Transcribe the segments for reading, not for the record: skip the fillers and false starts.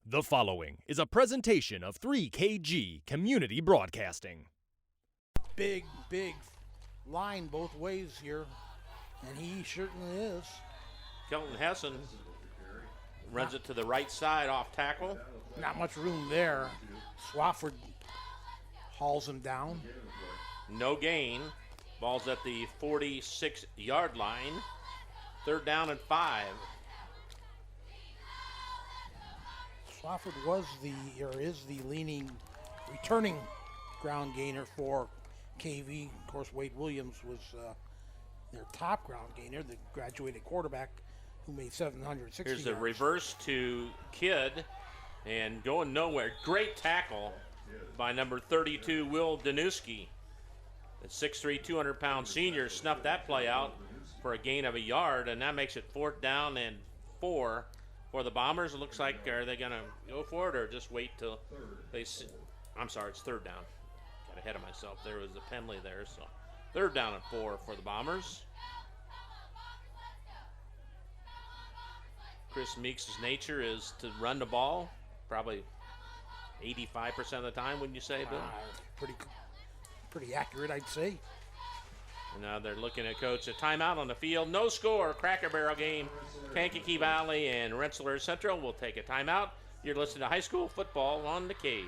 The following is a presentation of 3KG Community Broadcasting. Big line both ways here, and he certainly is. Kelton Hessen runs it to the right side off tackle. Not much room there. Swafford hauls him down. No gain. Ball's at the 46-yard line. 3rd down and 5. Swafford is the leaning, returning ground gainer for KV. Of course, Wade Williams was their top ground gainer, the graduated quarterback who made 760 Here's yards. the reverse to Kidd and going nowhere. Great tackle by number 32, Will Danuski. The 6'3", 200-pound senior snuffed that play out for a gain of a yard, and that makes it 4th down and 4 for the Bombers. It looks like, are they going to go for it or just wait till they see? I'm sorry, it's 3rd down. Got ahead of myself. There was a penalty there, so 3rd down and 4 for the Bombers. Chris Meeks' nature is to run the ball, probably 85% of the time, wouldn't you say, Bill? Pretty accurate, I'd say. And now they're looking at coach. A timeout on the field. No score. Cracker Barrel game. Kankakee Valley and Rensselaer Central will take a timeout. You're listening to high school football on the Cage.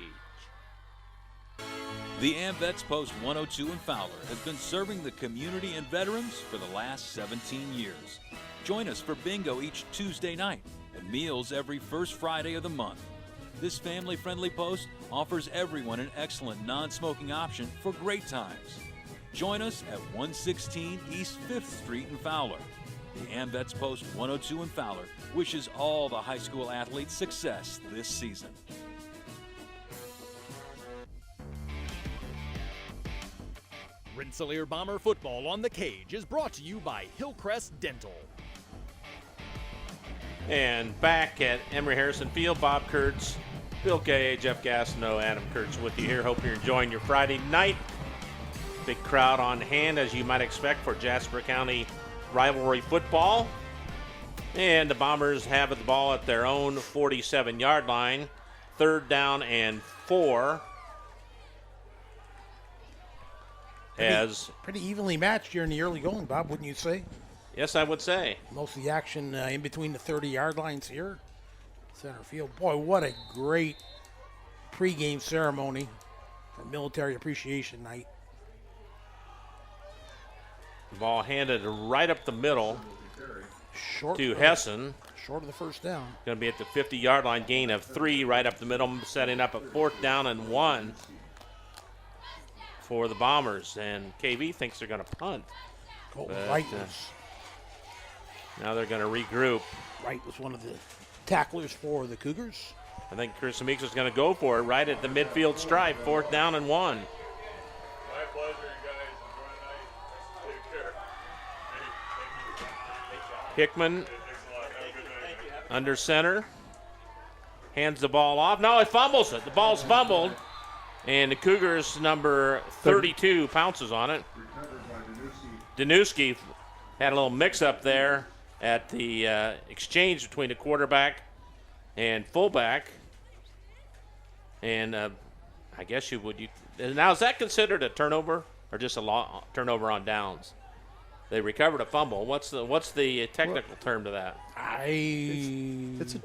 The AmVets Post 102 in Fowler has been serving the community and veterans for the last 17 years. Join us for bingo each Tuesday night and meals every first Friday of the month. This family-friendly post offers everyone an excellent non-smoking option for great times. Join us at 116 East 5th Street in Fowler. The AmVets Post 102 in Fowler wishes all the high school athletes success this season. Rensselaer Bomber football on the Cage is brought to you by Hillcrest Dental. And back at Emory Harrison Field, Bob Kurtz, Bill Kay, Jeff Gastineau, Adam Kurtz with you here. Hope you're enjoying your Friday night. Big crowd on hand, as you might expect, for Jasper County rivalry football. And the Bombers have the ball at their own 47-yard line. 3rd down and 4. Pretty evenly matched here in the early going, Bob, wouldn't you say? Yes, I would say. Most of the action in between the 30-yard lines here. Center field. Boy, what a great pregame ceremony for Military Appreciation Night. Ball handed right up the middle Short to Hessen. Short of the 1st down. Going to be at the 50-yard line, gain of 3 right up the middle, setting up a 4th down and 1 for the Bombers. And KV thinks they're going to punt. Now they're going to regroup. Wright was one of the tacklers for the Cougars. I think Chris Meeks is going to go for it right at the midfield stripe, 4th down and 1. My pleasure, you guys. Enjoy the night. Take care. Thank you. Hickman under center. Hands the ball off. No, he fumbles it. The ball's fumbled. And the Cougars, number 32, pounces on it. Danuski had a little mix-up there at the exchange between the quarterback and fullback. And I guess you would. Now, is that considered a turnover or just a turnover on downs? They recovered a fumble. What's the technical term to that? It's a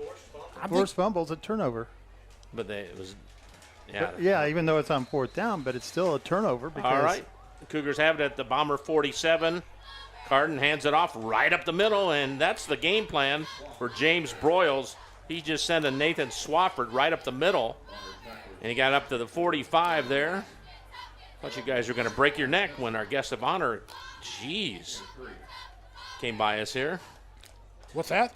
forced fumble's a turnover. But it was, yeah, even though it's on 4th down, but it's still a turnover. Because all right. The Cougars have it at the Bomber 47. Carden hands it off right up the middle, and that's the game plan for James Broyles. He just sent a Nathan Swafford right up the middle, and he got up to the 45 there. Thought you guys were going to break your neck when our guest of honor, came by us here. What's that?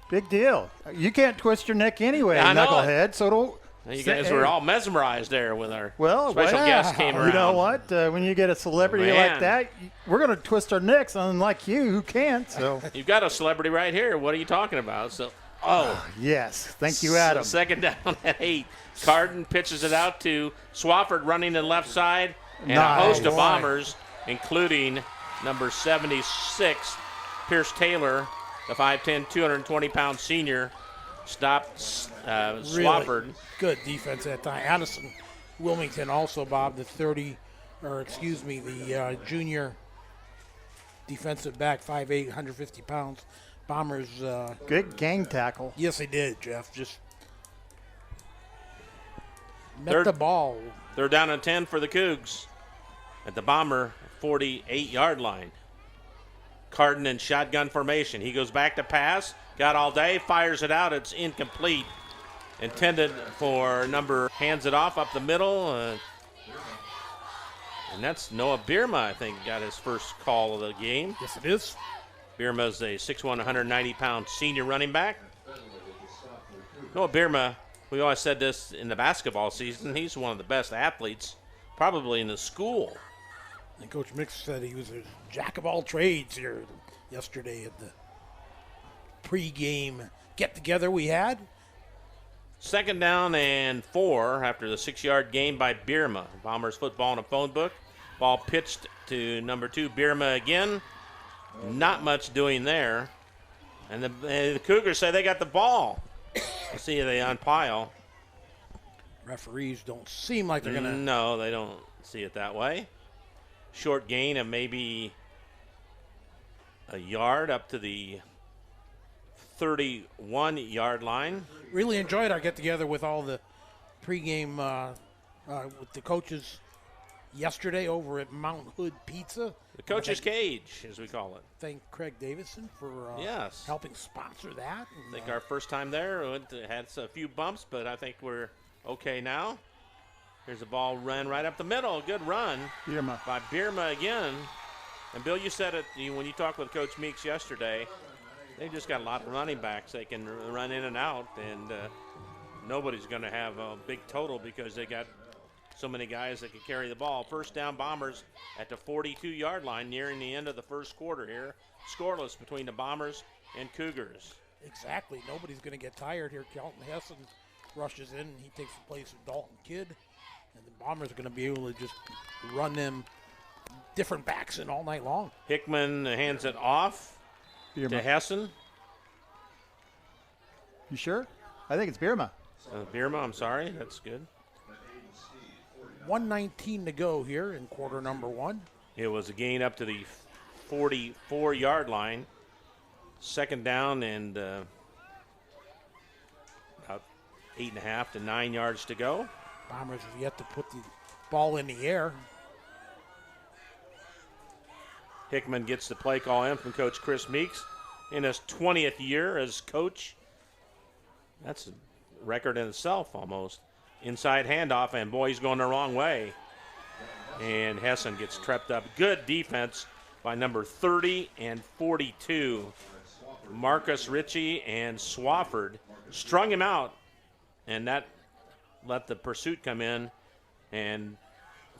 Big deal. You can't twist your neck anyway, knucklehead, so don't. You guys were all mesmerized there with our special yeah. guest came around. You know what? When you get a celebrity like that, we're going to twist our necks, unlike you who can't. So you've got a celebrity right here. What are you talking about? So, yes. Thank you, Adam. So 2nd down at 8. Carden pitches it out to Swafford running to the left side. And a host of Bombers, including number 76, Pierce Taylor, the 5'10", 220-pound senior, stopped Swafford. Good defense that time. Addison Wilmington also, Bob, the junior defensive back, 5'8", 150 pounds. Bombers. Good gang tackle. Yes, they did, Jeff. Just met the ball. They're down at 10 for the Cougs at the Bomber 48-yard line. Carden in shotgun formation. He goes back to pass. Got all day. Fires it out. It's incomplete. Intended for hands it off up the middle. And that's Noah Bierma, I think, got his first call of the game. Yes, it is. Bierma's a 6'1", 190-pound senior running back. Noah Bierma, we always said this in the basketball season, he's one of the best athletes probably in the school. And Coach Mix said he was a jack of all trades here yesterday at the pregame get-together we had. 2nd down and 4 after the 6-yard gain by Bierma. Bombers football in a phone book. Ball pitched to number 2, Bierma again. Not much doing there. And the Cougars say they got the ball. Let's see if they unpile. Referees don't seem like they're going to. No, they don't see it that way. Short gain of maybe a yard up to the 31-yard line. Really enjoyed our get-together with all the pregame with the coaches yesterday over at Mount Hood Pizza. The coach's cage, as we call it. Thank Craig Davison for helping sponsor that. I think our first time there had a few bumps, but I think we're okay now. Here's a ball ran right up the middle. Good run by Bierma again. And, Bill, you said it when you talked with Coach Meeks yesterday. They just got a lot of running backs. They can run in and out, and nobody's going to have a big total because they got so many guys that can carry the ball. First down, Bombers at the 42-yard line, nearing the end of the first quarter here. Scoreless between the Bombers and Cougars. Exactly. Nobody's going to get tired here. Kelton Hessen rushes in, and he takes the place of Dalton Kidd. And the Bombers are going to be able to just run them different backs in all night long. Hickman hands it off to Hessen. You sure? I think it's Bierma. Bierma, I'm sorry. That's good. 1:19 to go here in quarter number 1. It was a gain up to the 44-yard line. 2nd down and about 8.5 to 9 yards to go. Bombers have yet to put the ball in the air. Hickman gets the play call in from Coach Chris Meeks in his 20th year as coach. That's a record in itself almost. Inside handoff, and boy, he's going the wrong way. And Hessen gets tripped up. Good defense by number 30 and 42. Marcus Ritchie and Swafford strung him out, and that let the pursuit come in and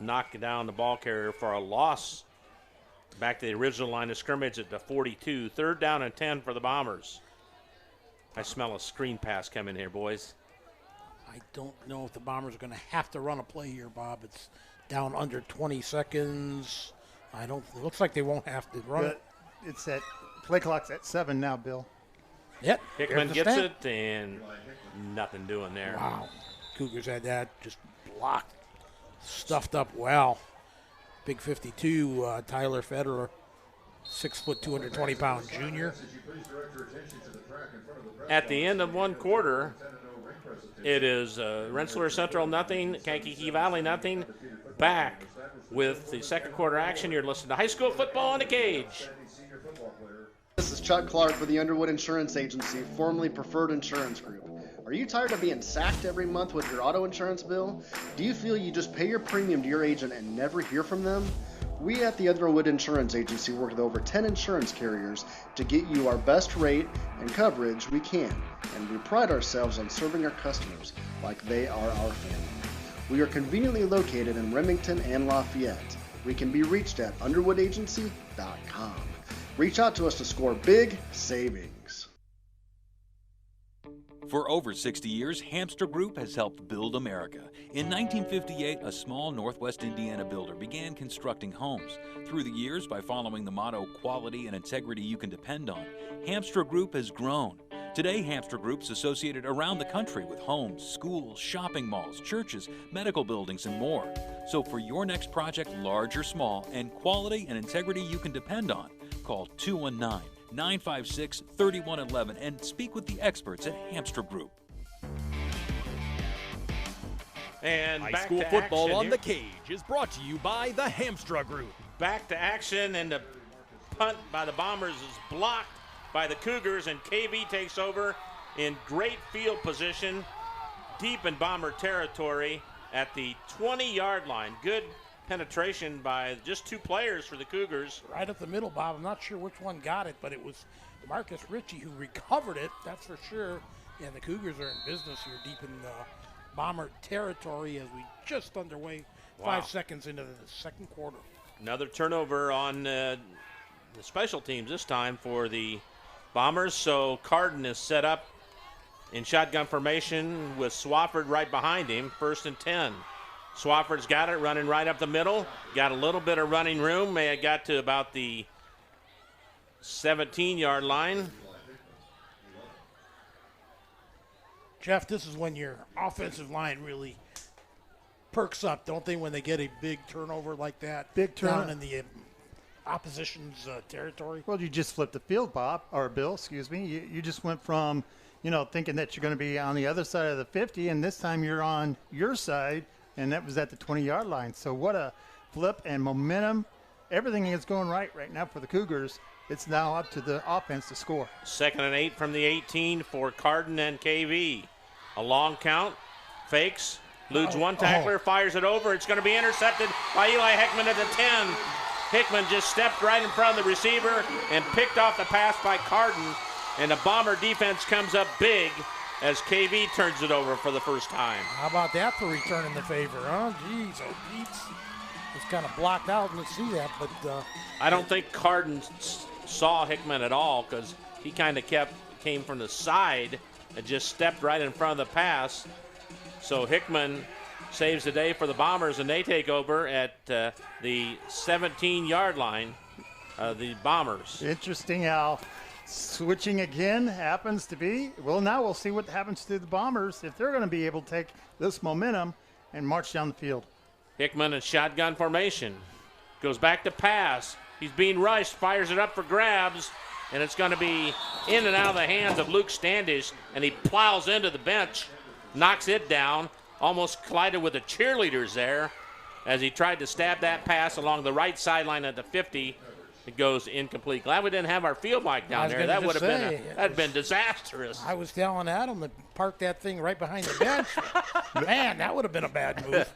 knock down the ball carrier for a loss. Back to the original line of scrimmage at the 42. 3rd down and 10 for the Bombers. I smell a screen pass coming here, boys. I don't know if the Bombers are going to have to run a play here, Bob. It's down under 20 seconds. It looks like they won't have to run it. It's at play clock's at 7 now, Bill. Yep. Hickman gets it, and nothing doing there. Wow. Cougars had that just blocked, stuffed up well. Big 52, Tyler Federer, 6 foot, 220-pound junior. At the end of one quarter, it is Rensselaer Central nothing, Kankakee Valley nothing. Back with the second quarter action. You're listening to High School Football in the Cage. This is Chuck Clark for the Underwood Insurance Agency, formerly Preferred Insurance Group. Are you tired of being sacked every month with your auto insurance bill? Do you feel you just pay your premium to your agent and never hear from them? We at the Underwood Insurance Agency work with over 10 insurance carriers to get you our best rate and coverage we can, and we pride ourselves on serving our customers like they are our family. We are conveniently located in Remington and Lafayette. We can be reached at underwoodagency.com. Reach out to us to score big savings. For over 60 years, Hamster Group has helped build America. In 1958, a small Northwest Indiana builder began constructing homes. Through the years, by following the motto, quality and integrity you can depend on, Hamster Group has grown. Today, Hamster Group's associated around the country with homes, schools, shopping malls, churches, medical buildings, and more. So for your next project, large or small, and quality and integrity you can depend on, call 219-956-3111 and speak with the experts at Hamster Group. And High back school to football action on here. the Cage is brought to you by the Hamstra Group. Back to action, and the punt by the Bombers is blocked by the Cougars, and KV takes over in great field position, deep in Bomber territory at the 20-yard line. Good penetration by just 2 players for the Cougars. Right up the middle, Bob. I'm not sure which one got it, but it was Marcus Ritchie who recovered it, that's for sure. And the Cougars are in business here deep in Bomber territory as we just underway 5 seconds into the second quarter. Another turnover on the special teams this time for the Bombers. So Carden is set up in shotgun formation with Swafford right behind him. 1st and 10. Swafford's got it, running right up the middle. Got a little bit of running room. May have got to about the 17-yard line. Jeff, this is when your offensive line really perks up, don't they, when they get a big turnover like that? Big down in the opposition's territory. Well, you just flipped the field, Bob, or Bill, excuse me. You just went from, thinking that you're going to be on the other side of the 50, and this time you're on your side, and that was at the 20-yard line. So what a flip and momentum. Everything is going right now for the Cougars. It's now up to the offense to score. 2nd and 8 from the 18 for Carden and KV. A long count, fakes, eludes one tackler, fires it over. It's going to be intercepted by Eli Hickman at the 10. Hickman just stepped right in front of the receiver and picked off the pass by Carden. And the Bomber defense comes up big as KV turns it over for the first time. How about that for returning the favor, huh? Jeez, Pete's was kind of blocked out. Let's see that, but I don't think Carden saw Hickman at all because he kind of came from the side and just stepped right in front of the pass. So Hickman saves the day for the Bombers, and they take over at the 17-yard line of the Bombers. Interesting how switching again happens to be. Well, now we'll see what happens to the Bombers if they're going to be able to take this momentum and march down the field. Hickman in shotgun formation. Goes back to pass. He's being rushed, fires it up for grabs, and it's going to be in and out of the hands of Luke Standish, and he plows into the bench, knocks it down, almost collided with the cheerleaders there as he tried to stab that pass along the right sideline at the 50. It goes incomplete. Glad we didn't have our field mic down there. That would have been disastrous. I was telling Adam to park that thing right behind the bench. Man, that would have been a bad move.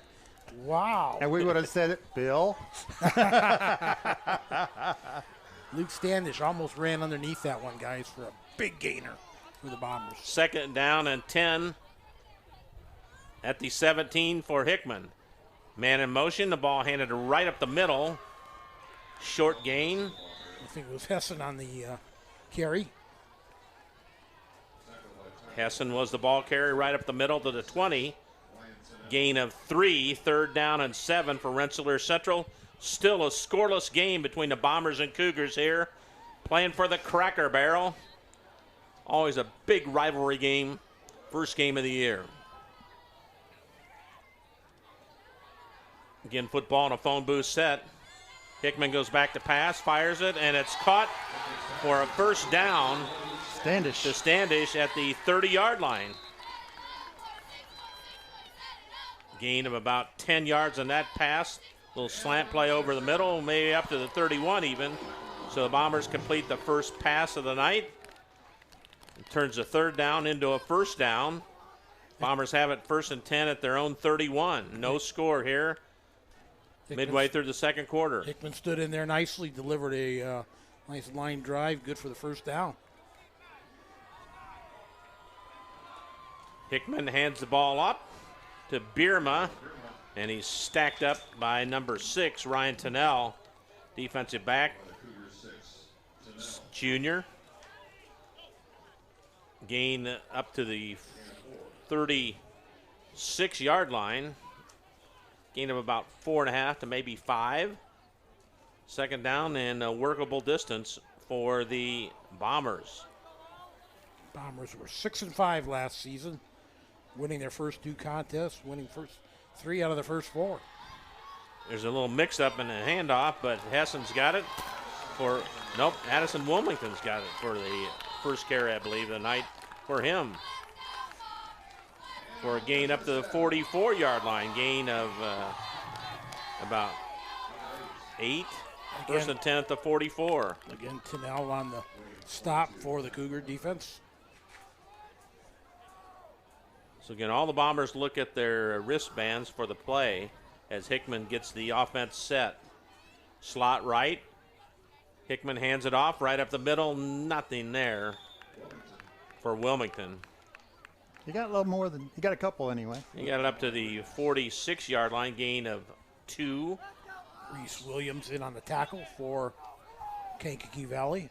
Wow. And we would have said it, Bill. Luke Standish almost ran underneath that one, guys, for a big gainer for the Bombers. 2nd down and 10 at the 17 for Hickman. Man in motion, the ball handed right up the middle. Short gain. I think it was Hessen on the carry. Hessen was the ball carrier right up the middle to the 20. Gain of 3, 3rd down and 7 for Rensselaer Central. Still a scoreless game between the Bombers and Cougars here. Playing for the Cracker Barrel. Always a big rivalry game. First game of the year. Again, football in a phone booth set. Hickman goes back to pass, fires it, and it's caught for a 1st down. Standish. To Standish at the 30-yard line. Gain of about 10 yards on that pass. Little slant play over the middle, maybe up to the 31 even. So the Bombers complete the first pass of the night. It turns a 3rd down into a 1st down. Bombers have it 1st and 10 at their own 31. No score here. Midway through the second quarter. Hickman stood in there nicely, delivered a nice line drive, good for the 1st down. Hickman hands the ball up to Bierma, and he's stacked up by number 6, Ryan Tennell, defensive back, junior. Gain up to the 36-yard line. Gain of about 4.5 to maybe 5. 2nd down and a workable distance for the Bombers. Bombers were 6-5 last season, winning their first 2 contests, winning first 3 out of the first 4. There's a little mix-up in the handoff, but Hessen's got it for, nope, Addison Wilmington's got it for the first carry, I believe, of the night for him. For a gain up to the 44-yard line, gain of about 8. First and 10 at the 44. Again, Tinnell on the stop for the Cougar defense. So again, all the Bombers look at their wristbands for the play as Hickman gets the offense set. Slot right. Hickman hands it off right up the middle. Nothing there for Wilmington. He got a little more than, he got a couple anyway. He got it up to the 46-yard line, gain of 2. Reese Williams in on the tackle for Kankakee Valley.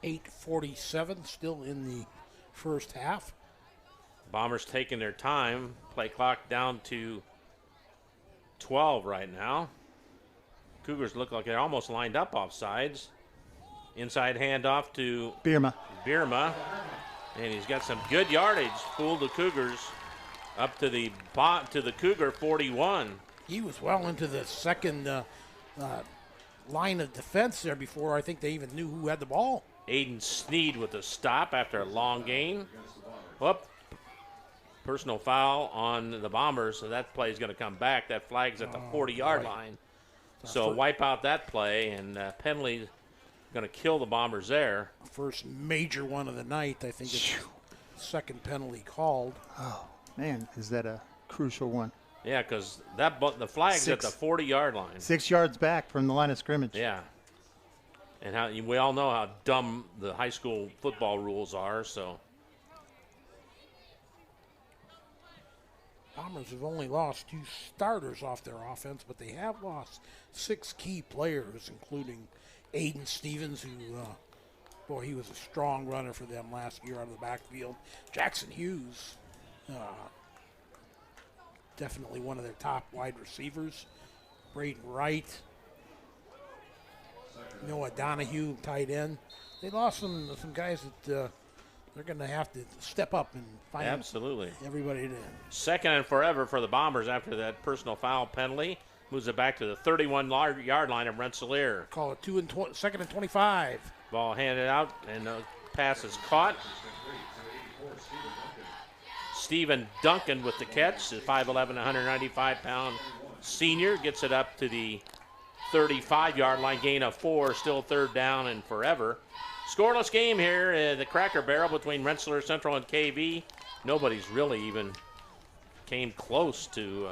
.847 still in the first half. Bombers taking their time. Play clock down to 12 right now. Cougars look like they're almost lined up off sides. Inside handoff to Bierma. And he's got some good yardage. Fooled the Cougars up to the Cougar 41. He was well into the second line of defense there before I think they even knew who had the ball. Aiden Sneed with a stop after a long gain. Whoop. Personal foul on the Bombers, so that play is going to come back. That flag's at the 40-yard line. So wipe out that play, and penalty going to kill the Bombers there. First major one of the night. I think it's second penalty called. Oh, man, is that a crucial one? Yeah, because the flag's at the 40-yard line. 6 yards back from the line of scrimmage. Yeah. And we all know how dumb the high school football rules are, so. Bombers have only lost 2 starters off their offense, but they have lost 6 key players, including Aiden Stevens, who, he was a strong runner for them last year out of the backfield. Jackson Hughes, definitely one of their top wide receivers. Braden Wright, Noah Donahue, tight end. They lost some guys that they're going to have to step up and find everybody to. Second and forever for the Bombers after that personal foul penalty. Moves it back to the 31-yard line of Rensselaer. Call it 2nd and 25. Ball handed out, and the pass is caught. Stephen Duncan with the catch. The 5'11", 195-pound senior gets it up to the 35-yard line, gain of 4, still third down and forever. Scoreless game here in the Cracker Barrel between Rensselaer Central and KV. Nobody's really even came close to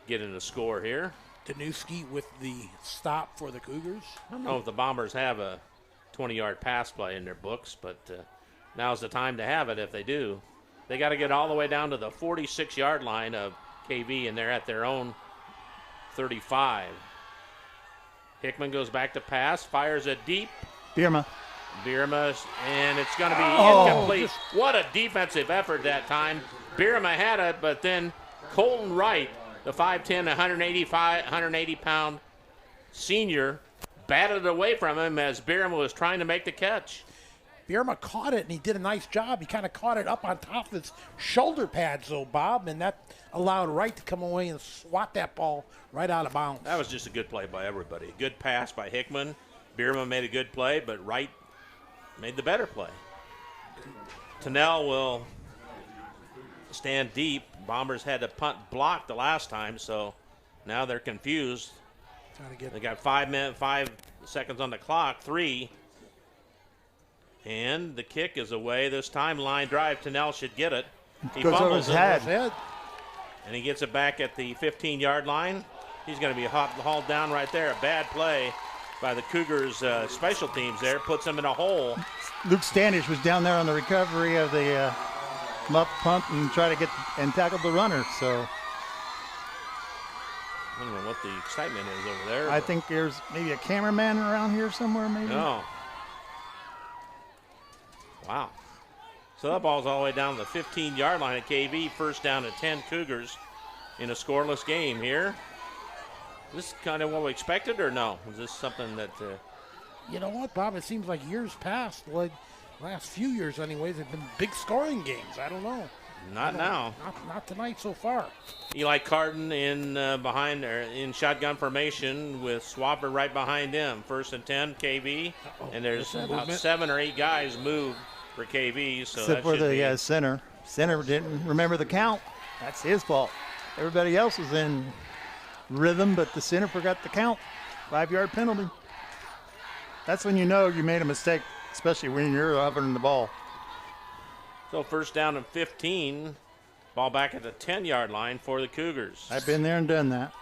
getting a score here. Danuski with the stop for the Cougars. I don't know if the Bombers have a 20-yard pass play in their books, but now's the time to have it if they do. They got to get all the way down to the 46-yard line of KV, and they're at their own 35. Hickman goes back to pass, fires it deep. Bierma, and it's going to be incomplete. What a defensive effort that time. Bierma had it, but then Colton Wright, the 5'10", 180-pound senior, batted it away from him as Bierma was trying to make the catch. Bierma caught it, and he did a nice job. He kind of caught it up on top of his shoulder pads, though, Bob, and that allowed Wright to come away and swat that ball right out of bounds. That was just a good play by everybody. Good pass by Hickman. Bierma made a good play, but Wright made the better play. Tinnell will stand deep. Bombers had to punt block the last time, so now they're confused. They got 5 seconds on the clock, 3. And the kick is away this time. Line drive, Tinnell should get it. He goes over his head. And he gets it back at the 15-yard line. He's going to be hauled down right there. A bad play by the Cougars special teams there. Puts them in a hole. Luke Standish was down there on the recovery of the muff punt and try to get and tackle the runner. So I don't know what the excitement is over there. I think there's maybe a cameraman around here somewhere, maybe. No. Wow. So that ball's all the way down the 15-yard line at KV. First down at 10 Cougars in a scoreless game here. Is this kind of what we expected, or no? Is this something that? You know what, Bob? It seems like years past, like last few years, anyways, have been big scoring games. I don't know. Not now. Not tonight so far. Eli Carden in behind or in shotgun formation with Swapper right behind him. 1st and 10, KV, and there's about 7 or 8 guys moved for KV. So Except that for should be the center. Center didn't remember the count. That's his fault. Everybody else was in rhythm, but the center forgot the count. 5-yard penalty. That's when you know you made a mistake, especially when you're hovering the ball. So 1st down and 15. Ball back at the 10-yard line for the Cougars. I've been there and done that.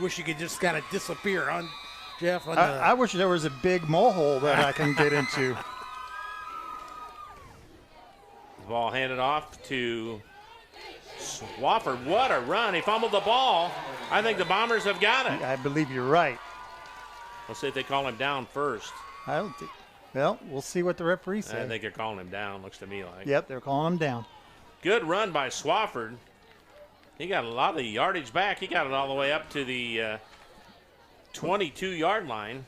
Wish you could just kind of disappear, on Jeff. I wish there was a big mole hole that I can get into. The ball handed off to Swafford. What a run. He fumbled the ball. I think the Bombers have got it. I believe you're right. Let's see if they call him down first. I don't think. Well, we'll see what the referee says. I think they're calling him down, looks to me like. Yep, they're calling him down. Good run by Swafford. He got a lot of the yardage back. He got it all the way up to the 22-yard line.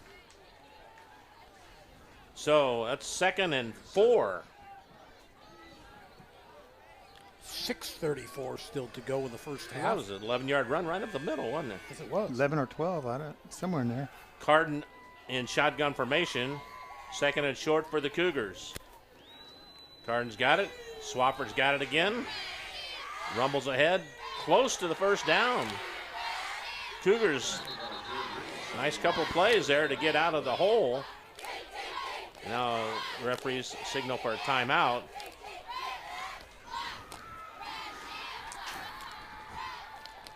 So that's 2nd and 4. 6:34 still to go in the first half. That was an 11-yard run right up the middle, wasn't it? Yes, it was. 11 or 12, I don't, somewhere in there. Carden in shotgun formation. 2nd and short for the Cougars. Carden's got it. Swapper's got it again. Rumbles ahead. Close to the 1st down. Cougars, nice couple plays there to get out of the hole. Now the referees signal for a timeout.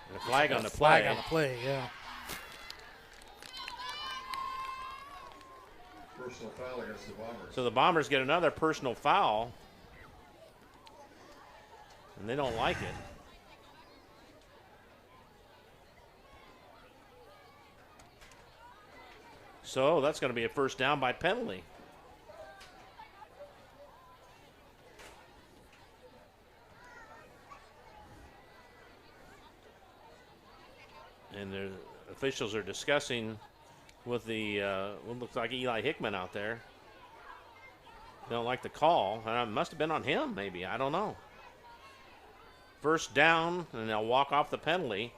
And a flag on the play. Flag on the play, yeah. Personal foul against the Bombers. So the Bombers get another personal foul. And they don't like it. So that's going to be a 1st down by penalty. And the officials are discussing with the what looks like Eli Hickman out there. They don't like the call. It must have been on him, maybe. I don't know. 1st down, and they'll walk off the penalty.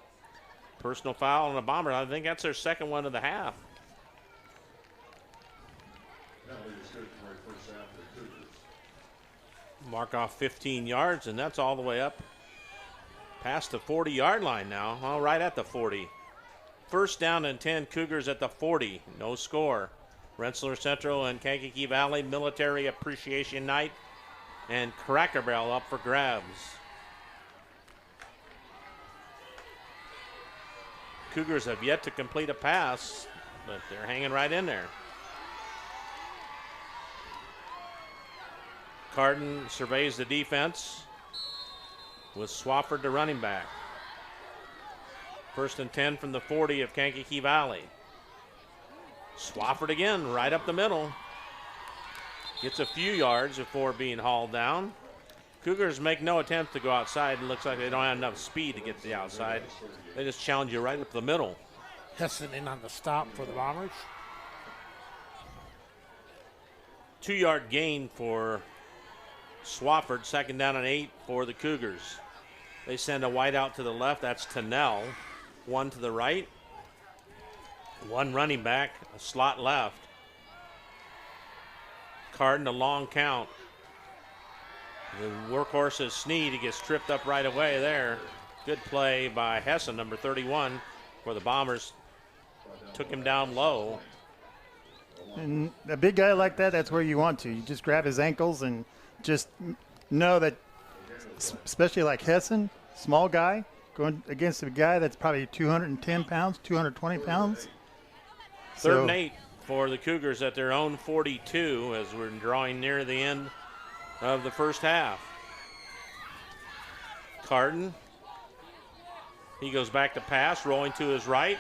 Personal foul on the Bombers. I think that's their 2nd one of the half. Mark off 15 yards, and that's all the way up past the 40-yard line now. Well, right at the 40. 1st down and 10, Cougars at the 40. No score. Rensselaer Central and Kankakee Valley Military Appreciation Night and Cracker Barrel up for grabs. Cougars have yet to complete a pass, but they're hanging right in there. Carden surveys the defense with Swafford the running back. 1st and 10 from the 40 of Kankakee Valley. Swafford again, right up the middle. Gets a few yards before being hauled down. Cougars make no attempt to go outside. It looks like they don't have enough speed to get to the outside. They just challenge you right up the middle. Hessen in on the stop for the Bombers. 2-yard gain for Swafford. 2nd down and 8 for the Cougars. They send a wide out to the left. That's Tennell. 1 to the right. 1 running back, a slot left. Carden, a long count. The workhorse is Sneed. He gets tripped up right away there. Good play by Hessen, number 31, where the Bombers took him down low. And a big guy like that, that's where you want to. You just grab his ankles and just know that, especially like Hessen, small guy, going against a guy that's probably 210 pounds, 220 pounds. 3rd and 8 for the Cougars at their own 42 as we're drawing near the end of the 1st half. Carden, he goes back to pass, rolling to his right,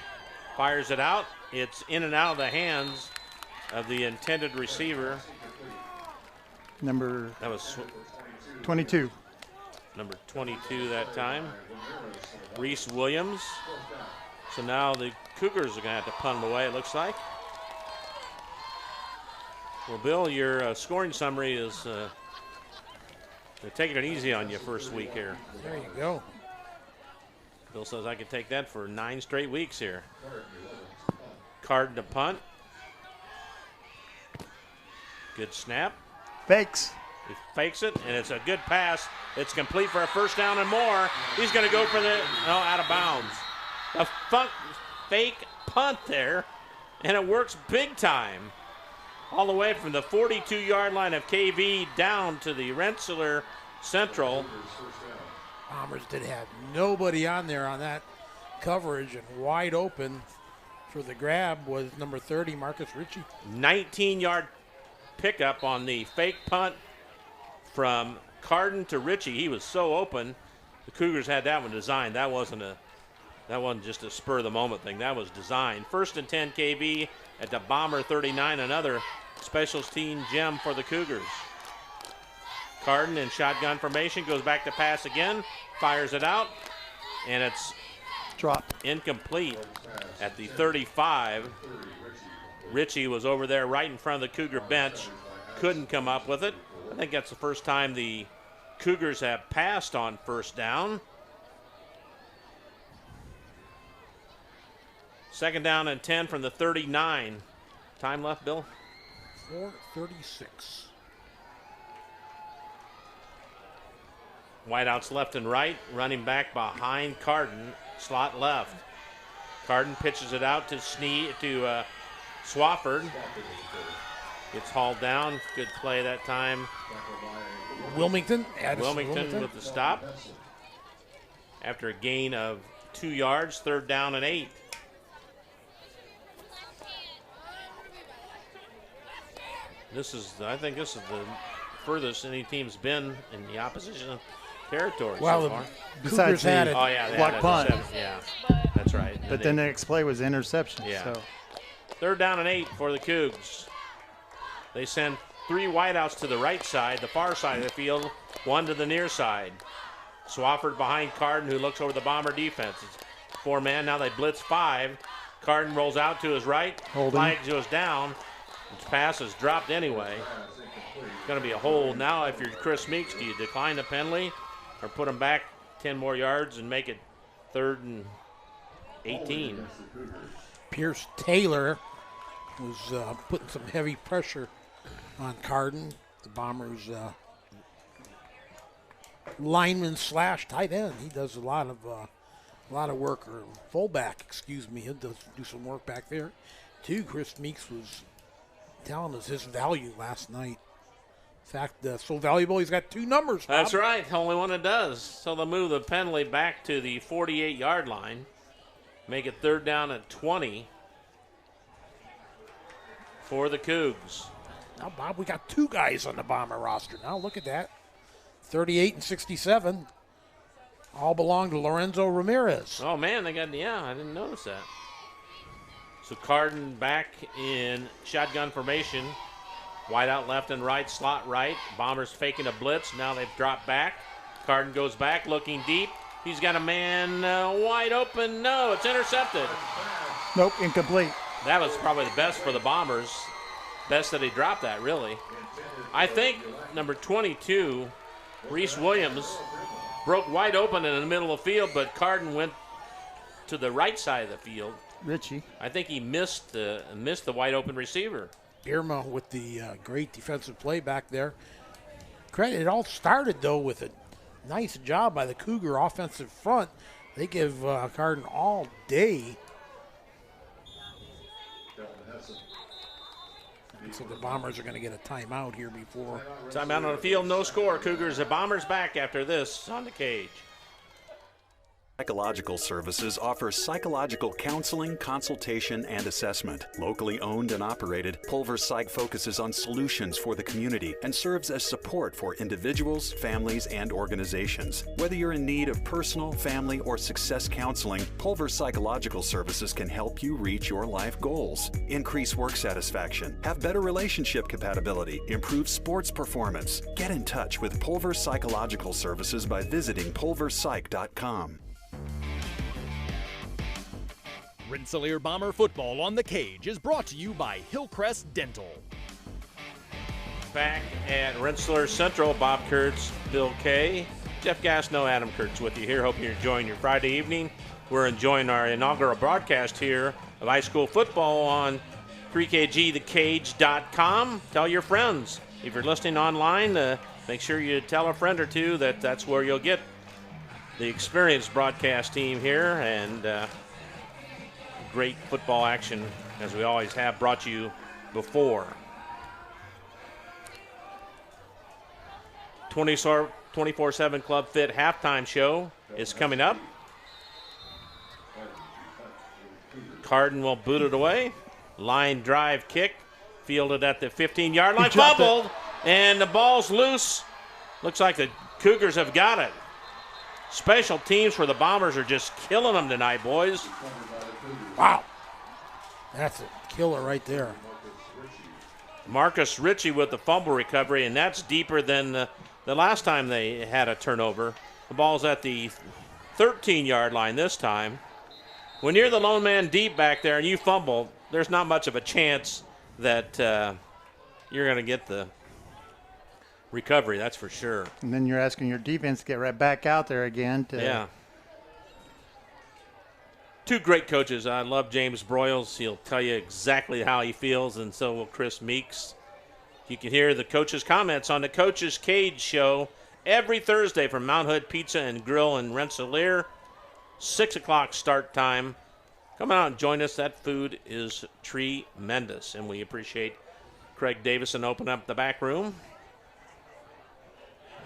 fires it out. It's in and out of the hands of the intended receiver. Number That was So now the Cougars are going to have to punt it away, it looks like. Well, Bill, your scoring summary is they're taking it easy on you first week here. There you go. Bill says I can take that for 9 straight weeks here. Carden to punt. Good snap. Fakes. He fakes it, and it's a good pass. It's complete for a first down and more. He's going to go for the, no, out of bounds. A fake punt there, and it works big time. All the way from the 42-yard line of KV down to the Rensselaer Central. Bombers did have nobody on there on that coverage, and wide open for the grab was number 30, Marcus Ritchie. 19-yard pickup on the fake punt from Carden to Ritchie. He was so open. The Cougars had that one designed. That wasn't just a spur of the moment thing. That was designed. 1st and 10 KV at the Bomber 39. Another specials team gem for the Cougars. Carden in shotgun formation goes back to pass again, fires it out, and it's Drop. incomplete at the 35. Ritchie was over there right in front of the Cougar bench, couldn't come up with it. I think that's the first time the Cougars have passed on first down. 2nd down and 10 from the 39. Time left, Bill? 4:36. Wideouts left and right, running back behind Carden, slot left. Carden pitches it out to Swafford. Gets hauled down. Good play that time. Wilmington with the stop. After a gain of 2 yards, 3rd down and 8. I think this is the furthest any team's been in the opposition territory so far. Cougars had it. Oh, yeah, they block had punt. Yeah, that's right. But then the next play was interception. Yeah. So 3rd down and 8 for the Cougs. They send 3 wideouts to the right side, the far side of the field, 1 to the near side. Swafford behind Carden, who looks over the Bomber defense. It's 4-man. Now they blitz 5. Carden rolls out to his right. Holding. Flag goes down. His pass is dropped anyway. It's going to be a hold. Now, if you're Chris Meeks, do you decline the penalty or put him back 10 more yards and make it 3rd and 18? Pierce Taylor was putting some heavy pressure on Carden, the Bombers' lineman / tight end. He does a lot of work, or fullback, excuse me. He does do some work back there, too. Chris Meeks was telling us his value last night. In fact, so valuable he's got 2 numbers. Bob. That's right, only one it does. So they'll move the penalty back to the 48-yard line, make it 3rd down and 20 for the Cougs. Now, Bob, we got 2 guys on the Bomber roster. Now look at that. 38 and 67 all belong to Lorenzo Ramirez. Oh, man, I didn't notice that. So Carden back in shotgun formation. Wide out left and right, slot right. Bombers faking a blitz. Now they've dropped back. Carden goes back, looking deep. He's got a man wide open. No, it's intercepted. nope, incomplete. That was probably the best for the Bombers. Best that he dropped that, really. I think number 22, Reese Williams, broke wide open in the middle of the field, but Carden went to the right side of the field. Ritchie. I think he missed the wide open receiver. Irma with the great defensive play back there. Credit, it all started, though, with a nice job by the Cougar offensive front. They give Carden all day. So the Bombers are going to get a timeout here before. Timeout on the field, no score. Cougars, the Bombers back after this on the cage. Psychological Services offers psychological counseling, consultation, and assessment. Locally owned and operated, Pulver Psych focuses on solutions for the community and serves as support for individuals, families, and organizations. Whether you're in need of personal, family, or success counseling, Pulver Psychological Services can help you reach your life goals. Increase work satisfaction, have better relationship compatibility, improve sports performance. Get in touch with Pulver Psychological Services by visiting pulverpsych.com. Rensselaer Bomber football on the cage is brought to you by Hillcrest Dental. Back at Rensselaer Central, Bob Kurtz, Bill Kay, Jeff Gassno, Adam Kurtz with you here. Hope you're enjoying your Friday evening. We're enjoying our inaugural broadcast here of high school football on 3kgthecage.com. Tell your friends. If you're listening online, make sure you tell a friend or two that that's where you'll get the experienced broadcast team here, and great football action, as we always have brought you before. 24/7 Club Fit halftime show is coming up. Carden will boot it away. Line drive kick, fielded at the 15-yard line, fumbled, and the ball's loose. Looks like the Cougars have got it. Special teams for the Bombers are just killing them tonight, boys. Wow. That's a killer right there. Marcus Ritchie with the fumble recovery, and that's deeper than the last time they had a turnover. The ball's at the 13-yard line this time. When you're the lone man deep back there and you fumble, there's not much of a chance that you're going to get the recovery, that's for sure. And then you're asking your defense to get right back out there again. Yeah. Two great coaches. I love James Broyles. He'll tell you exactly how he feels, and so will Chris Meeks. You can hear the coaches' comments on the Coach's Cage show every Thursday from Mount Hood Pizza and Grill in Rensselaer. 6 o'clock start time. Come out and join us. That food is tremendous, and we appreciate Craig Davison opening up the back room.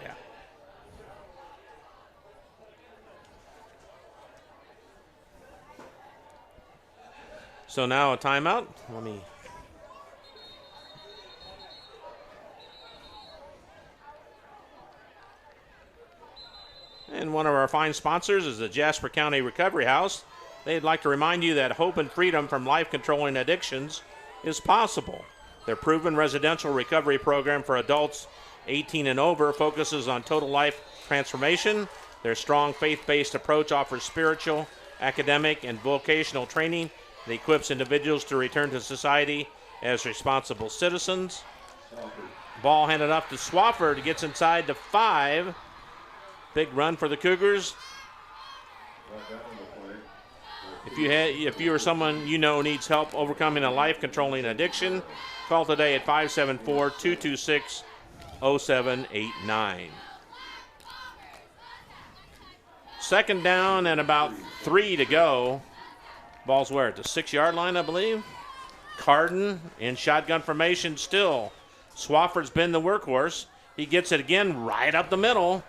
Yeah. So now a timeout. Let me. And one of our fine sponsors is the Jasper County Recovery House. They'd like to remind you that hope and freedom from life-controlling addictions is possible. Their proven residential recovery program for adults 18 and over focuses on total life transformation. Their strong faith-based approach offers spiritual, academic, and vocational training that equips individuals to return to society as responsible citizens. Ball handed off to Swafford. Gets inside the 5. Big run for the Cougars. If you or someone you know needs help overcoming a life-controlling addiction, call today at 574-226-0789. Second down and about 3 to go. Ball's where? At the 6-yard line, I believe. Carden in shotgun formation still. Swafford's been the workhorse. He gets it again right up the middle.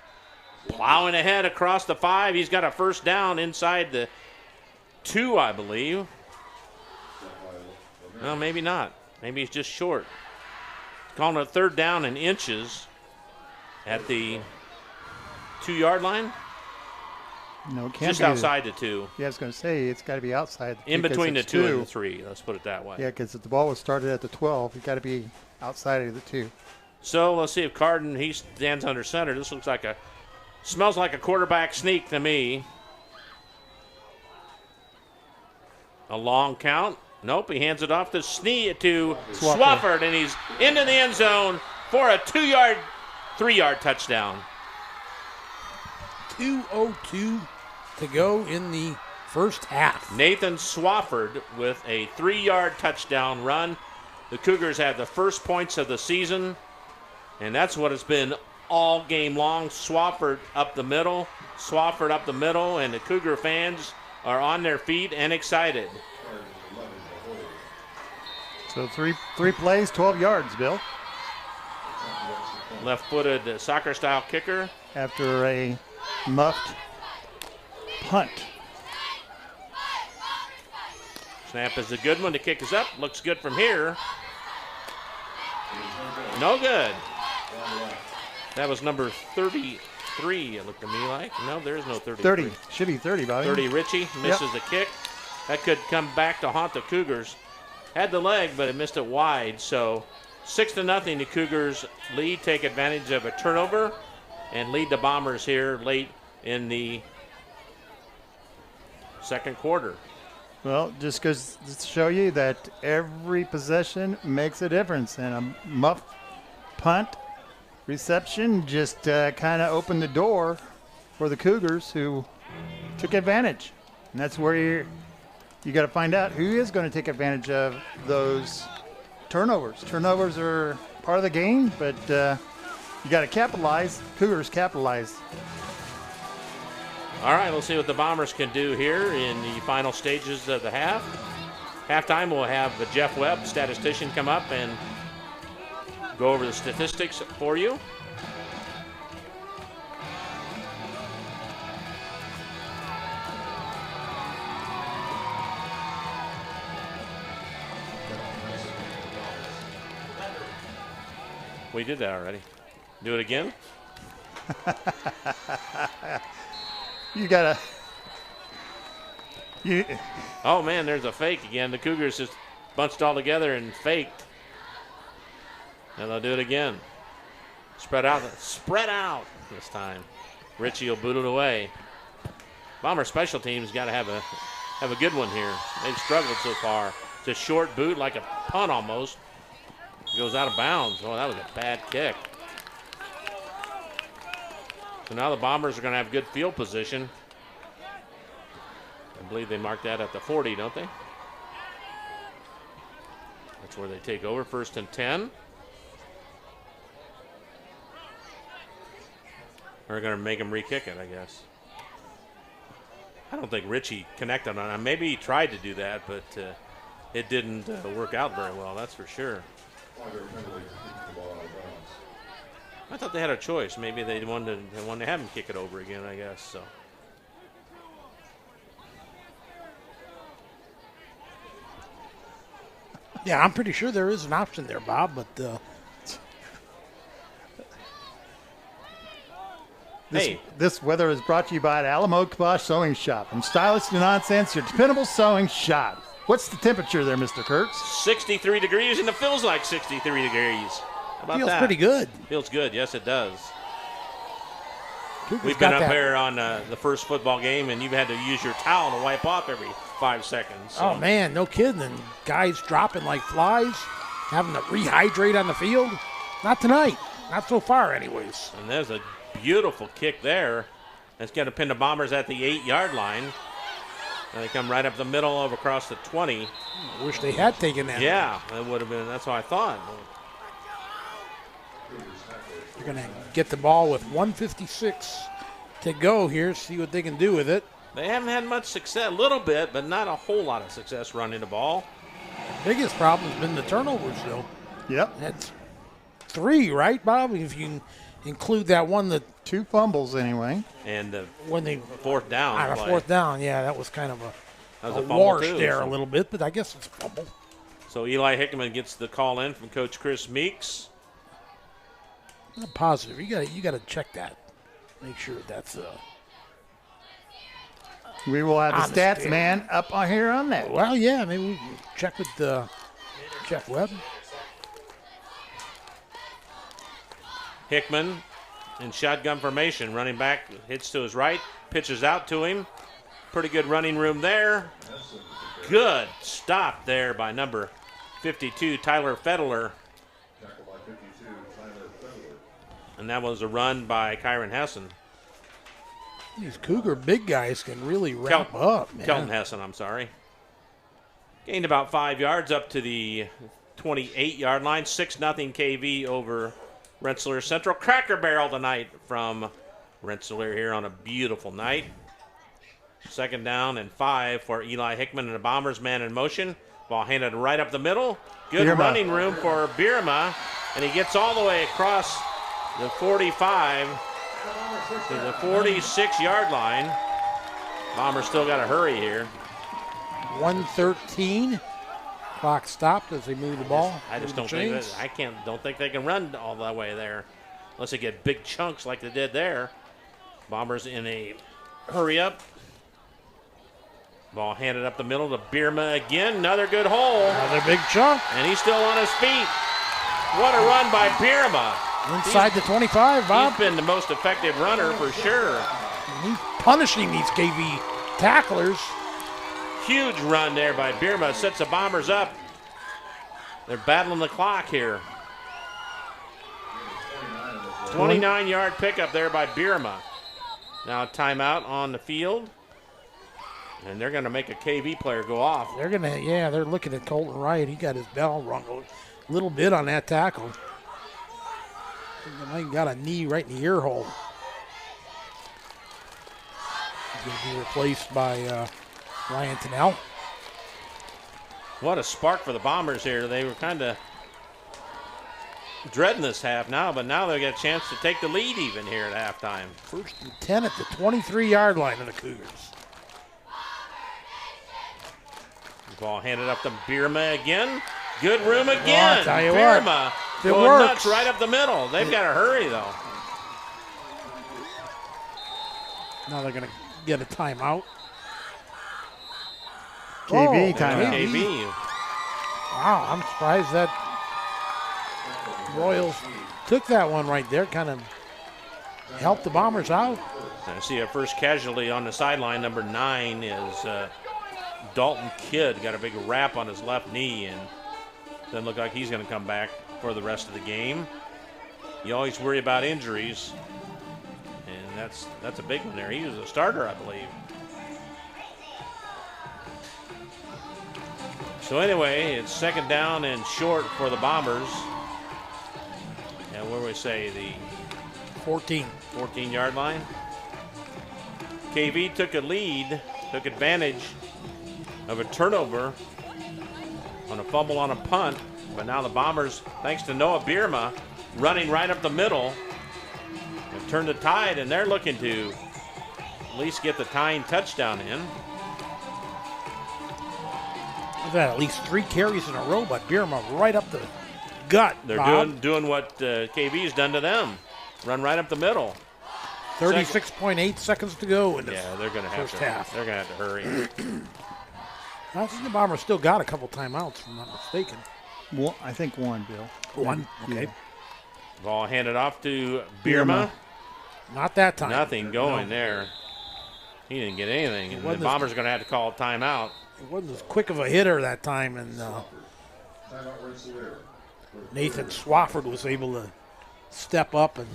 Plowing ahead across the 5. He's got a first down inside the 2, I believe. No, maybe not. Maybe he's just short. Calling a third down in inches at the 2-yard line. No, it can't just be outside the 2. Yeah, I was going to say, it's got to be outside. In between the 2 and the 3. Let's put it that way. Yeah, because if the ball was started at the 12, it's got to be outside of the 2. So let's see if Carden, he stands under center. This looks like smells like a quarterback sneak to me. A long count. Nope, he hands it off to Swafford, and he's into the end zone for a 3-yard touchdown. 2:02 to go in the first half. Nathan Swafford with a 3-yard touchdown run. The Cougars have the first points of the season, and that's what it's been all game long. Swafford up the middle, and the Cougar fans are on their feet and excited. So three plays, 12 yards, Bill. Left-footed soccer-style kicker. After a muffed punt. Snap is a good one. The kick is up. Looks good from here. No good. That was number 33, it looked to me like. No, there is no 33. 30. Should be 30, Bobby. 30, Ritchie misses the kick. That could come back to haunt the Cougars. Had the leg, but it missed it wide. So 6-0, the Cougars lead, take advantage of a turnover, and lead the Bombers here late in the second quarter. Well, just goes to show you that every possession makes a difference, and a muff punt reception just kind of opened the door for the Cougars, who took advantage. And that's where you got to find out who is going to take advantage of those turnovers. Turnovers are part of the game, but you got to capitalize. Cougars capitalize. All right, let's see what the Bombers can do here in the final stages of the half. Halftime, we'll have Jeff Webb, statistician, come up and go over the statistics for you. We did that already. Do it again? You gotta. Oh man, there's a fake again. The Cougars just bunched all together and faked. And they'll do it again. Spread out this time. Richie will boot it away. Bomber special teams got to have a good one here. They've struggled so far. It's a short boot, like a punt almost. It goes out of bounds. Oh, that was a bad kick. So now the Bombers are going to have good field position. I believe they marked that at the 40, don't they? That's where they take over, 1st and 10. We're going to make him re-kick it, I guess. I don't think Richie connected on it. Maybe he tried to do that, but it didn't work out very well, that's for sure. I thought they had a choice. Maybe they wanted to have him kick it over again, I guess. So. Yeah, I'm pretty sure there is an option there, Bob, but This weather is brought to you by Alamo Kibosh Sewing Shop. From stylish to nonsense, your dependable sewing shop. What's the temperature there, Mr. Kurtz? 63 degrees, and it feels like 63 degrees. How about feels that? Pretty good. Feels good. Yes, it does. Cougars We've been up here on the first football game, and you've had to use your towel to wipe off every 5 seconds. So. Oh, man, no kidding. And guys dropping like flies, having to rehydrate on the field. Not tonight. Not so far, anyways. And there's a beautiful kick there. That's going to pin the Bombers at the 8-yard line. And they come right up the middle over across the 20. I wish they had taken that. Yeah, that would have been. That's what I thought. They're going to get the ball with 1:56 to go here, see what they can do with it. They haven't had much success, a little bit, but not a whole lot of success running the ball. Biggest problem has been the turnovers, though. Yep. That's 3, right, Bob? If you include that one that 2 fumbles anyway. And when they 4th down. on a 4th down, yeah, that was kind of a fumble wash too, there so. a little bit, but I guess it's a fumble. So Eli Hickman gets the call in from Coach Chris Meeks. I'm positive. You got to check that. Make sure that's We will have the stats man up on here on that. Well, yeah, maybe we can check with Jeff Webb. Hickman in shotgun formation, running back, hits to his right, pitches out to him. Pretty good running room there. Good stop there by number 52, Tyler Fedler. And that was a run by Kyron Hessen. These Cougar big guys can really wrap up, man. Kelton Hessen, I'm sorry. Gained about 5 yards up to the 28-yard line. 6-0 KV over Rensselaer Central. Cracker Barrel tonight from Rensselaer here on a beautiful night. 2nd down and 5 for Eli Hickman and the Bombers, man in motion. Ball handed right up the middle. Good running room for Bierma, and he gets all the way across the 45 to the 46-yard line. Bombers still got to hurry here. 1:13. Clock stopped as they move the ball. I just don't think don't think they can run all the way there unless they get big chunks like they did there. Bombers in a hurry up. Ball handed up the middle to Bierma again. Another good hole. Another big chunk. And he's still on his feet. What a run by Bierma. Inside the 25, Bob. He's been the most effective runner for sure. He's punishing these KV tacklers. Huge run there by Birma. Sets the Bombers up. They're battling the clock here. 29-yard pickup there by Birma. Now timeout on the field. And they're going to make a KV player go off. They're looking at Colton Wright. He got his bell rung a little bit on that tackle. He got a knee right in the ear hole. He's going to be replaced by Ryan Tennell. What a spark for the Bombers here. They were kind of dreading this half now, but now they get a chance to take the lead even here at halftime. 1st and 10 at the 23-yard line of the Cougars. Ball handed up to Birma again. Good room again. I'll tell you Birma what, going works. nuts right up the middle. They've got to hurry, though. Now they're going to get a timeout. KV timeout. KB. Wow, I'm surprised that Royals took that one right there. Kind of helped the Bombers out. I see a first casualty on the sideline. Number 9 is Dalton Kidd. Got a big wrap on his left knee, and doesn't look like he's going to come back for the rest of the game. You always worry about injuries, and that's a big one there. He was a starter, I believe. So anyway, it's 2nd down and short for the Bombers. And where do we say, the 14-yard line? KV took a lead, took advantage of a turnover on a fumble on a punt, but now the Bombers, thanks to Noah Birma, running right up the middle, have turned the tide, and they're looking to at least get the tying touchdown in. They've had at least 3 carries in a row, but Birma right up the gut. They're doing what KV's done to them. Run right up the middle. 36.8 seconds to go in the they're going to have first to. half. They're going to have to hurry. I think the Bombers still got a couple timeouts, if I'm not mistaken. Well, I think one, Bill. One, okay. Yeah. Ball handed off to Birma. Not that time. Nothing going there. He didn't get anything, and the Bombers are going to have to call a timeout. It wasn't as quick of a hitter that time, and Nathan Swafford was able to step up and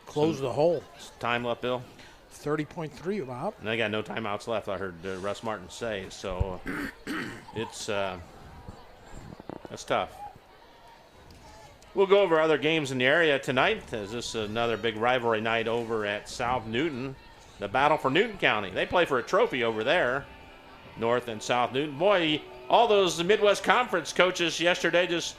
close the hole. Time left, Bill? 30.3 about. And they got no timeouts left, I heard Russ Martin say. So it's that's tough. We'll go over other games in the area tonight, as this is another big rivalry night over at South Newton. The battle for Newton County. They play for a trophy over there, North and South Newton. Boy, all those Midwest Conference coaches yesterday just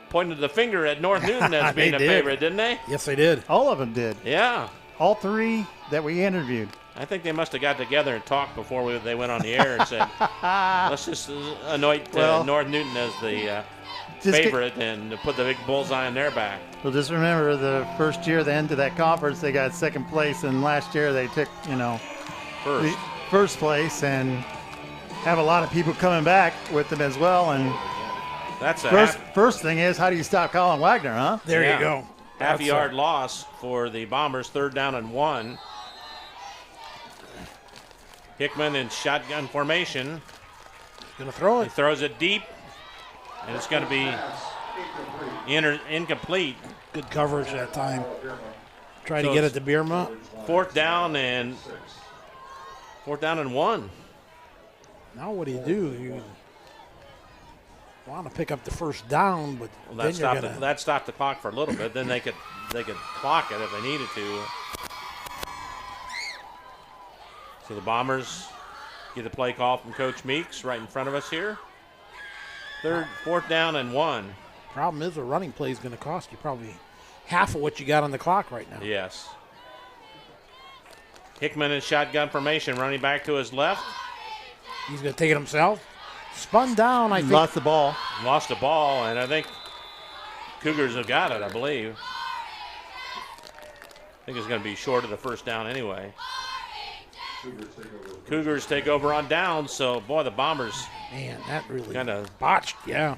pointed the finger at North Newton as being a favorite, didn't they? Yes, they did. All of them did. Yeah. All 3 that we interviewed. I think they must have got together and talked before they went on the air and said, let's just anoint North Newton as the favorite and put the big bullseye on their back. Well, just remember the first year, the end of that conference, they got 2nd place, and last year they took, first place, and have a lot of people coming back with them as well. And that's first thing is, how do you stop Colin Wagner, huh? There you go. Half-yard loss for the Bombers, 3rd down and 1. Hickman in shotgun formation. He's going to throw it. He throws it deep, and it's going to be incomplete. Good coverage that time. Try to get it to Birma. 4th down and 1. Now what do? You want to pick up the first down, but that stopped the clock for a little bit. Then they could clock it if they needed to. So the Bombers get the play call from Coach Meeks right in front of us here. 4th down and 1. Problem is, a running play is going to cost you probably half of what you got on the clock right now. Yes. Hickman in shotgun formation, running back to his left. He's going to take it himself. Spun down, I think. Lost the ball. Lost the ball, and I think Cougars have got it, I believe. I think it's going to be short of the first down anyway. Cougars take over on down, so, boy, the Bombers. Man, that really kind of botched, yeah.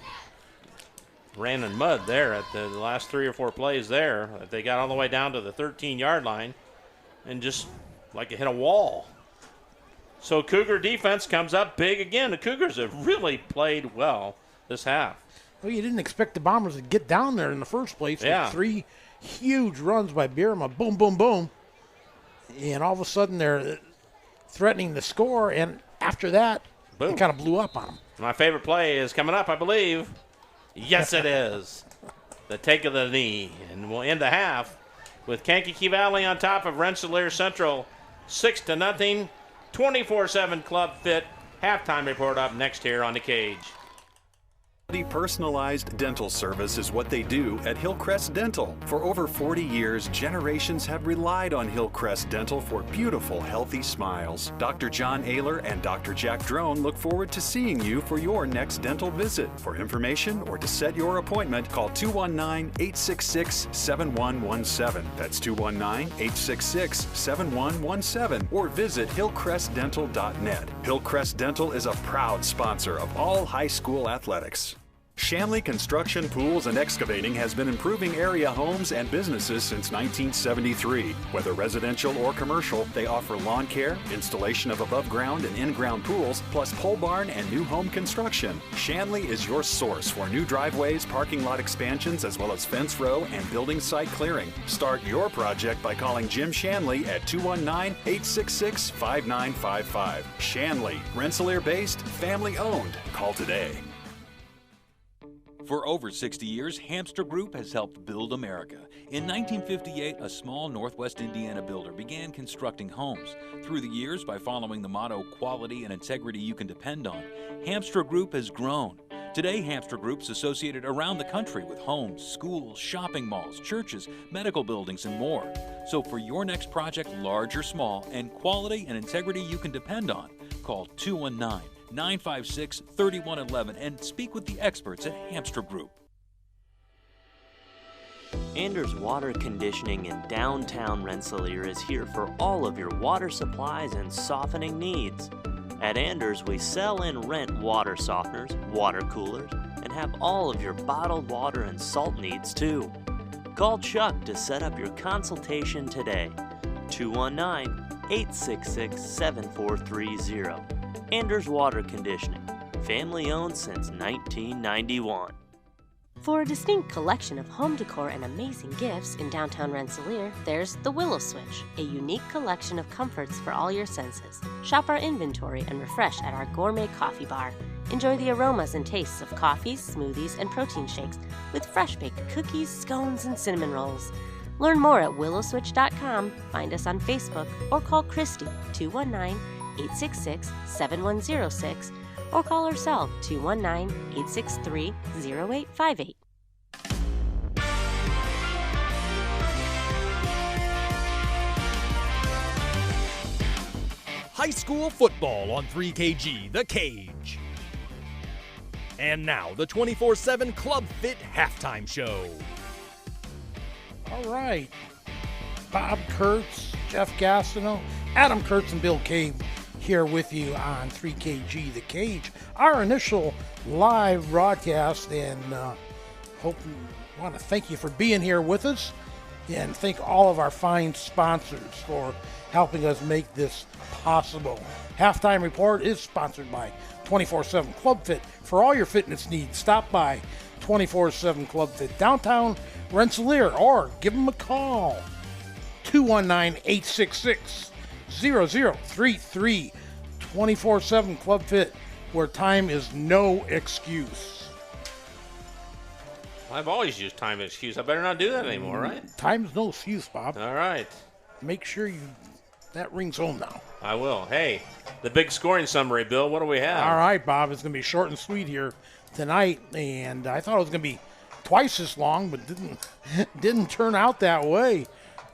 Ran in mud there at the last 3 or 4 plays there. They got all the way down to the 13-yard line and just like it hit a wall. So Cougar defense comes up big again. The Cougars have really played well this half. Well, you didn't expect the Bombers to get down there in the first place. Yeah. With 3 huge runs by Bierma. Boom, boom, boom. And all of a sudden they're threatening the score, and after that, Boom. it kind of blew up on them. My favorite play is coming up, I believe. Yes, it is. The take of the knee. And we'll end the half with Kankakee Valley on top of Rensselaer Central, 6-0. 24/7 Club Fit. Halftime report up next here on The Cage. Personalized dental service is what they do at Hillcrest Dental. For over 40 years, generations have relied on Hillcrest Dental for beautiful, healthy smiles. Dr. John Ayler and Dr. Jack Drone look forward to seeing you for your next dental visit. For information or to set your appointment, call 219-866-7117. That's 219-866-7117, or visit hillcrestdental.net. Hillcrest Dental is a proud sponsor of all high school athletics. Shanley Construction, Pools, and Excavating has been improving area homes and businesses since 1973. Whether residential or commercial, they offer lawn care, installation of above-ground and in-ground pools, plus pole barn and new home construction. Shanley is your source for new driveways, parking lot expansions, as well as fence row and building site clearing. Start your project by calling Jim Shanley at 219-866-5955. Shanley, Rensselaer-based, family-owned. Call today. For over 60 years, Hamster Group has helped build America. In 1958, a small Northwest Indiana builder began constructing homes. Through the years, by following the motto, quality and integrity you can depend on, Hamster Group has grown. Today, Hamster Group's associated around the country with homes, schools, shopping malls, churches, medical buildings, and more. So for your next project, large or small, and quality and integrity you can depend on, call 219-956-3111 and speak with the experts at Hamster Group. Anders Water Conditioning in downtown Rensselaer is here for all of your water supplies and softening needs. At Anders, we sell and rent water softeners, water coolers, and have all of your bottled water and salt needs too. Call Chuck to set up your consultation today. 219-866-7430. Anders Water Conditioning, family owned since 1991. For a distinct collection of home decor and amazing gifts in downtown Rensselaer, there's the Willow Switch, a unique collection of comforts for all your senses. Shop our inventory and refresh at our gourmet coffee bar. Enjoy the aromas and tastes of coffees, smoothies, and protein shakes with fresh baked cookies, scones, and cinnamon rolls. Learn more at willowswitch.com, find us on Facebook, or call Christy 219-866-7106, or call her cell 219-863-0858. High school football on 3KG, The Cage. And now, the 24/7 Club Fit Halftime Show. All right. Bob Kurtz, Jeff Gastineau, Adam Kurtz, and Bill Cave here with you on 3KG The Cage. Our initial live broadcast, and want to thank you for being here with us, and thank all of our fine sponsors for helping us make this possible. Halftime Report is sponsored by 24/7 Club Fit. For all your fitness needs, stop by 24/7 Club Fit, downtown Rensselaer, or give them a call, 219-866-0033. 24/7 Club Fit, where time is no excuse. I've always used time as excuse. I better not do that anymore, right? Time's no excuse, Bob. All right. Make sure that rings home now. I will. Hey, the big scoring summary, Bill. What do we have? All right, Bob. It's going to be short and sweet here tonight, and I thought it was going to be twice as long, but didn't turn out that way.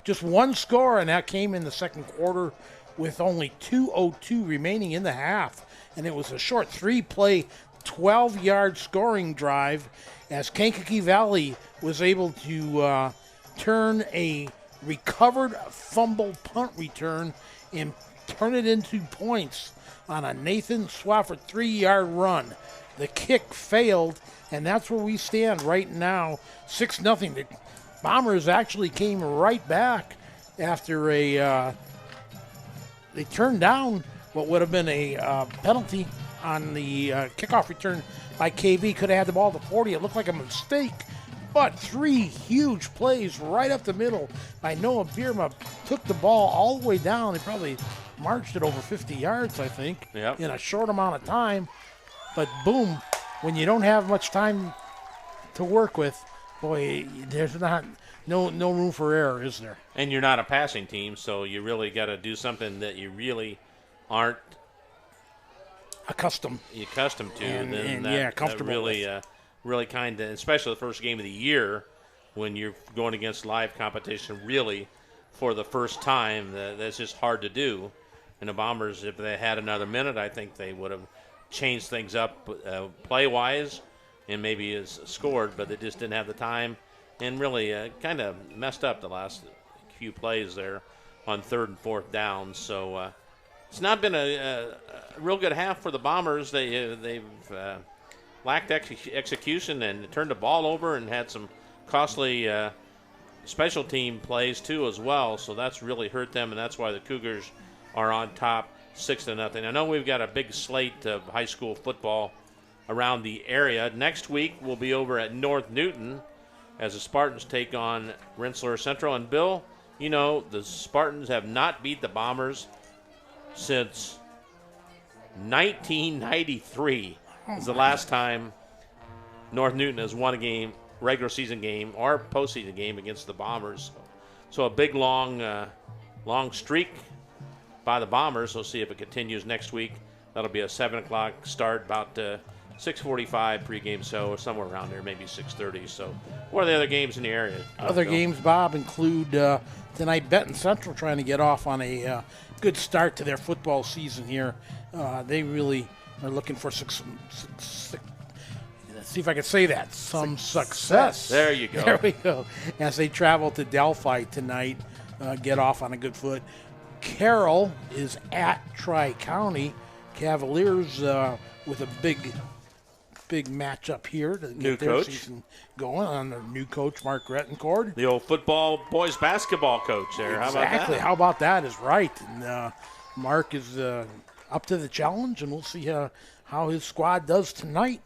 Just one score, and that came in the second quarter with only 2:02 remaining in the half, and it was a short 3-play, 12-yard scoring drive as Kankakee Valley was able to turn a recovered fumble punt return and turn it into points on a Nathan Swafford 3-yard run. The kick failed, and that's where we stand right now, 6-0. The Bombers actually came right back after they turned down what would have been a penalty on the kickoff return by KV. Could have had the ball at the 40. It looked like a mistake, but 3 huge plays right up the middle by Noah Bierma. Took the ball all the way down. He probably marched it over 50 yards, I think, in a short amount of time. But boom, when you don't have much time to work with, boy, there's no room for error, is there? And you're not a passing team, so you really got to do something that you really aren't accustomed to. Comfortable Really kind of, especially the first game of the year when you're going against live competition really for the first time. That's just hard to do. And the Bombers, if they had another minute, I think they would have changed things up play-wise and maybe scored, but they just didn't have the time and really kind of messed up the last few plays there on 3rd and 4th down. So it's not been a real good half for the Bombers. They've lacked execution and turned the ball over and had some costly special team plays too as well. So that's really hurt them, and that's why the Cougars are on top 6-0. I know we've got a big slate of high school football around the area. Next week we'll be over at North Newton as the Spartans take on Rensselaer Central. And Bill, you know, the Spartans have not beat the Bombers since 1993 is the last time North Newton has won a game, regular season game or postseason game against the Bombers. So a big long streak by the Bombers. We'll see if it continues next week. That'll be a 7 o'clock start, about 6:45 pregame, so somewhere around there, maybe 6:30. So what are the other games in the area? Other games, Bob, include tonight Benton Central trying to get off on a good start to their football season here. They really are looking for let's see if I can say that. Some success. There you go. There we go. As they travel to Delphi tonight, get off on a good foot. Carroll is at Tri-County. Cavaliers with a big matchup here to get their season going on their new coach, Mark Rettencord. The old football boys basketball coach there. Exactly. How about that is right. And Mark is up to the challenge, and we'll see how his squad does tonight.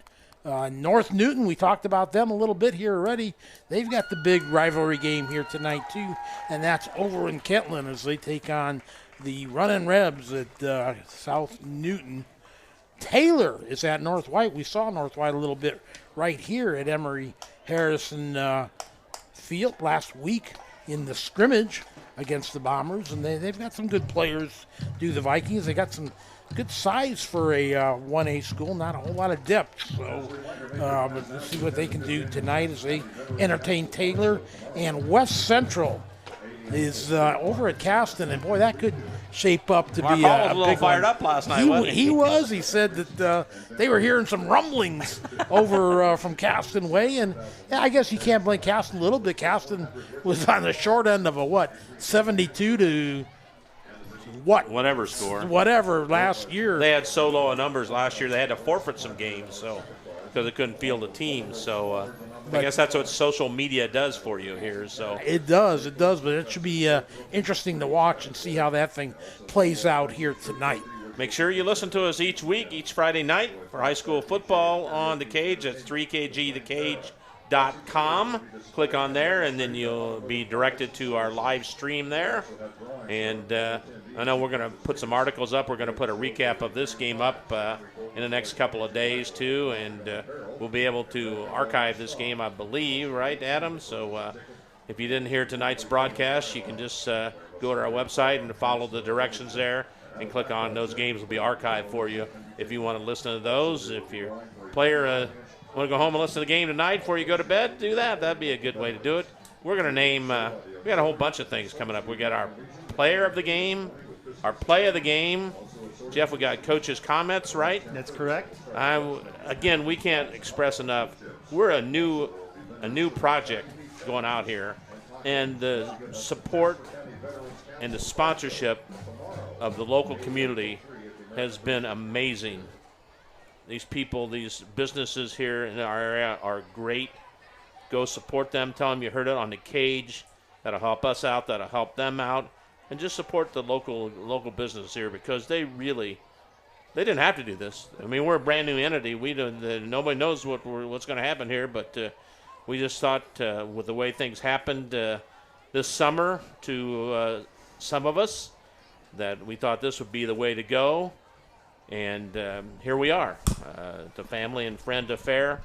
North Newton, we talked about them a little bit here already. They've got the big rivalry game here tonight, too, and that's over in Kentland as they take on the Runnin' Rebs at South Newton. Taylor is at North White. We saw North White a little bit right here at Emory Harrison Field last week in the scrimmage against the Bombers, and they've got some good players. Do the Vikings? They got some good size for a 1A school, not a whole lot of depth. So let's see what they can do tonight as they entertain Taylor. And West Central is over at Caston, and boy, that could shape up to Mark be Hall was a a little big fired one. up last night, wasn't he? He was. He said that they were hearing some rumblings over from Caston Way, and yeah, I guess you can't blame Caston a little bit. Caston was on the short end of a 72 to whatever score. Whatever last year. They had so low numbers last year they had to forfeit some games because they couldn't field a team. So I guess that's what social media does for you here. So it does, but it should be interesting to watch and see how that thing plays out here tonight. Make sure you listen to us each week, each Friday night for high school football on The Cage. That's 3kgthecage.com. Click on there, and then you'll be directed to our live stream there. And I know we're going to put some articles up. We're going to put a recap of this game up in the next couple of days, too. And we'll be able to archive this game, I believe, right, Adam? So if you didn't hear tonight's broadcast, you can just go to our website and follow the directions there and click on those games. Will be archived for you if you want to listen to those. If your player want to go home and listen to the game tonight before you go to bed, do that. That'd be a good way to do it. We're going to name, we got a whole bunch of things coming up. We got our player of the game, our play of the game. Jeff, we got coach's comments, right? That's correct. Again, we can't express enough. We're a new project going out here, and the support and the sponsorship of the local community has been amazing. These people, these businesses here in our area are great. Go support them. Tell them you heard it on The Cage. That'll help us out. That'll help them out. and just support the local business here, because they didn't have to do this. I mean, we're a brand new entity. We don't, nobody knows what's going to happen here, but we just thought with the way things happened this summer to some of us, that we thought this would be the way to go. And here we are. It's a family and friend affair,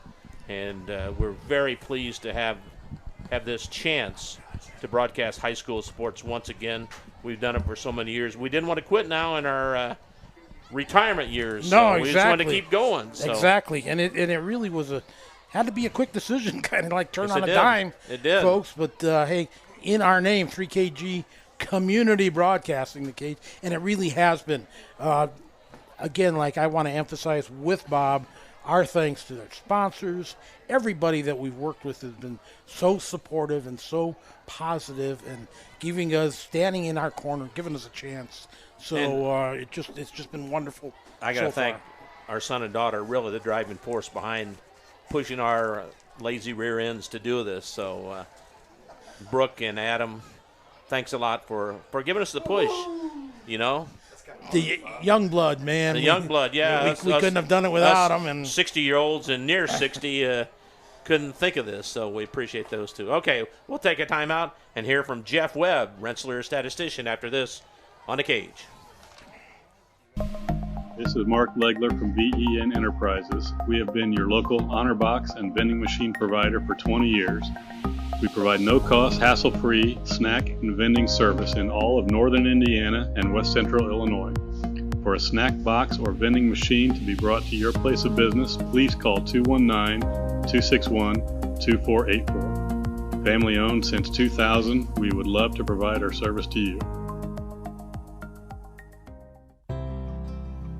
and we're very pleased to have this chance to broadcast high school sports once again. We've done it for so many years. We didn't want to quit now in our retirement years. No, so we just wanted to keep going. So. Exactly, and it really had to be a quick decision, kind of like turn on a dime, it did, folks. But hey, in our name, 3KG Community Broadcasting, the Cage, and it really has been. Again, like I want to emphasize with Bob, our thanks to their sponsors. Everybody that we've worked with has been so supportive and so positive, and standing in our corner, giving us a chance. So it's just been wonderful. I got to thank our son and daughter, really the driving force behind pushing our lazy rear ends to do this. So Brooke and Adam, thanks a lot for giving us the push, you know. The young blood, man. The young blood, yeah. We couldn't have done it without them. And 60-year-olds and near 60 couldn't think of this, so we appreciate those two. Okay, we'll take a timeout and hear from Jeff Webb, Rensselaer statistician, after this on The Cage. This is Mark Legler from VEN Enterprises. We have been your local honor box and vending machine provider for 20 years. We provide no-cost, hassle-free snack and vending service in all of northern Indiana and west central Illinois. For a snack box or vending machine to be brought to your place of business, please call 219-261-2484. Family owned since 2000, we would love to provide our service to you.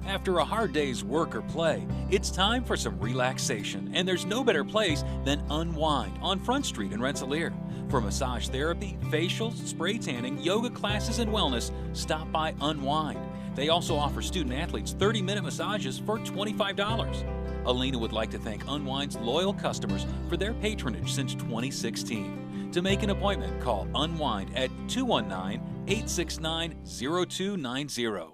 After a hard day's work or play, it's time for some relaxation, and there's no better place than Unwind on Front Street in Rensselaer. For massage therapy, facials, spray tanning, yoga classes, and wellness, stop by Unwind. They also offer student athletes 30-minute massages for $25. Alina would like to thank Unwind's loyal customers for their patronage since 2016. To make an appointment, call Unwind at 219-869-0290.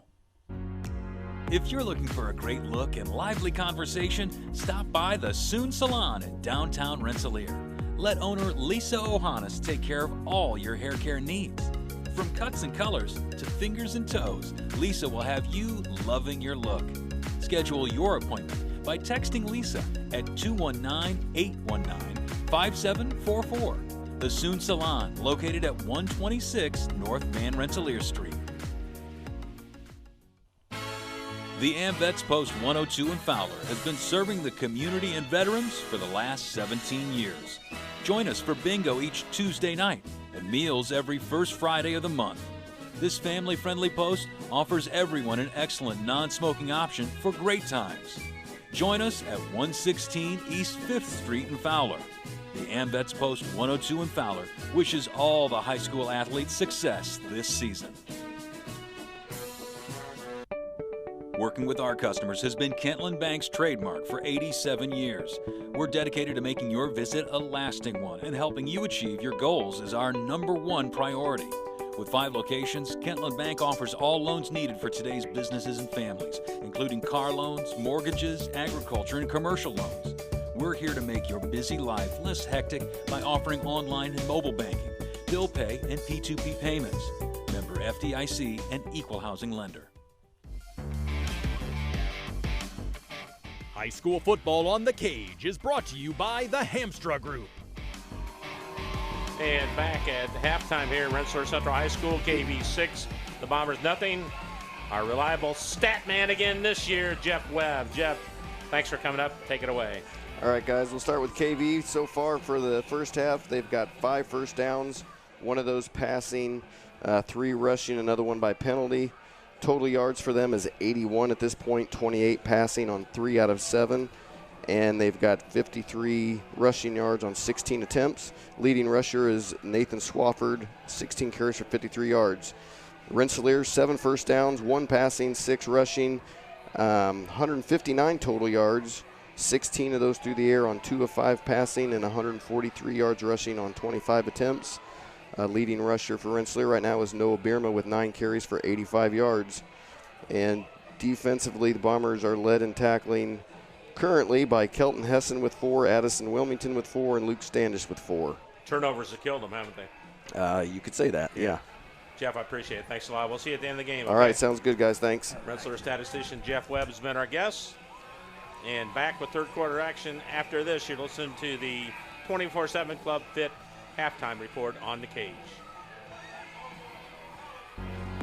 If you're looking for a great look and lively conversation, stop by the Soon Salon in downtown Rensselaer. Let owner Lisa Ohanas take care of all your hair care needs. From cuts and colors to fingers and toes, Lisa will have you loving your look. Schedule your appointment by texting Lisa at 219-819-5744. The Soon Salon, located at 126 North Van Rensselaer Street. The AmVets Post 102 in Fowler has been serving the community and veterans for the last 17 years. Join us for bingo each Tuesday night and meals every first Friday of the month. This family-friendly post offers everyone an excellent non-smoking option for great times. Join us at 116 East 5th Street in Fowler. The AmVets Post 102 in Fowler wishes all the high school athletes success this season. Working with our customers has been Kentland Bank's trademark for 87 years. We're dedicated to making your visit a lasting one, and helping you achieve your goals is our #1 priority. With 5 locations, Kentland Bank offers all loans needed for today's businesses and families, including car loans, mortgages, agriculture, and commercial loans. We're here to make your busy life less hectic by offering online and mobile banking, bill pay, and P2P payments. Member FDIC and equal housing lender. High school football on The Cage is brought to you by the Hamstra Group. And back at halftime here in Rensselaer Central High School, KV6, the Bombers nothing. Our reliable stat man again this year, Jeff Webb. Jeff, thanks for coming up. Take it away. All right, guys, we'll start with KV. So far for the first half, they've got 5 first downs, 1 of those passing, 3 rushing, another one by penalty. Total yards for them is 81 at this point, 28 passing on 3 out of 7. And they've got 53 rushing yards on 16 attempts. Leading rusher is Nathan Swafford, 16 carries for 53 yards. Rensselaer, 7 first downs, 1 passing, 6 rushing, 159 total yards, 16 of those through the air on 2 of 5 passing, and 143 yards rushing on 25 attempts. Leading rusher for Rensselaer right now is Noah Bierma with 9 carries for 85 yards. And defensively, the Bombers are led in tackling currently by Kelton Hessen with 4, Addison Wilmington with 4, and Luke Standish with 4. Turnovers have killed them, haven't they? You could say that, yeah. Jeff, I appreciate it. Thanks a lot. We'll see you at the end of the game. All right, sounds good, guys. Thanks. Rensselaer statistician Jeff Webb has been our guest. And back with third quarter action after this. You're listening to the 24/7 Club Fit halftime report on the Cage.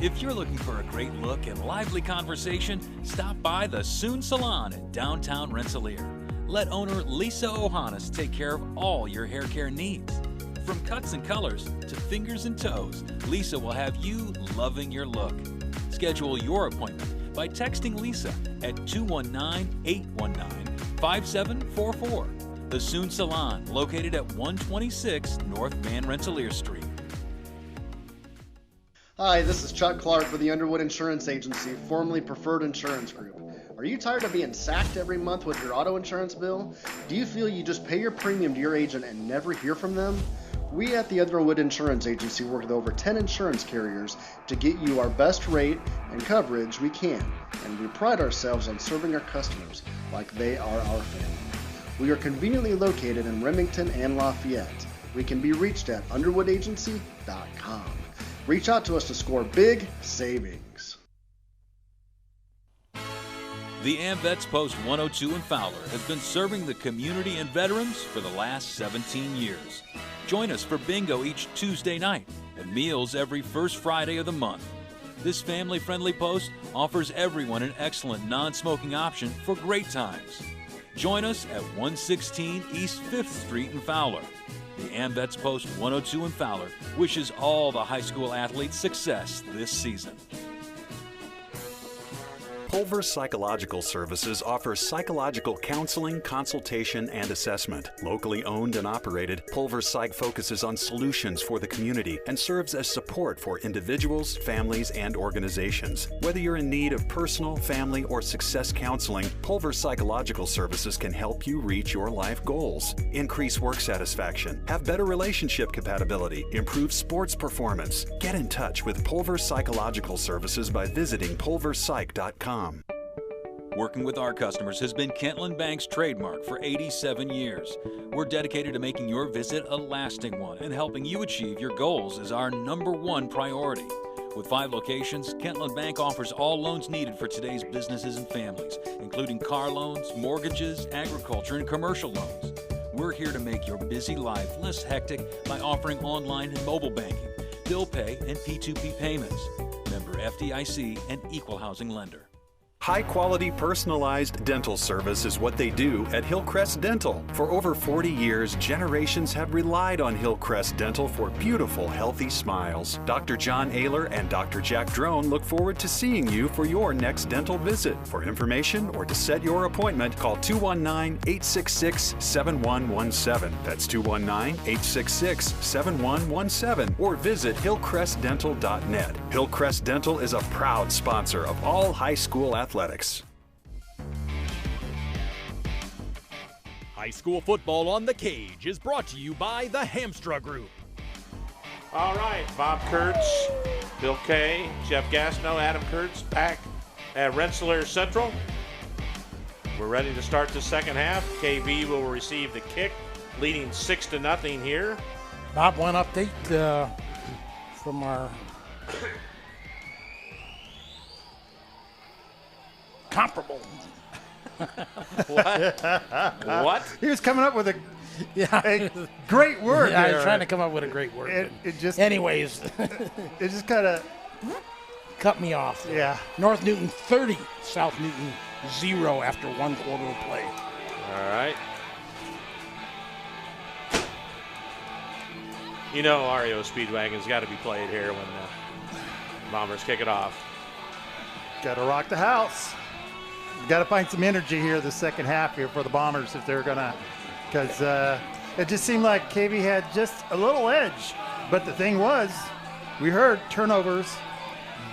If you're looking for a great look and lively conversation, stop by the Soon Salon in downtown Rensselaer. Let owner Lisa Ohanas take care of all your hair care needs. From cuts and colors to fingers and toes, Lisa will have you loving your look. Schedule your appointment by texting Lisa at 219-819-5744. The Soon Salon, located at 126 North Van Rensselaer Street. Hi, this is Chuck Clark with the Underwood Insurance Agency, formerly Preferred Insurance Group. Are you tired of being sacked every month with your auto insurance bill? Do you feel you just pay your premium to your agent and never hear from them? We at the Underwood Insurance Agency work with over 10 insurance carriers to get you our best rate and coverage we can, and we pride ourselves on serving our customers like they are our family. We are conveniently located in Remington and Lafayette. We can be reached at underwoodagency.com. Reach out to us to score big savings. The AmVets Post 102 in Fowler has been serving the community and veterans for the last 17 years. Join us for bingo each Tuesday night and meals every first Friday of the month. This family-friendly post offers everyone an excellent non-smoking option for great times. Join us at 116 East 5th Street in Fowler. The AmVets Post 102 in Fowler wishes all the high school athletes success this season. Pulver Psychological Services offers psychological counseling, consultation, and assessment. Locally owned and operated, Pulver Psych focuses on solutions for the community and serves as support for individuals, families, and organizations. Whether you're in need of personal, family, or success counseling, Pulver Psychological Services can help you reach your life goals, increase work satisfaction, have better relationship compatibility, improve sports performance. Get in touch with Pulver Psychological Services by visiting pulverpsych.com. Working with our customers has been Kentland Bank's trademark for 87 years. We're dedicated to making your visit a lasting one, and helping you achieve your goals is our #1 priority. With 5 locations, Kentland Bank offers all loans needed for today's businesses and families, including car loans, mortgages, agriculture, and commercial loans. We're here to make your busy life less hectic by offering online and mobile banking, bill pay, and P2P payments. Member FDIC and equal housing lender. High-quality, personalized dental service is what they do at Hillcrest Dental. For over 40 years, generations have relied on Hillcrest Dental for beautiful, healthy smiles. Dr. John Ayler and Dr. Jack Drone look forward to seeing you for your next dental visit. For information or to set your appointment, call 219-866-7117. That's 219-866-7117, or visit hillcrestdental.net. Hillcrest Dental is a proud sponsor of all high school athletics. High school football on the Cage is brought to you by the Hamstra Group. All right, Bob Kurtz, Bill Kay, Jeff Gastineau, Adam Kurtz back at Rensselaer Central. We're ready to start the second half. KV will receive the kick, leading 6-0 here. Bob, one update from our comparable. What? He was coming up with a great word. Yeah, I there. was trying to come up with a great word. It just, anyways, it just kind of cut me off. Yeah. North Newton 30, South Newton 0 after 1 quarter of play. All right. You know REO Speedwagon's got to be played here when the Bombers kick it off. got to rock the house. Got to find some energy here the second half here for the Bombers if they're gonna, because it just seemed like KV had just a little edge. But the thing was, we heard turnovers,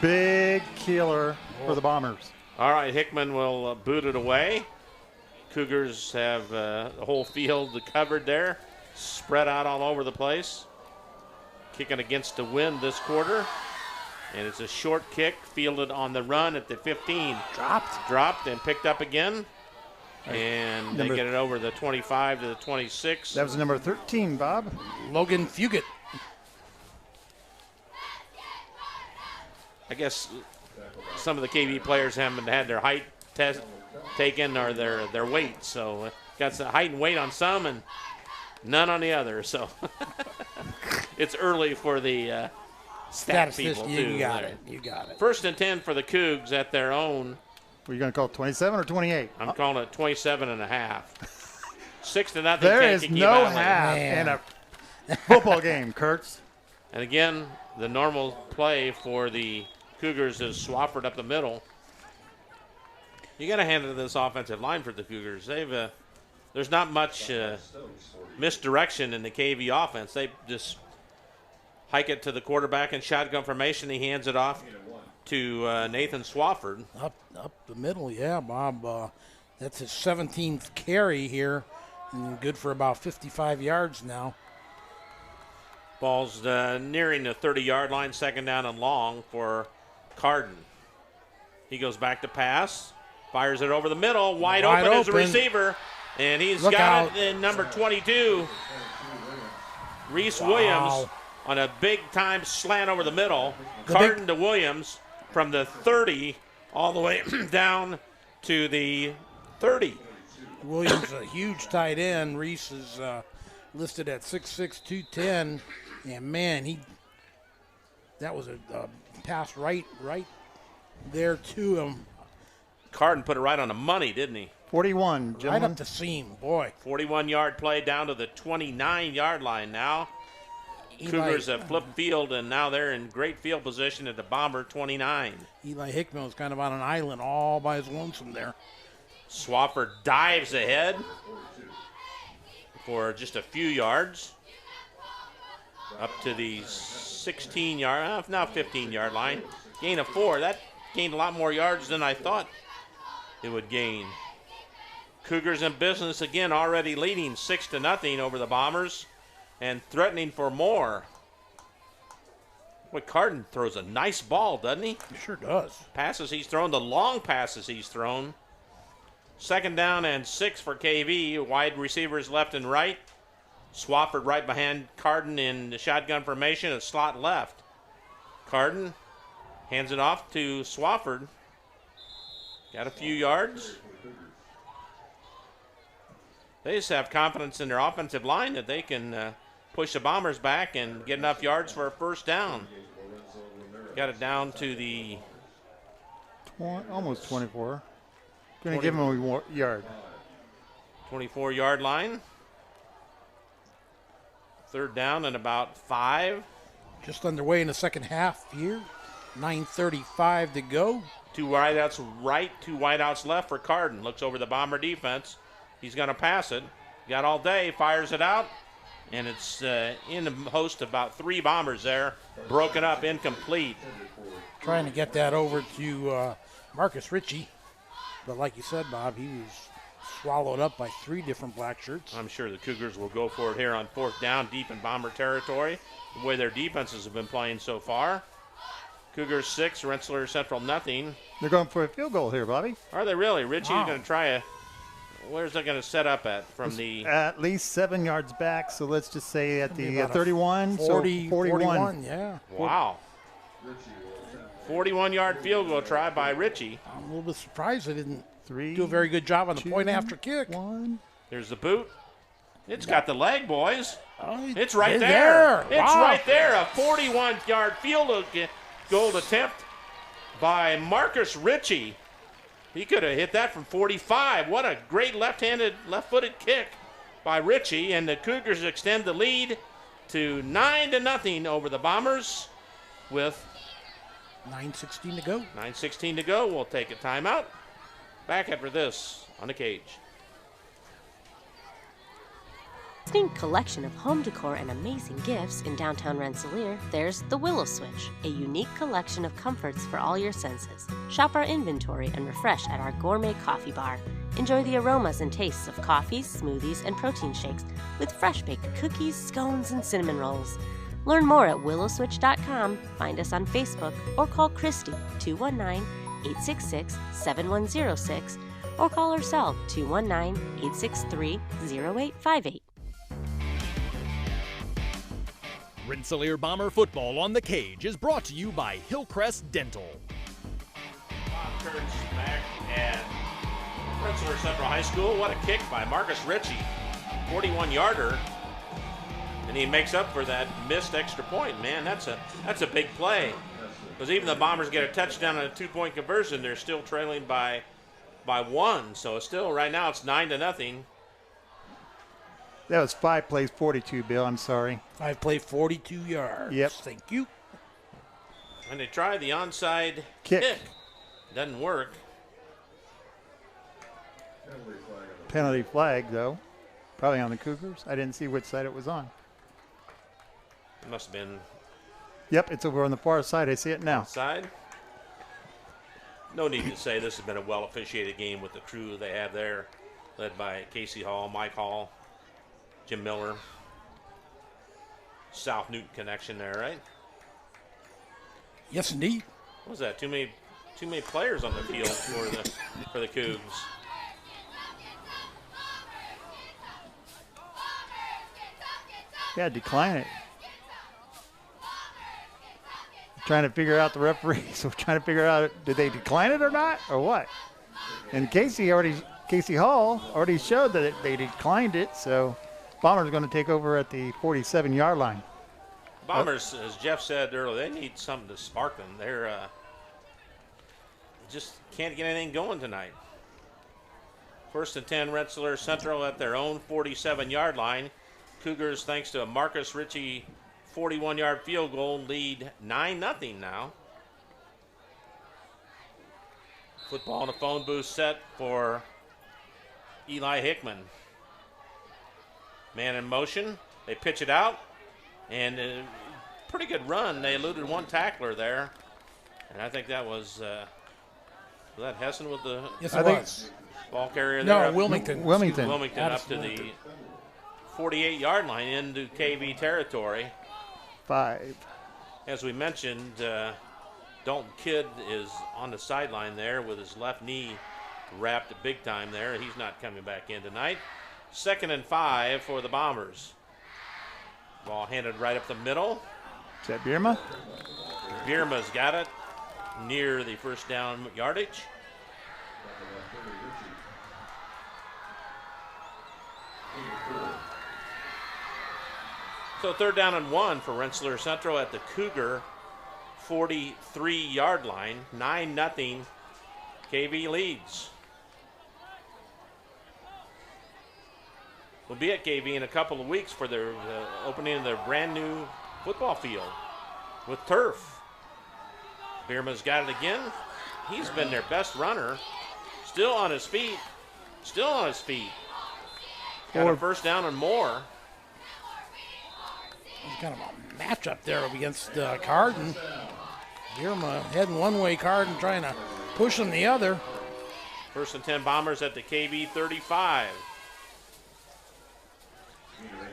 big killer for the Bombers. All right, Hickman will boot it away. Cougars have the whole field covered there, spread out all over the place. kicking against the wind this quarter. And it's a short kick fielded on the run at the 15. Dropped and picked up again. And they get it over the 25 to the 26. That was number 13, Bob. Logan Fugit. I guess some of the KV players haven't had their height test taken or their weight. So got some height and weight on some and none on the other. So it's early for the stat people, too. You got it. You got it. 1st and 10 for the Cougs at their own. Were you going to call it 27 or 28? I'm calling it 27.5. 6-0. There is no half in a football game, Kurtz. And again, the normal play for the Cougars is Swafford up the middle. You got to hand it to this offensive line for the Cougars. There's not much misdirection in the KV offense. They just hike it to the quarterback in shotgun formation. He hands it off to Nathan Swafford. Up the middle, yeah, Bob. That's his 17th carry here, and good for about 55 yards now. Ball's nearing the 30-yard line, 2nd down and long for Carden. He goes back to pass, fires it over the middle, wide open as a receiver, and he's got it in number 22, Reese Williams, on a big-time slant over the middle. Carden to Williams from the 30 all the way down to the 30. Williams, a huge tight end. Reese is listed at 6'6", 210. And, man, that was a pass right there to him. Carden put it right on the money, didn't he? 41, gentlemen. Right up the seam, boy. 41-yard play down to the 29-yard line now. Cougars have flipped field, and now they're in great field position at the Bomber 29. Eli Hickman was kind of on an island all by his lonesome there. Swafford dives ahead for just a few yards up to the 16-yard, now 15-yard line. Gain of 4. That gained a lot more yards than I thought it would gain. Cougars in business again, already leading 6-0 over the Bombers and threatening for more. Boy, Carden throws a nice ball, doesn't he? He sure does. Passes he's thrown, the long passes he's thrown. 2nd down and 6 for KV. Wide receivers left and right. Swafford right behind Carden in the shotgun formation, a slot left. Carden hands it off to Swafford. Got a few yards. They just have confidence in their offensive line that they can push the Bombers back and get enough yards for a 1st down. Got it down to the almost 24. Going to give him a yard. 24-yard line. 3rd down and about 5. Just underway in the second half here. 9:35 to go. 2 wideouts right, 2 wideouts left for Carden. Looks over the Bomber defense. He's going to pass it. Got all day, fires it out, and it's in the host of about 3 Bombers there. Broken up, incomplete. Trying to get that over to Marcus Ritchie. But like you said, Bob, he was swallowed up by 3 different black shirts. I'm sure the Cougars will go for it here on 4th down, deep in Bomber territory, the way their defenses have been playing so far. Cougars 6, Rensselaer Central nothing. They're going for a field goal here, Bobby. Are they really? Ritchie's going to try where's that going to set up at? From the at least 7 yards back, so let's just say at the 31, 40, so 41. Yeah. Wow. 41-yard field goal try by Ritchie. I'm a little bit surprised they didn't do a very good job on the point after kick. There's the boot. It's got the leg, boys. Oh, it's right there. It's wow. right there. A 41-yard field goal attempt by Marcus Ritchie. He could have hit that from 45. What a great left-footed kick by Ritchie, and the Cougars extend the lead to 9-0 over the Bombers with 9:16 to go. 9:16 to go. We'll take a timeout. Back after this on the Cage. Distinct collection of home decor and amazing gifts in downtown Rensselaer, there's the Willow Switch, a unique collection of comforts for all your senses. Shop our inventory and refresh at our gourmet coffee bar. Enjoy the aromas and tastes of coffees, smoothies, and protein shakes with fresh baked cookies, scones, and cinnamon rolls. Learn more at willowswitch.com, find us on Facebook, or call Christy 219-866-7106, or call her cell 219-863-0858. Rensselaer Bomber football on the cage is brought to you by Hillcrest Dental. Bob turns back at Rensselaer Central High School. What a kick by Marcus Ritchie. 41-yarder. And he makes up for that missed extra point. Man, that's a big play. Because even the Bombers get a touchdown and a 2-point conversion, they're still trailing by 1. So it's still, right now, it's 9-0. That was 5 plays, 42, Bill. I'm sorry. 5 play, 42 yards. Yep. Thank you. And they try the onside kick. Doesn't work. Penalty flag, though. Probably on the Cougars. I didn't see which side it was on. It must have been. Yep, it's over on the far side. I see it now. Side. No need to say this has been a well-officiated game with the crew they have there, led by Casey Hall, Mike Hall, Jim Miller. South Newton connection there, right? Yes, indeed. What was that? Too many players on the field for the Cougs. Yeah, decline it. Trying to figure out the referees. We're trying to figure out, did they decline it or not, or what? And Casey Hall already showed that they declined it, so Bombers are going to take over at the 47-yard line. Bombers, as Jeff said earlier, they need something to spark them. They're just can't get anything going tonight. 1st and 10, Rensselaer Central at their own 47-yard line. Cougars, thanks to a Marcus Ritchie 41-yard field goal, lead 9-0 now. Football in the phone booth set for Eli Hickman. Man in motion. They pitch it out. And a pretty good run. They eluded one tackler there. And I think that was that Hessen with the ball carrier there? No, Wilmington. Wilmington up to the 48-yard line into KV territory. 5. As we mentioned, Dalton Kidd is on the sideline there with his left knee wrapped big time there. He's not coming back in tonight. 2nd and 5 for the Bombers. Ball handed right up the middle. Is that Bierma? Bierma's got it near the first down yardage. So 3rd down and 1 for Rensselaer Central at the Cougar 43-yard line. 9-0 KV leads. We'll be at KV in a couple of weeks for their opening of their brand new football field with turf. Bierma's got it again. He's been their best runner. Still on his feet. Got a 1st down and more. It's kind of a matchup there against Carden. Bierma heading one way, Carden trying to push him the other. 1st and 10 Bombers at the KV 35.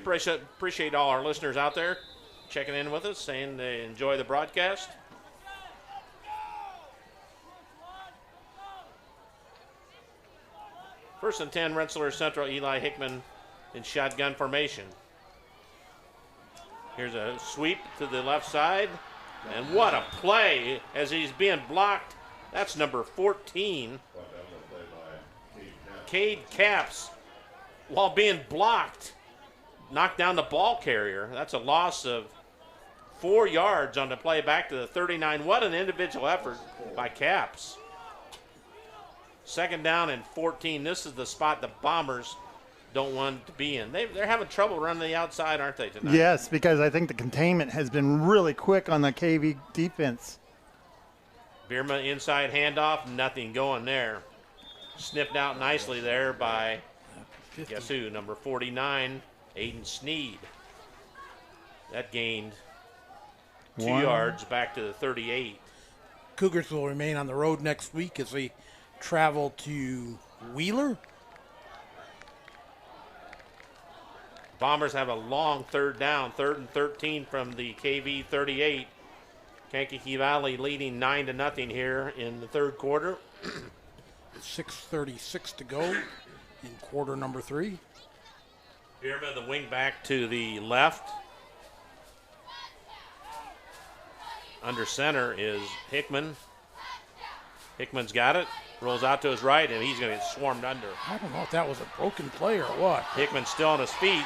Appreciate all our listeners out there checking in with us, saying they enjoy the broadcast. First and 10, Rensselaer Central, Eli Hickman in shotgun formation. Here's a sweep to the left side. And what a play as he's being blocked. That's number 14. Cade Capps, while being blocked, knocked down the ball carrier. That's a loss of 4 yards on the play back to the 39. What an individual effort by Capps. 2nd down and 14. This is the spot the Bombers don't want to be in. They're having trouble running the outside, aren't they, tonight? Yes, because I think the containment has been really quick on the KV defense. Bierma inside handoff, nothing going there. Snipped out nicely there by, guess who, number 49, Aiden Sneed. That gained 2 yards back to the 38. Cougars will remain on the road next week as they travel to Wheeler. Bombers have a long third down, 3rd and 13 from the KV 38. Kankakee Valley leading 9-0 here in the third quarter. 6:36 to go in quarter number 3. Bierman, the wing back to the left. Under center is Hickman. Hickman's got it. Rolls out to his right, and he's going to get swarmed under. I don't know if that was a broken play or what. Hickman's still on his feet.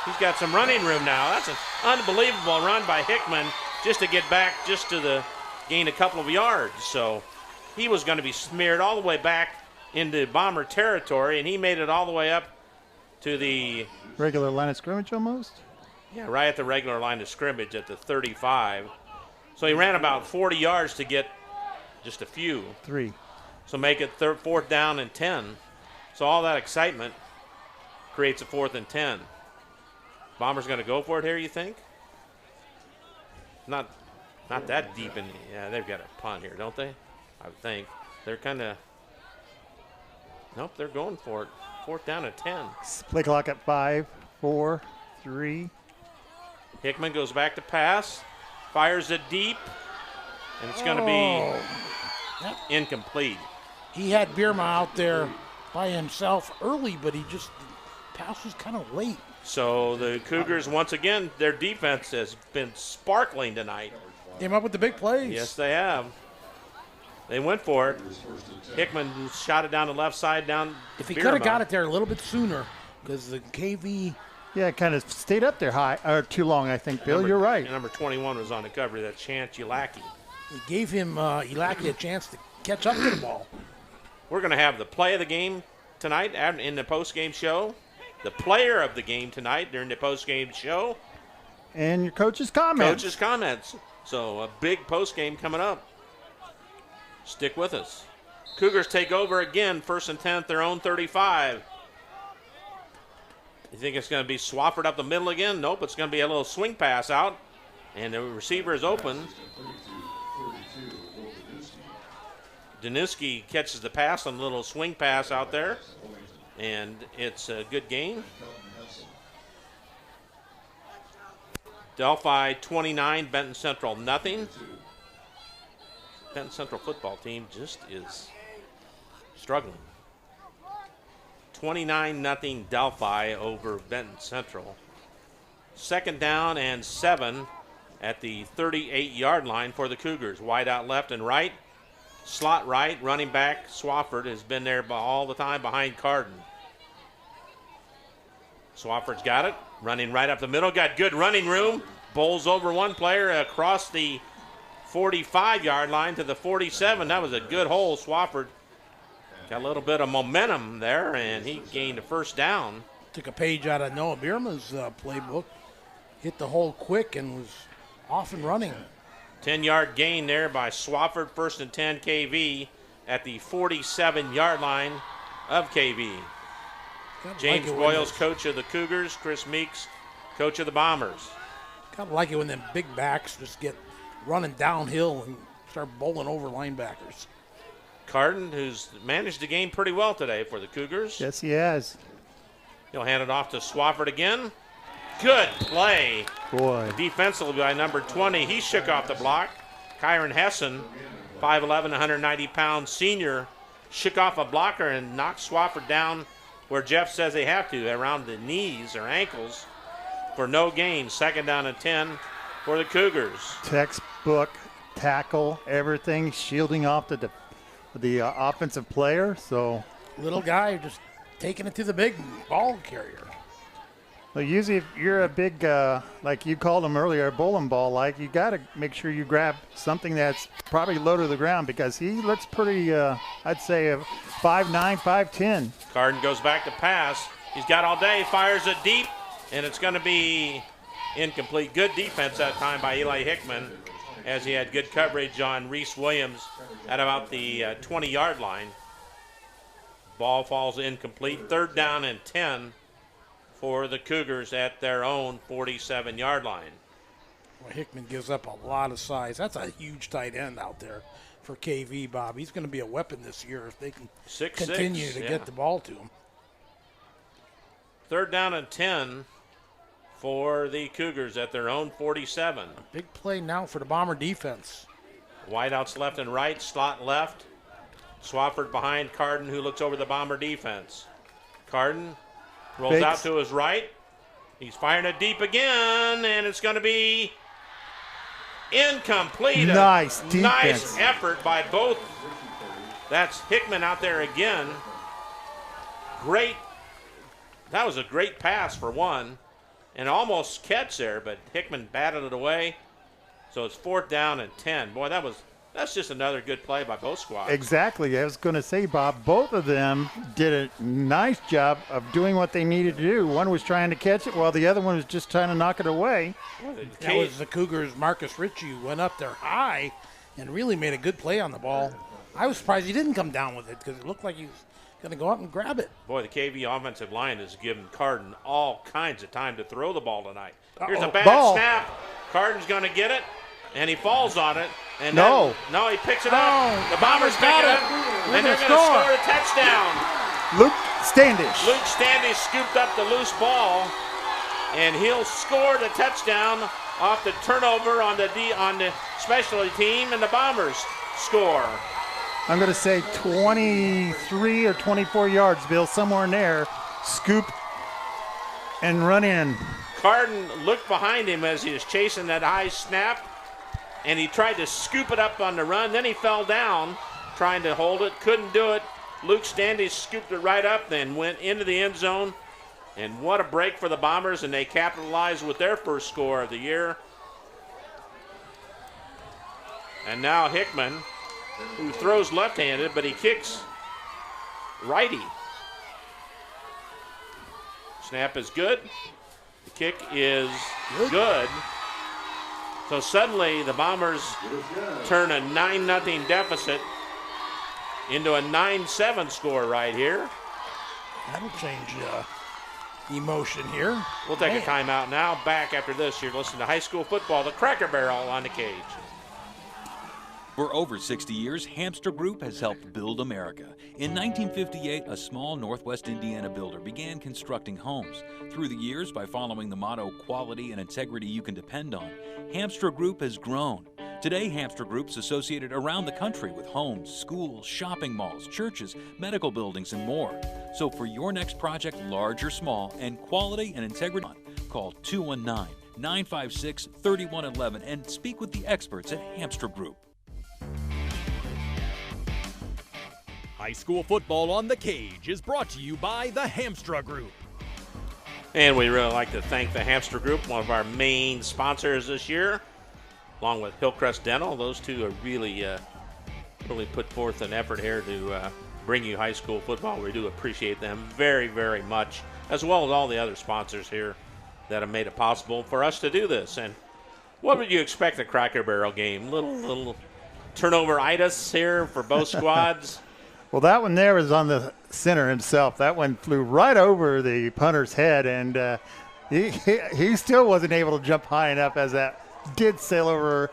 He's got some running room now. That's an unbelievable run by Hickman just to get back just to the gain a couple of yards. So he was going to be smeared all the way back into Bomber territory, and he made it all the way up to the regular line of scrimmage almost? Yeah, right at the regular line of scrimmage at the 35. So he ran about 40 yards to get just a few. 3. So make it 4th down and 10. So all that excitement creates a 4th and 10. Bombers going to go for it here, you think? Not that deep in. Yeah, they've got a punt here, don't they? I would think. They're kind of. Nope, they're going for it. 4th down and 10. Play clock at 5, 4, 3. Hickman goes back to pass, fires it deep, and it's going to be incomplete. He had Bierma out there by himself early, but the pass was kind of late. So the Cougars, once again, their defense has been sparkling tonight. Came up with the big plays. Yes, they have. They went for it. Hickman shot it down the left side down. If he could have got it there a little bit sooner, because the KV. Yeah, it kind of stayed up there high or too long, I think, Bill. You're right. Number 21 was on the cover. That Chance Ulaki. He gave him Ulaki a chance to catch up to the ball. We're going to have the play of the game tonight in the post-game show. The player of the game tonight during the post-game show. And your coach's comments. Coach's comments. So a big post-game coming up. Stick with us. Cougars take over again, 1st and 10th, their own 35. You think it's going to be Swafford up the middle again? Nope, it's going to be a little swing pass out. And the receiver is open. Daniski catches the pass on a little swing pass out there. And it's a good gain. Delphi 29, Benton Central nothing. Benton Central football team just is struggling. 29-0 Delphi over Benton Central. 2nd down and 7 at the 38-yard line for the Cougars. Wide out left and right. Slot right, running back Swafford has been there all the time behind Carden. Swafford's got it, running right up the middle, got good running room. Bowls over one player across the 45-yard line to the 47. That was a good hole. Swafford got a little bit of momentum there, and he gained a 1st down. Took a page out of Noah Bierma's playbook. Hit the hole quick and was off and running. 10-yard gain there by Swafford, 1st and 10 KV at the 47-yard line of KV. James Boyles, coach of the Cougars. Chris Meeks, coach of the Bombers. Kind of like it when them big backs just get running downhill and start bowling over linebackers. Carden, who's managed the game pretty well today for the Cougars. Yes, he has. He'll hand it off to Swafford again. Good play. Boy. Defensively by number 20. He shook off the block. Kyron Hessen, 5'11", 190-pound senior, shook off a blocker and knocked Swafford down where Jeff says they have to, around the knees or ankles for no gain. 2nd down and 10 for the Cougars. Textbook tackle, everything, shielding off the offensive player. So little guy just taking it to the big ball carrier. Well, usually if you're a big, like you called them earlier, a bowling ball, like you got to make sure you grab something that's probably low to the ground because he looks pretty, I'd say, 5'9", 5'10". Carden goes back to pass. He's got all day, fires it deep, and it's going to be incomplete. Good defense that time by Eli Hickman as he had good coverage on Reese Williams at about the 20-yard line. Ball falls incomplete. 3rd down and 10 for the Cougars at their own 47-yard line. Well, Hickman gives up a lot of size. That's a huge tight end out there for KV, Bob. He's going to be a weapon this year if they can continue to get the ball to him. 3rd down and 10 for the Cougars at their own 47. Big play now for the Bomber defense. Wideouts left and right, slot left. Swafford behind Carden, who looks over the Bomber defense. Carden rolls Fakes. out to his right. He's firing it deep again, and it's going to be incomplete. Nice defense. Nice effort by both. That's Hickman out there again. Great. That was a great pass for one, and almost catch there, but Hickman batted it away. So it's 4th down and 10. Boy, that's just another good play by both squads. Exactly. I was going to say, Bob, both of them did a nice job of doing what they needed to do. One was trying to catch it while the other one was just trying to knock it away. That was the Cougars' Marcus Ritchie, who went up there high and really made a good play on the ball. I was surprised he didn't come down with it because it looked like he was going to go up and grab it. Boy, the KV offensive line has given Carden all kinds of time to throw the ball tonight. Here's a Uh-oh. bad Ball. snap. Carden's going to get it, and he falls on it. And No. No, he picks it up. The Bombers pick got it it. up, They're and they're gonna going to score. score a touchdown. Luke Standish. Luke Standish scooped up the loose ball, and he'll score the touchdown off the turnover on the specialty team, and the Bombers score. I'm going to say 23 or 24 yards, Bill, somewhere in there. Scoop and run in. Carden looked behind him as he was chasing that high snap, and he tried to scoop it up on the run. Then he fell down trying to hold it, couldn't do it. Luke Standish scooped it right up, then went into the end zone. And what a break for the Bombers, and they capitalized with their first score of the year. And now Hickman, who throws left-handed, but he kicks righty. Snap is good. The kick is good. So suddenly the Bombers turn a 9-0 deficit into a 9-7 score right here. That'll change emotion here. We'll take a timeout now. Back after this, you're listening to high school football, the Cracker Barrel on the Cage. For over 60 years, Hamster Group has helped build America. In 1958, a small Northwest Indiana builder began constructing homes. Through the years, by following the motto, quality and integrity you can depend on, Hamster Group has grown. Today, Hamster Group's associated around the country with homes, schools, shopping malls, churches, medical buildings, and more. So for your next project, large or small, and quality and integrity, call 219-956-3111 and speak with the experts at Hamster Group. High school football on the Cage is brought to you by the Hamstra Group. And we really like to thank the Hamster Group, one of our main sponsors this year, along with Hillcrest Dental. Those two are really put forth an effort here to bring you high school football. We do appreciate them very, very much, as well as all the other sponsors here that have made it possible for us to do this. And what would you expect a Cracker Barrel game? Little turnover-itis here for both squads. Well, that one there was on the center himself. That one flew right over the punter's head, and he still wasn't able to jump high enough as that did sail over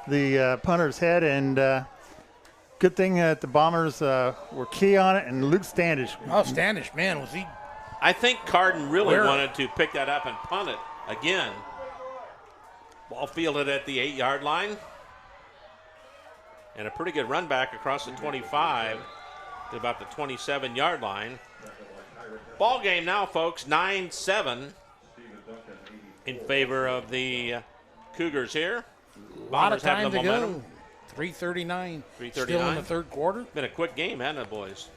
the punter's head. And good thing that the Bombers were key on it, and Luke Standish. Oh, Standish, man, was he? I think Carden really wanted to pick that up and punt it again. Ball fielded at the 8-yard line. And a pretty good run back across the 25 to about the 27-yard line. Ball game now, folks, 9-7 in favor of the Cougars here. A lot of time to momentum. go. 3:39. 3:39. Still in the third quarter. Been a quick game, hasn't it, boys?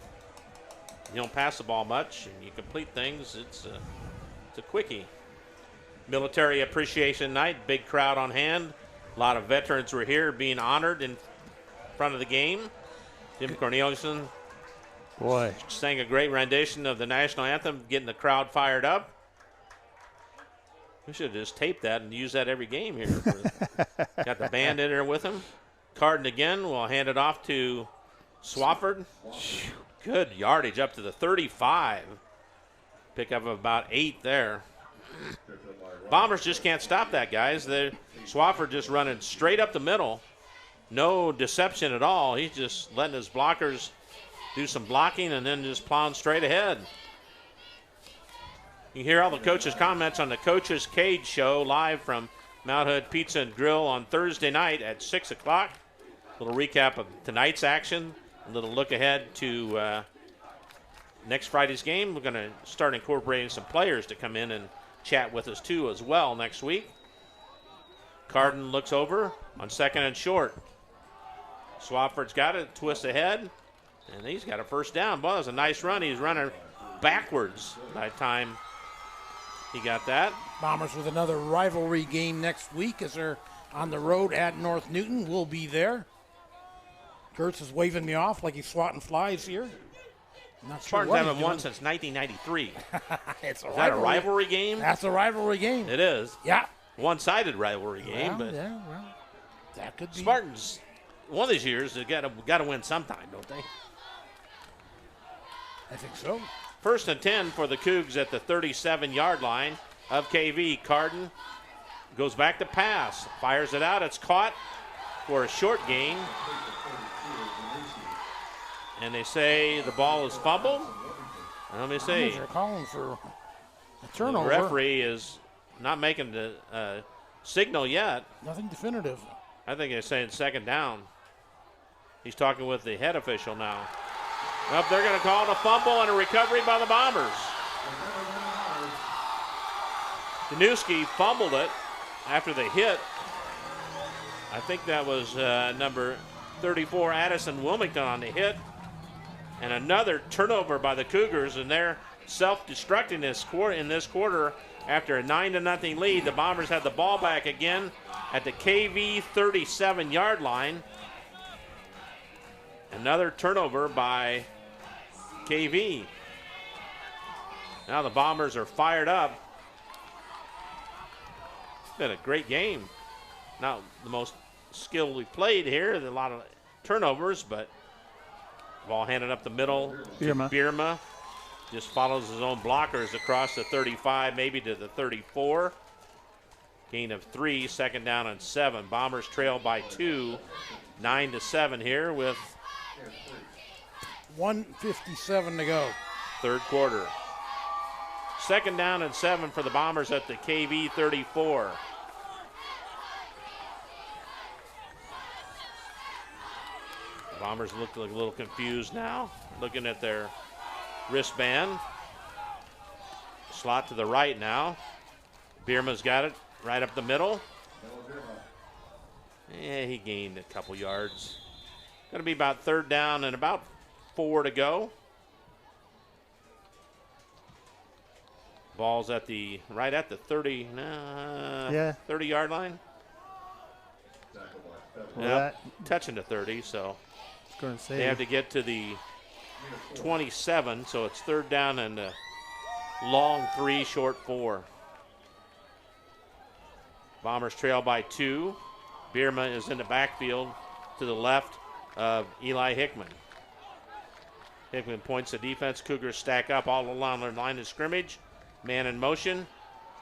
You don't pass the ball much, and you complete things. It's a quickie. Military Appreciation Night, big crowd on hand. A lot of veterans were here being honored in front of the game. Jim Corneliuson sang a great rendition of the national anthem, getting the crowd fired up. We should have just taped that and used that every game here. Got the band in there with him. Carden again will hand it off to Swafford. Good yardage up to the 35. Pick up about 8 there. Bombers just can't stop that, guys. Swafford just running straight up the middle. No deception at all. He's just letting his blockers do some blocking and then just plowing straight ahead. You hear all the coaches' comments on the Coach's Cage show live from Mount Hood Pizza and Grill on Thursday night at 6 o'clock. A little recap of tonight's action, a little look ahead to next Friday's game. We're going to start incorporating some players to come in and chat with us too as well next week. Carden looks over on second and short. Swafford's got it, twist ahead, and he's got a first down. Well, it was a nice run. He's running backwards by the time he got that. Bombers with another rivalry game next week as they're on the road at North Newton. We'll be there. Kurtz is waving me off like he's swatting flies here. Not sure Spartans haven't won since 1993. Is that a rivalry game? That's a rivalry game. It is. Yeah. One-sided rivalry game, Well, but yeah, well, that could be. Spartans, one of these years, they got to win sometime, don't they? I think so. First and 10 for the Cougs at the 37-yard line of KV. Carden goes back to pass, fires it out. It's caught for a short gain. And they say the ball is fumbled. Let me see. They're calling for a turnover. The referee is not making the signal yet. Nothing definitive. I think they're saying second down. He's talking with the head official now. Well, they're going to call it a fumble and a recovery by the Bombers. Danuski fumbled it after the hit. I think that was number 34, Addison Wilmington, on the hit. And another turnover by the Cougars, and they're self-destructing in this quarter after a 9-0 lead. The Bombers had the ball back again at the KV 37-yard line. Another turnover by KV. Now the Bombers are fired up. It's been a great game. Not the most skillfully played here. There's a lot of turnovers, but ball handed up the middle to Bierma. Just follows his own blockers across the 35, maybe to the 34. Gain of 3, second down and 7. Bombers trail by 2, 9-7 here with 1:57 to go. Third quarter. Second down and 7 for the Bombers at the KV 34. Bombers look like a little confused now, looking at their wristband. Slot to the right now. Bierma's got it right up the middle. Yeah, he gained a couple yards. Going to be about third down and about 4 to go. Ball's at the right at the 30-yard line. Well, touching the 30, so going to say they have to get to the 27, so it's third down and a long 3, short 4. Bombers trail by 2. Bierma is in the backfield to the left of Eli Hickman. Hickman points the defense. Cougars stack up all along their line of scrimmage. Man in motion.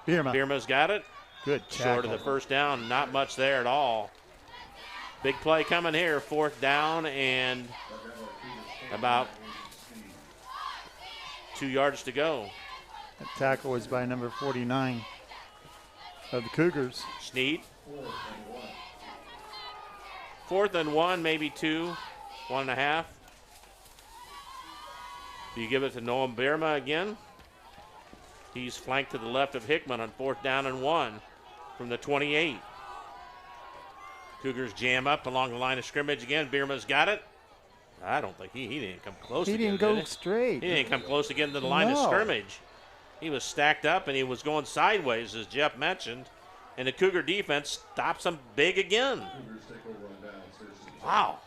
Bierma's got it. Good tackle. Short of the first down. Not much there at all. Big play coming here. Fourth down and about 2 yards to go. That tackle was by number 49 of the Cougars. Snead. 4th and 1, maybe 2, 1.5. Do you give it to Noam Bierma again? He's flanked to the left of Hickman on 4th down and 1 from the 28. Cougars jam up along the line of scrimmage again. Bierma's got it. I don't think he didn't come close. He didn't go straight. He didn't come close to getting to the line of scrimmage. He was stacked up and he was going sideways, as Jeff mentioned. And the Cougar defense stops him big again. Wow.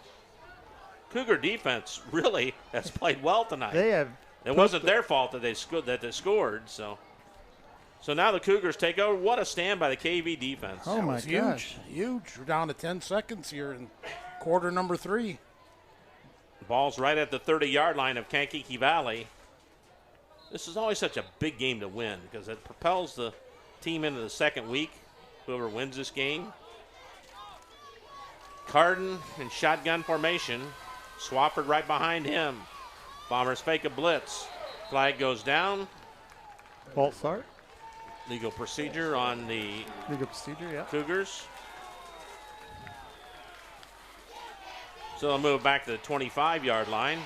Cougar defense really has played well tonight. They have. It wasn't their fault that they scored. So now the Cougars take over. What a stand by the KV defense. Oh my gosh. Huge. We're down to 10 seconds here in quarter number 3. Ball's right at the 30-yard line of Kankakee Valley. This is always such a big game to win because it propels the team into the second week, whoever wins this game. Carden in shotgun formation. Swafford right behind him. Bombers fake a blitz. Flag goes down. False start. Legal procedure on the Legal procedure, yeah. Cougars. So they'll move back to the 25-yard line.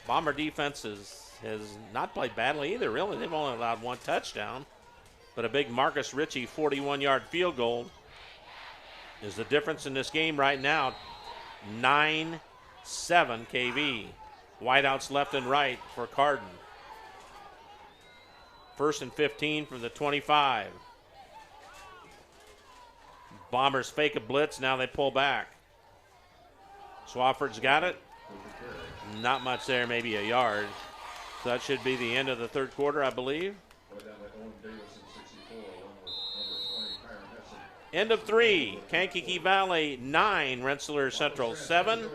Bomber defense has not played badly either, really. They've only allowed 1 touchdown. But a big Marcus Ritchie 41-yard field goal is the difference in this game right now. 9-7 KV. Wideouts left and right for Carden. 1st and 15 from the 25. Bombers fake a blitz. Now they pull back. Swafford's got it. Not much there, maybe a yard. So that should be the end of the 3rd quarter, I believe. End of 3. Kankakee Valley 9, Rensselaer Central 7.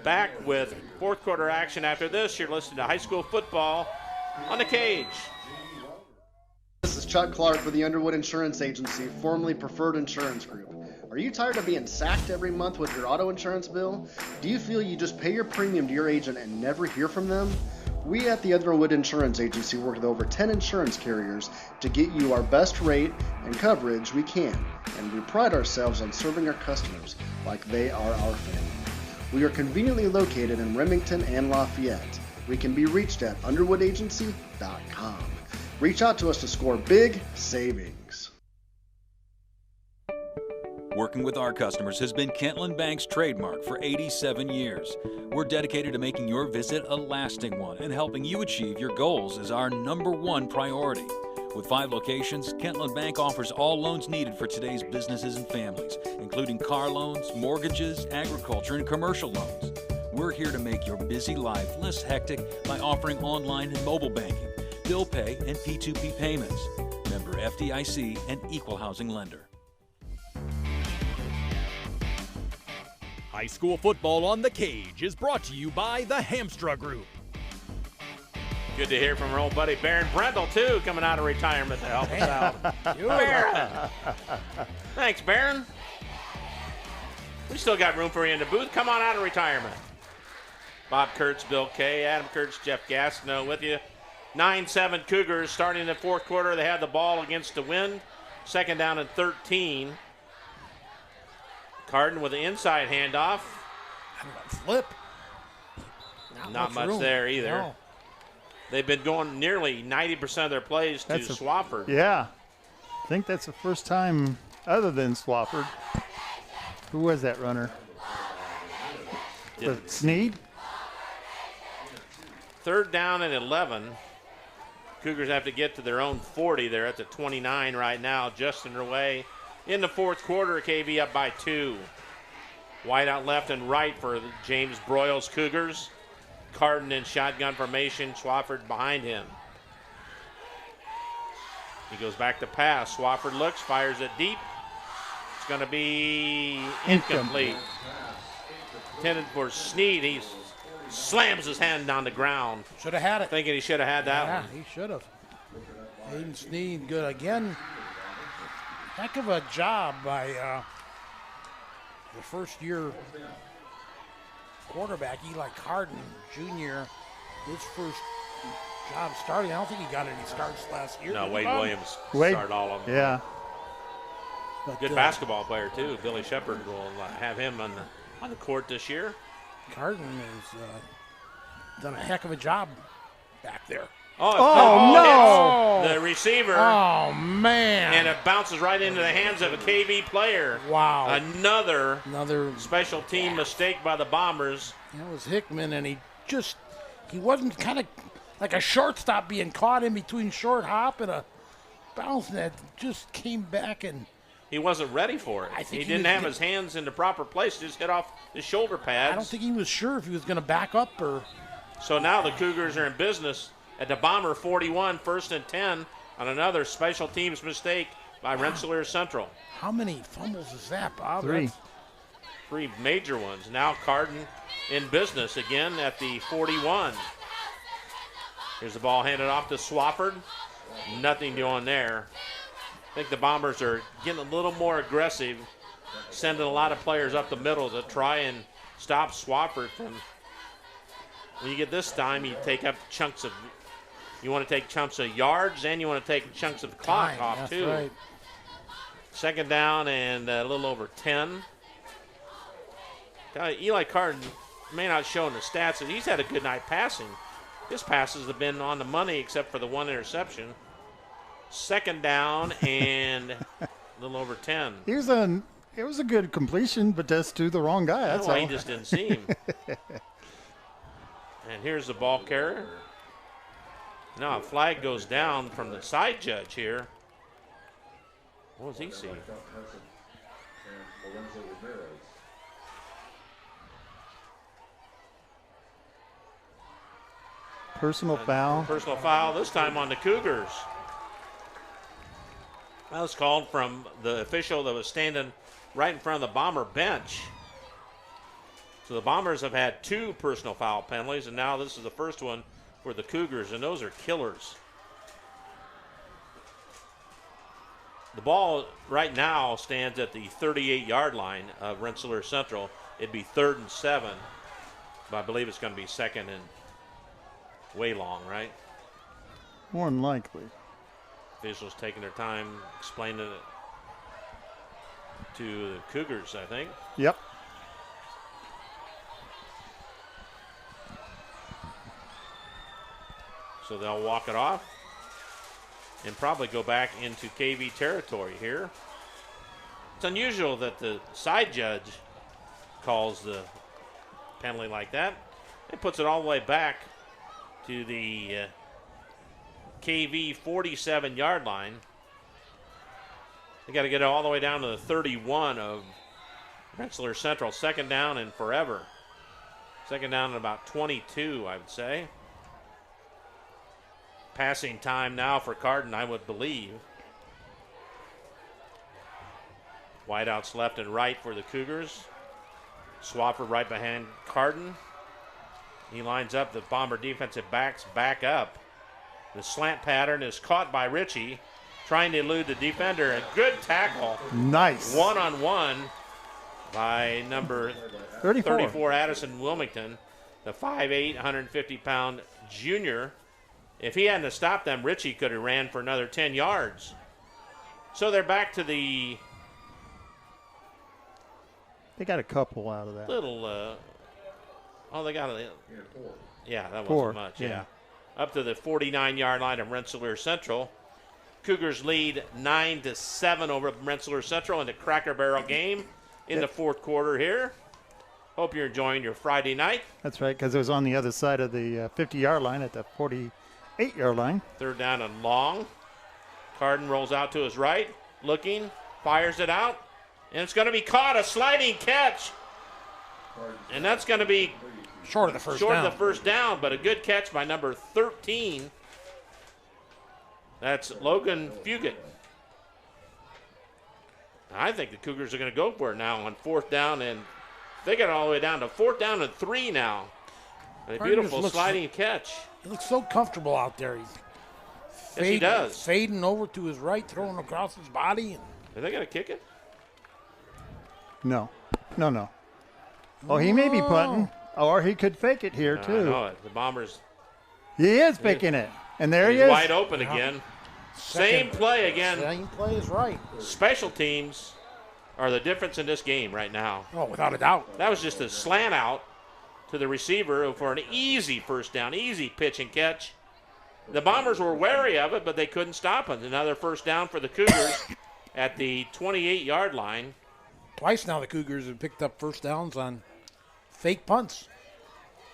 Back with 4th quarter action after this. You're listening to high school football on the Cage. This is Chuck Clark for the Underwood Insurance Agency, formerly Preferred Insurance Group. Are you tired of being sacked every month with your auto insurance bill? Do you feel you just pay your premium to your agent and never hear from them? We at the Underwood Insurance Agency work with over 10 insurance carriers to get you our best rate and coverage we can, and we pride ourselves on serving our customers like they are our family. We are conveniently located in Remington and Lafayette. We can be reached at underwoodagency.com. Reach out to us to score big savings. Working with our customers has been Kentland Bank's trademark for 87 years. We're dedicated to making your visit a lasting one, and helping you achieve your goals is our #1 priority. With 5 locations, Kentland Bank offers all loans needed for today's businesses and families, including car loans, mortgages, agriculture, and commercial loans. We're here to make your busy life less hectic by offering online and mobile banking, bill pay, and P2P payments. Member FDIC and equal housing lender. High school football on the Cage is brought to you by the Hamstra Group. Good to hear from our old buddy Baron Brendel, too, coming out of retirement to help us out. Baron! Thanks, Baron. We still got room for you in the booth. Come on out of retirement. Bob Kurtz, Bill Kay, Adam Kurtz, Jeff Gastineau with you. 9-7 Cougars starting in the 4th quarter. They had the ball against the wind. 2nd down and 13. Carden with the inside handoff. Flip. Not much there either. No. They've been going nearly 90% of their plays to Swafford. Yeah. I think that's the first time other than Swafford. Who was that runner? Sneed? 3rd down and 11. Cougars have to get to their own 40. They're at the 29 right now, just in their way. In the 4th quarter, KV up by 2. Wide out left and right for James Broyles Cougars. Carden in shotgun formation, Swafford behind him. He goes back to pass. Swafford looks, fires it deep. It's going to be incomplete. Intended for Sneed. He slams his hand on the ground. Should have had it. Thinking he should have had that one. Yeah, he should have. Aiden Sneed, good again. Heck of a job by the 1st-year quarterback, Eli Carden Jr. His first job starting. I don't think he got any starts last year. No, Wade Williams started all of them. Yeah. But, good basketball player, too. Billy Shepard will have him on the court this year. Carden has done a heck of a job back there. No! The receiver. Oh, man. And it bounces right into the hands of a KV player. Wow. Another special team mistake by the Bombers. That was Hickman, and he wasn't kind of like a shortstop being caught in between short hop and a bounce that just came back, and he wasn't ready for it. He didn't have his hands in the proper place. Just hit off his shoulder pads. I don't think he was sure if he was going to back up or. So now the Cougars are in business at the Bomber 41, 1st and 10 on another special teams mistake by Rensselaer Central. How many fumbles is that, Bob? 3. 3 major ones. Now Carden in business again at the 41. Here's the ball handed off to Swafford. Nothing doing there. I think the Bombers are getting a little more aggressive, sending a lot of players up the middle to try and stop Swafford from when you get this time, you take up chunks of, you want to take chunks of yards and you want to take chunks of clock off that's too. right. Second down and a little over 10. Eli Carden may not show in the stats, but he's had a good night passing. His passes have been on the money except for the one interception. Second down and a little over 10. It was a good completion, but just to the wrong guy. That's all. He just didn't see him. And here's the ball carrier. Now a flag goes down from the side judge here. What does he see? Personal foul. Personal foul, this time on the Cougars. That was called from the official that was standing right in front of the Bomber bench. So the Bombers have had 2 personal foul penalties, and now this is the first one for the Cougars, and those are killers. The ball right now stands at the 38-yard line of Rensselaer Central. It'd be 3rd and 7, but I believe it's going to be 2nd and way long, right? More than likely. Officials taking their time explaining it to the Cougars, I think. Yep. So they'll walk it off and probably go back into KV territory here. It's unusual that the side judge calls the penalty like that. It puts it all the way back to the KV 47-yard line. They got to get it all the way down to the 31 of Rensselaer Central. Second down and forever. Second down and about 22, I would say. Passing time now for Carden, I would believe. Wideouts left and right for the Cougars. Swafford right behind Carden. He lines up the Bomber defensive backs back up. The slant pattern is caught by Ritchie, trying to elude the defender. A good tackle. Nice. One-on-one by number 34 Addison Wilmington, the 5'8", 150-pound junior. If he hadn't stopped them, Ritchie could have ran for another 10 yards. So they're back to the They got a couple out of that. little, they got a, yeah, that Four, wasn't much, yeah. yeah. Up to the 49-yard line of Rensselaer Central. Cougars lead 9-7 over Rensselaer Central in the Cracker Barrel game in the fourth quarter here. Hope you're enjoying your Friday night. That's right, because it was on the other side of the 50-yard line at the 48-yard line. Third down and long. Carden rolls out to his right, looking, fires it out, and it's going to be caught, a sliding catch. And that's going to be short of the first down, but a good catch by number 13. That's Logan Fugit. I think the Cougars are going to go for it now on 4th down, and they got it all the way down to 4th down and 3 now. A beautiful sliding catch. He looks so comfortable out there. Yes, he does. Fading over to his right, throwing across his body. Are they going to kick it? No. Oh, he may be punting, or he could fake it here, too. I know it. The Bombers. He is faking it. And there he is. Wide open again. Same play again. Same play is right. Special teams are the difference in this game right now. Oh, without a doubt. That was just a slant out to the receiver for an easy first down, easy pitch and catch. The Bombers were wary of it, but they couldn't stop it. Another first down for the Cougars at the 28-yard line. Twice now the Cougars have picked up first downs on fake punts.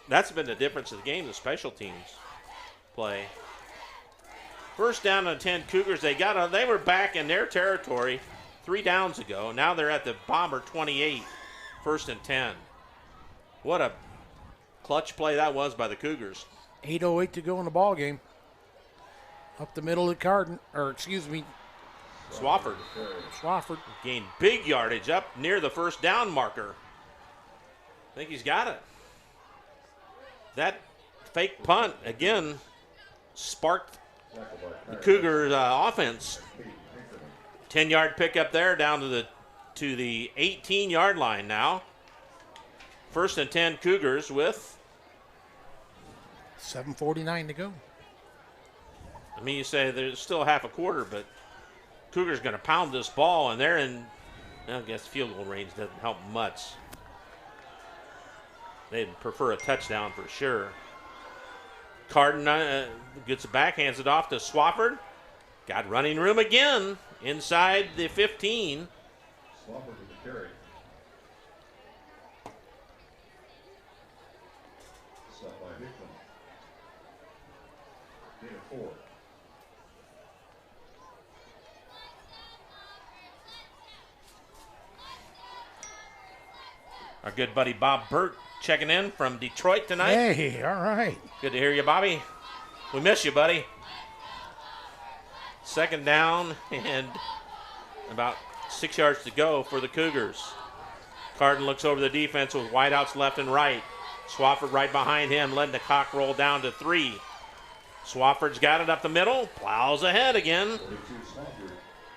That's been the difference of the game, the special teams play. First down and 10 Cougars. They were back in their territory 3 downs ago. Now they're at the Bomber 28, 1st and 10. What a clutch play that was by the Cougars. 8:08 to go in the ball game. Up the middle of Carden, Swafford gained big yardage up near the first down marker. I think he's got it. That fake punt, again, sparked the Cougars' offense. 10-yard pickup there down to the 18-yard line now. 1st and 10 Cougars with 7:49 to go. I mean, you say there's still half a quarter, but Cougars going to pound this ball, and they're in, I guess field goal range doesn't help much. They'd prefer a touchdown for sure. Carden gets it back, hands it off to Swafford. Got running room again inside the 15. Swafford with the carry. Stop by Hickman. Gain of 4. Our good buddy Bob Burt checking in from Detroit tonight. Hey, all right. Good to hear you, Bobby. We miss you, buddy. Second down and about 6 yards to go for the Cougars. Carden looks over the defense with wideouts left and right. Swafford right behind him, letting the clock roll down to 3. Swafford's got it up the middle, plows ahead again.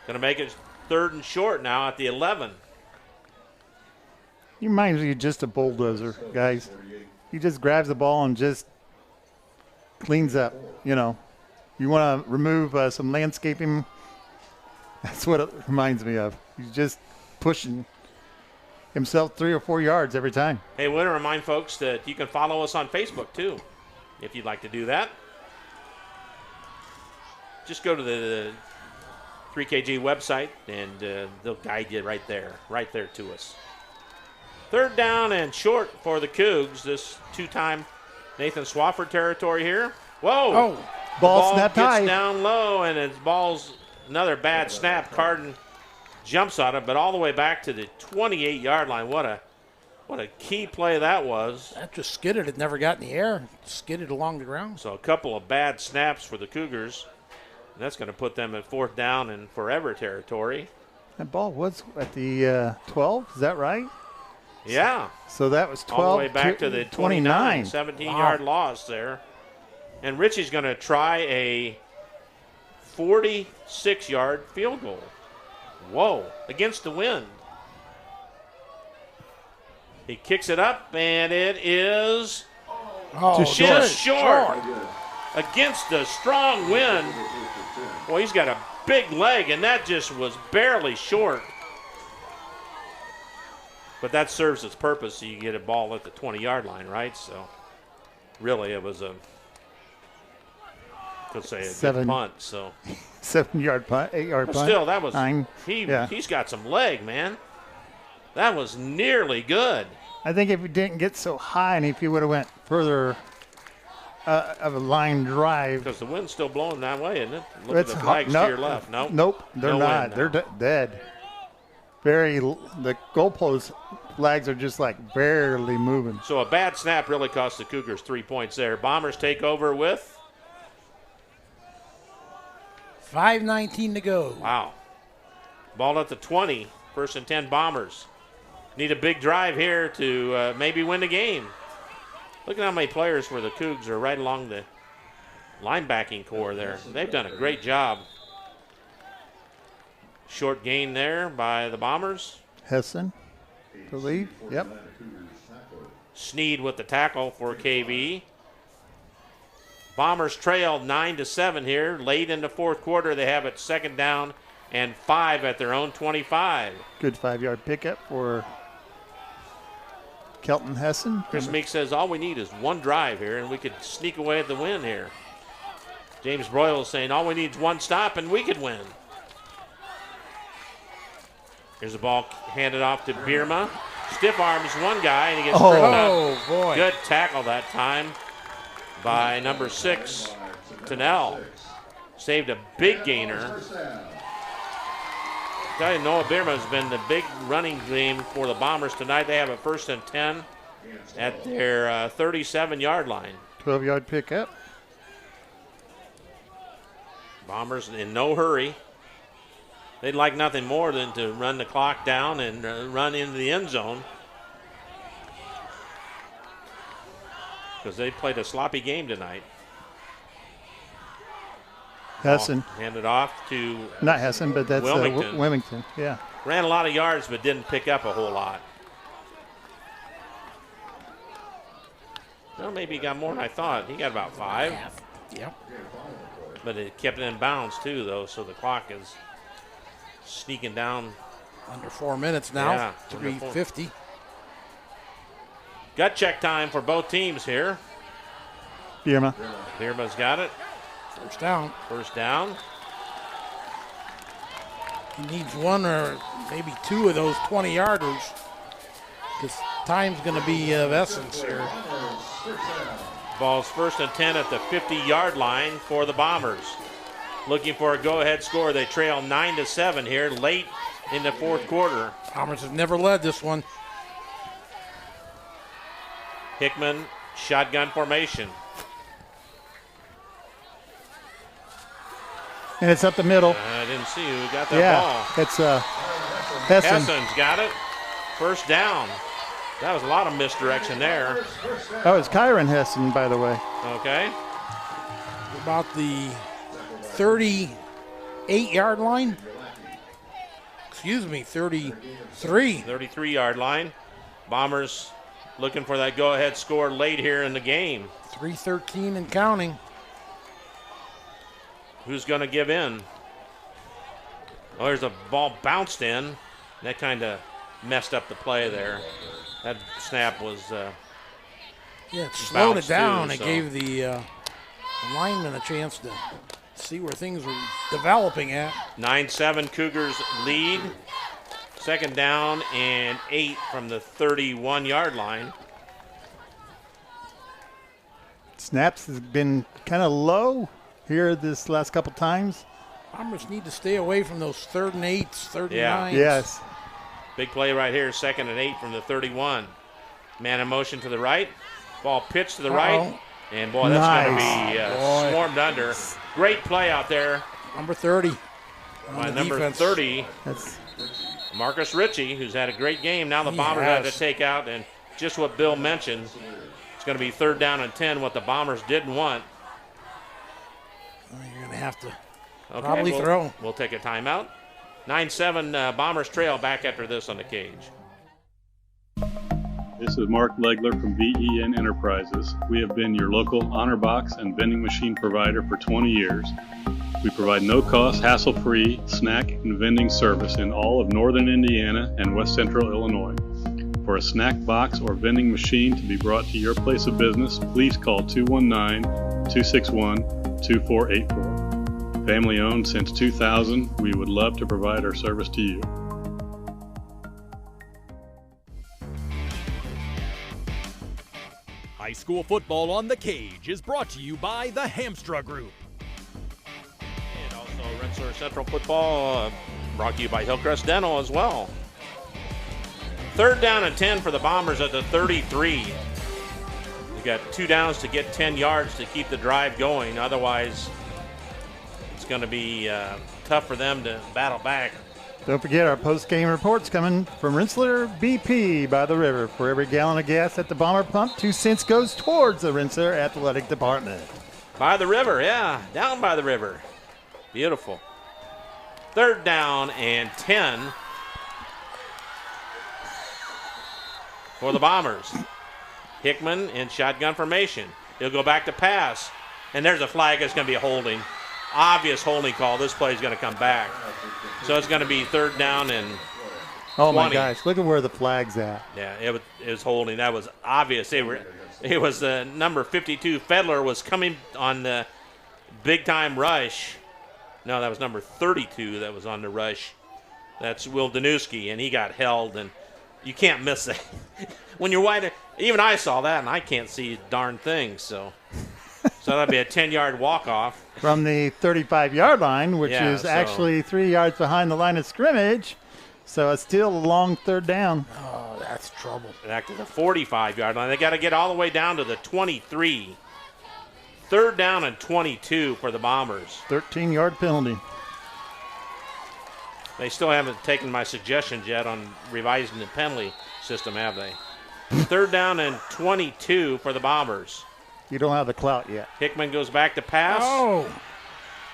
Going to make it 3rd and short now at the 11. He reminds me of just a bulldozer, guys. He just grabs the ball and just cleans up, you know. You want to remove some landscaping, that's what it reminds me of. He's just pushing himself 3 or 4 yards every time. Hey, we want to remind folks that you can follow us on Facebook, too, if you'd like to do that. Just go to the 3KG website, and they'll guide you right there to us. 3rd down and short for the Cougs. This 2-time Nathan Swafford territory here. Whoa! Oh, ball snapped gets high. down low, and it's ball's another bad snap. Carden jumps on it, but all the way back to the 28-yard line. What a key play that was. that just skidded. It never got in the air. Skidded along the ground. So a couple of bad snaps for the Cougars. And that's going to put them at 4th down and forever territory. That ball was at the 12, is that right? Yeah. So that was 12. All the way back to the 29. 17-yard loss there. And Richie's going to try a 46-yard field goal. Whoa, against the wind. He kicks it up, and it is just short. Against the strong wind. Well, he's got a big leg, and that just was barely short. But that serves its purpose, so you get a ball at the 20-yard line, right? So, really, it was a good punt. So 7-yard punt, 8-yard punt. Still, that was 9. He's got some leg, man. That was nearly good. I think if he didn't get so high, and if he would have went further of a line drive, because the wind's still blowing that way, isn't it? Look at the flags to your left. Nope, they're not. They're dead. The goalpost flags are just like barely moving. So a bad snap really cost the Cougars 3 points there. Bombers take over with 5:19 to go. Wow. Ball at the 20. 1st and 10 Bombers. Need a big drive here to maybe win the game. Look at how many players for the Cougs are right along the linebacking core there. They've done a great job. Short gain there by the Bombers. Hessen, I believe. Yep. Sneed with the tackle for KV. Bombers trail 9-7 here. Late in the 4th quarter, they have it 2nd down and 5 at their own 25. Good 5-yard pickup for Kelton Hessen. Chris Meek says all we need is one drive here, and we could sneak away at the win here. James Broyle is saying all we need is one stop, and we could win. Here's the ball handed off to Bierma. Stiff arms one guy, and he gets tripped up. Oh, boy. Good tackle that time by number 6, Tennell. Saved a big gainer. I tell you, Noah Bierma has been the big running game for the Bombers tonight. They have a 1st and 10 at their 37-yard line. 12-yard pickup. Bombers in no hurry. They'd like nothing more than to run the clock down and run into the end zone, because they played a sloppy game tonight. Hessen. Handed off to not Hessen, but that's Wilmington. Wilmington. Yeah. Ran a lot of yards, but didn't pick up a whole lot. Well, maybe he got more than I thought. He got about 5. Yep. But it kept it in bounds, too, though, so the clock is sneaking down. Under 4 minutes now. Yeah, 3:50. Gut check time for both teams here. Bierma. Bierma's got it. First down. First down. He needs 1 or maybe 2 of those 20-yarders because time's going to be of essence here. Ball's 1st and 10 at the 50-yard line for the Bombers. Looking for a go-ahead score. They trail 9-7 here late in the 4th quarter. Bombers have never led this one. Hickman, shotgun formation. And it's up the middle. I didn't see who got that ball. It's Hessen. Hessen's got it. First down. That was a lot of misdirection there. Oh, it's Kyron Hessen, by the way. Okay. About the 38-yard line. Excuse me, 33. 33-yard line. Bombers looking for that go-ahead score late here in the game. 3:13 and counting. Who's going to give in? Oh, there's a ball bounced in. That kind of messed up the play there. That snap was yeah, it slowed it down. Too, it gave the lineman a chance to see where things were developing at. 9-7 Cougars lead. 2nd down and 8 from the 31-yard line. Snaps has been kind of low here this last couple times. Bombers need to stay away from those 3rd and 8s, 3rd and 9s. Yes. Big play right here, 2nd and 8 from the 31. Man in motion to the right. Ball pitched to the right. And, boy, that's going to be swarmed under. Great play out there. Number 30. By number defense. 30, Marcus Ritchie, who's had a great game. Now the Bombers have to take out, and just what Bill mentioned, it's going to be 3rd down and 10, what the Bombers didn't want. You're going to have to probably throw. We'll take a timeout. 9-7 Bombers trail back after this on the cage. This is Mark Legler from VEN Enterprises. We have been your local honor box and vending machine provider for 20 years. We provide no-cost, hassle-free snack and vending service in all of northern Indiana and west central Illinois. For a snack box or vending machine to be brought to your place of business, please call 219-261-2484. Family owned since 2000, we would love to provide our service to you. High school football on the cage is brought to you by the Hamstra Group. And also Rensselaer Central football brought to you by Hillcrest Dental as well. 3rd down and 10 for the Bombers at the 33. They got 2 downs to get 10 yards to keep the drive going. Otherwise, it's going to be tough for them to battle back. Don't forget our post-game reports coming from Rensselaer BP by the river. For every gallon of gas at the Bomber pump, 2 cents goes towards the Rensselaer Athletic Department. By the river, yeah, down by the river. Beautiful. 3rd down and 10 for the Bombers. Hickman in shotgun formation. He'll go back to pass. And there's a flag. It's going to be a holding. Obvious holding call. This play is going to come back. So it's going to be 3rd down and 20. Oh, my gosh. Look at where the flag's at. Yeah, it was holding. That was obvious. It was number 52. Fedler was coming on the big-time rush. No, that was number 32 that was on the rush. That's Will Danuski, and he got held, and you can't miss that. When you're wide, even I saw that, and I can't see a darn thing, so that'd be a 10-yard walk-off. From the 35-yard line, which is actually 3 yards behind the line of scrimmage. So it's still a long 3rd down. Oh, that's trouble. Back to the 45-yard line. They got to get all the way down to the 23. 3rd down and 22 for the Bombers. 13-yard penalty. They still haven't taken my suggestions yet on revising the penalty system, have they? 3rd down and 22 for the Bombers. You don't have the clout yet. Hickman goes back to pass. Oh.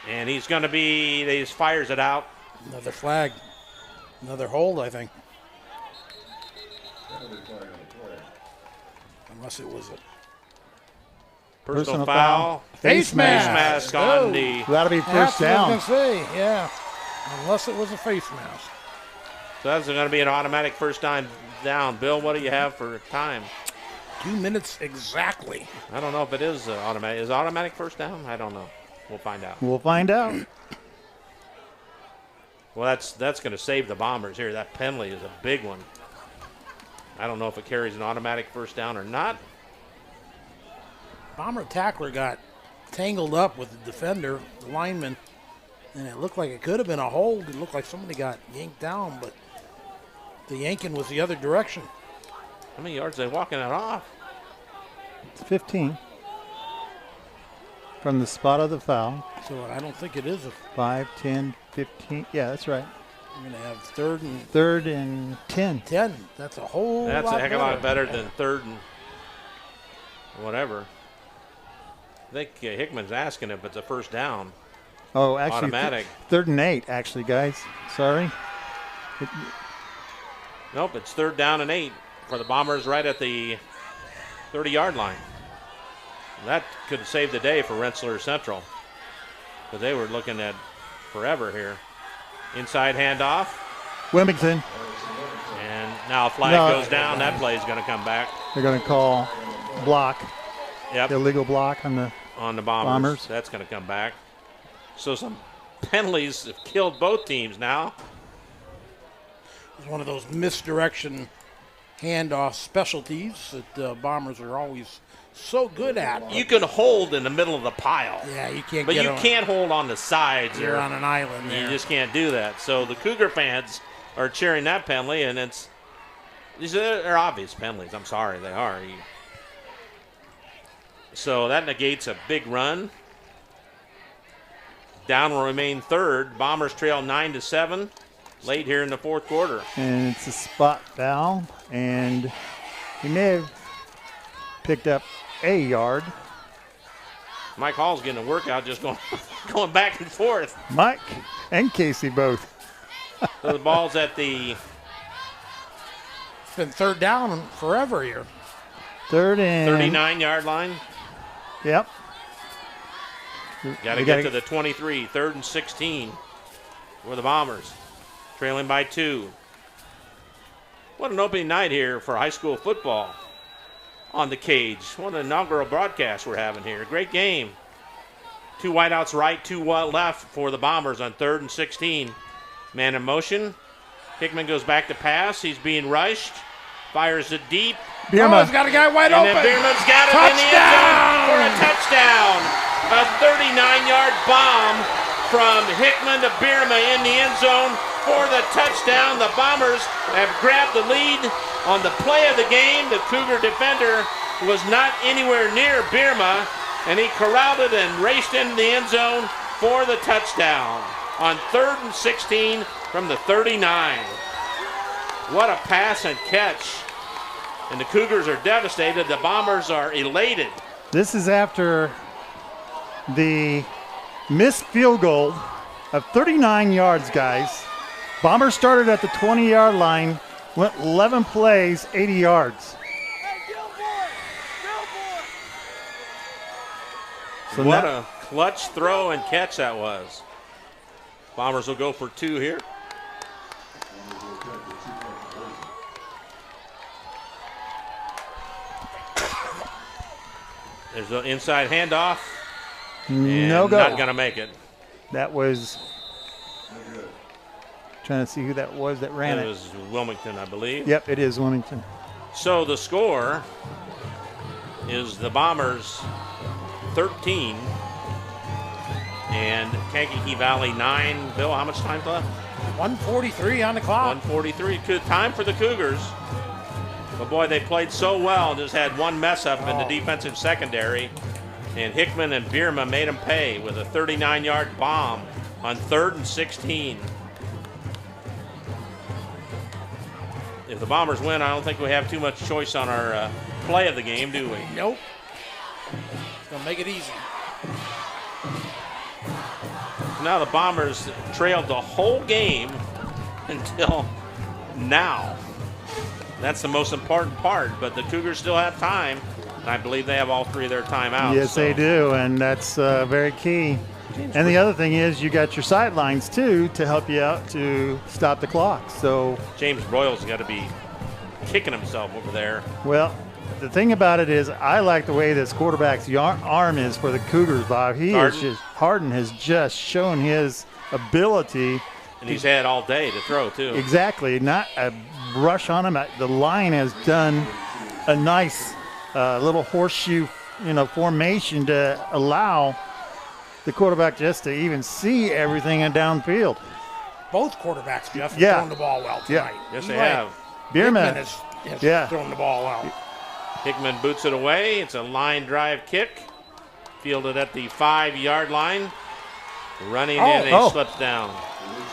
And he's going to be, he just fires it out. Another flag. Another hold, I think. Unless it was Personal foul. Face mask. On the. That'll be first down. I was going to say, yeah. Unless it was a face mask. So that's going to be an automatic first down. Bill, what do you have for time? 2 minutes exactly. I don't know if it is automatic. Is automatic first down? I don't know. We'll find out. We'll find out. Well, that's going to save the Bombers here. That penalty is a big one. I don't know if it carries an automatic first down or not. Bomber tackler got tangled up with the defender, the lineman, and it looked like it could have been a hold. It looked like somebody got yanked down, but the yanking was the other direction. How many yards are they walking it off? It's 15 from the spot of the foul. So I don't think it is a 5, 10, 15. Yeah, that's right. You're going to have third and 10. 10. That's a whole lot That's a heck of a lot better Yeah. than third and whatever. I think Hickman's asking if it's a first down. Oh, actually, automatic. 3rd and 8, actually, guys. Sorry. Nope, it's 3rd down and 8 for the Bombers right at the 30-yard line. That could save the day for Rensselaer Central because they were looking at forever here. Inside handoff. Wilmington. And now a flag goes down. That play is going to come back. They're going to call block. Yep. Illegal block on the Bombers. That's going to come back. So some penalties have killed both teams now. It's one of those misdirection handoff specialties that Bombers are always so good at. You can hold in the middle of the pile. Yeah, you can't. But you can't hold on the sides. You're on an island there. You just can't do that. So the Cougar fans are cheering that penalty, and these are obvious penalties. I'm sorry, they are. So that negates a big run. Down will remain 3rd. Bombers trail 9-7 late here in the 4th quarter. And it's a spot foul, and he may have picked up a yard. Mike Hall's getting a workout just going back and forth. Mike and Casey both. So the ball's at the... It's been 3rd down forever here. 3rd and... 39-yard line. Yep. Got to get to the 23. 3rd and 16 for the Bombers. Trailing by 2. What an opening night here for high school football on the Cage. What an inaugural broadcast we're having here. Great game. 2 wideouts right, 2 left for the Bombers on 3rd and 16. Man in motion. Hickman goes back to pass. He's being rushed. Fires it deep. Bierma's got a guy wide open. And then Bierman's got it in the end zone for a touchdown. A 39-yard bomb from Hickman to Bierma in the end zone for the touchdown. The Bombers have grabbed the lead on the play of the game. The Cougar defender was not anywhere near Bierma, and he corralled it and raced into the end zone for the touchdown on 3rd and 16 from the 39. What a pass and catch. And the Cougars are devastated. The Bombers are elated. This is after the missed field goal of 39 yards, guys. Bombers started at the 20-yard line, went 11 plays, 80 yards. So what a clutch throw and catch that was. Bombers will go for 2 here. There's an inside handoff. No go. Not going to make it. That was, trying to see who that was that ran it. It was Wilmington, I believe. Yep, it is Wilmington. So the score is the Bombers 13 and Kankakee Valley 9. Bill, how much time left? 1:43 on the clock. 1:43. Good time for the Cougars. But boy, they played so well and just had one mess up in the defensive secondary. And Hickman and Bierma made them pay with a 39-yard bomb on 3rd and 16. If the Bombers win, I don't think we have too much choice on our play of the game, do we? Nope. It's going to make it easy. Now the Bombers trailed the whole game until now. That's the most important part, but the Cougars still have time And I believe they have all 3 of their timeouts. Yes, they do, and that's very key. And the other thing is you got your sidelines, too, to help you out to stop the clock. So James Broyles got to be kicking himself over there. Well, the thing about it is I like the way this quarterback's arm is for the Cougars, Bob. Harden has just shown his ability. And he's had all day to throw, too. Exactly. Not a rush on him. The line has done a nice little horseshoe, formation to allow the quarterback just to even see everything in downfield. Both quarterbacks, Jeff, have thrown the ball well tonight. Yes, they have. Bierman has thrown the ball well. Hickman boots it away. It's a line drive kick. Fielded at the 5-yard line. Running in, and he slips down.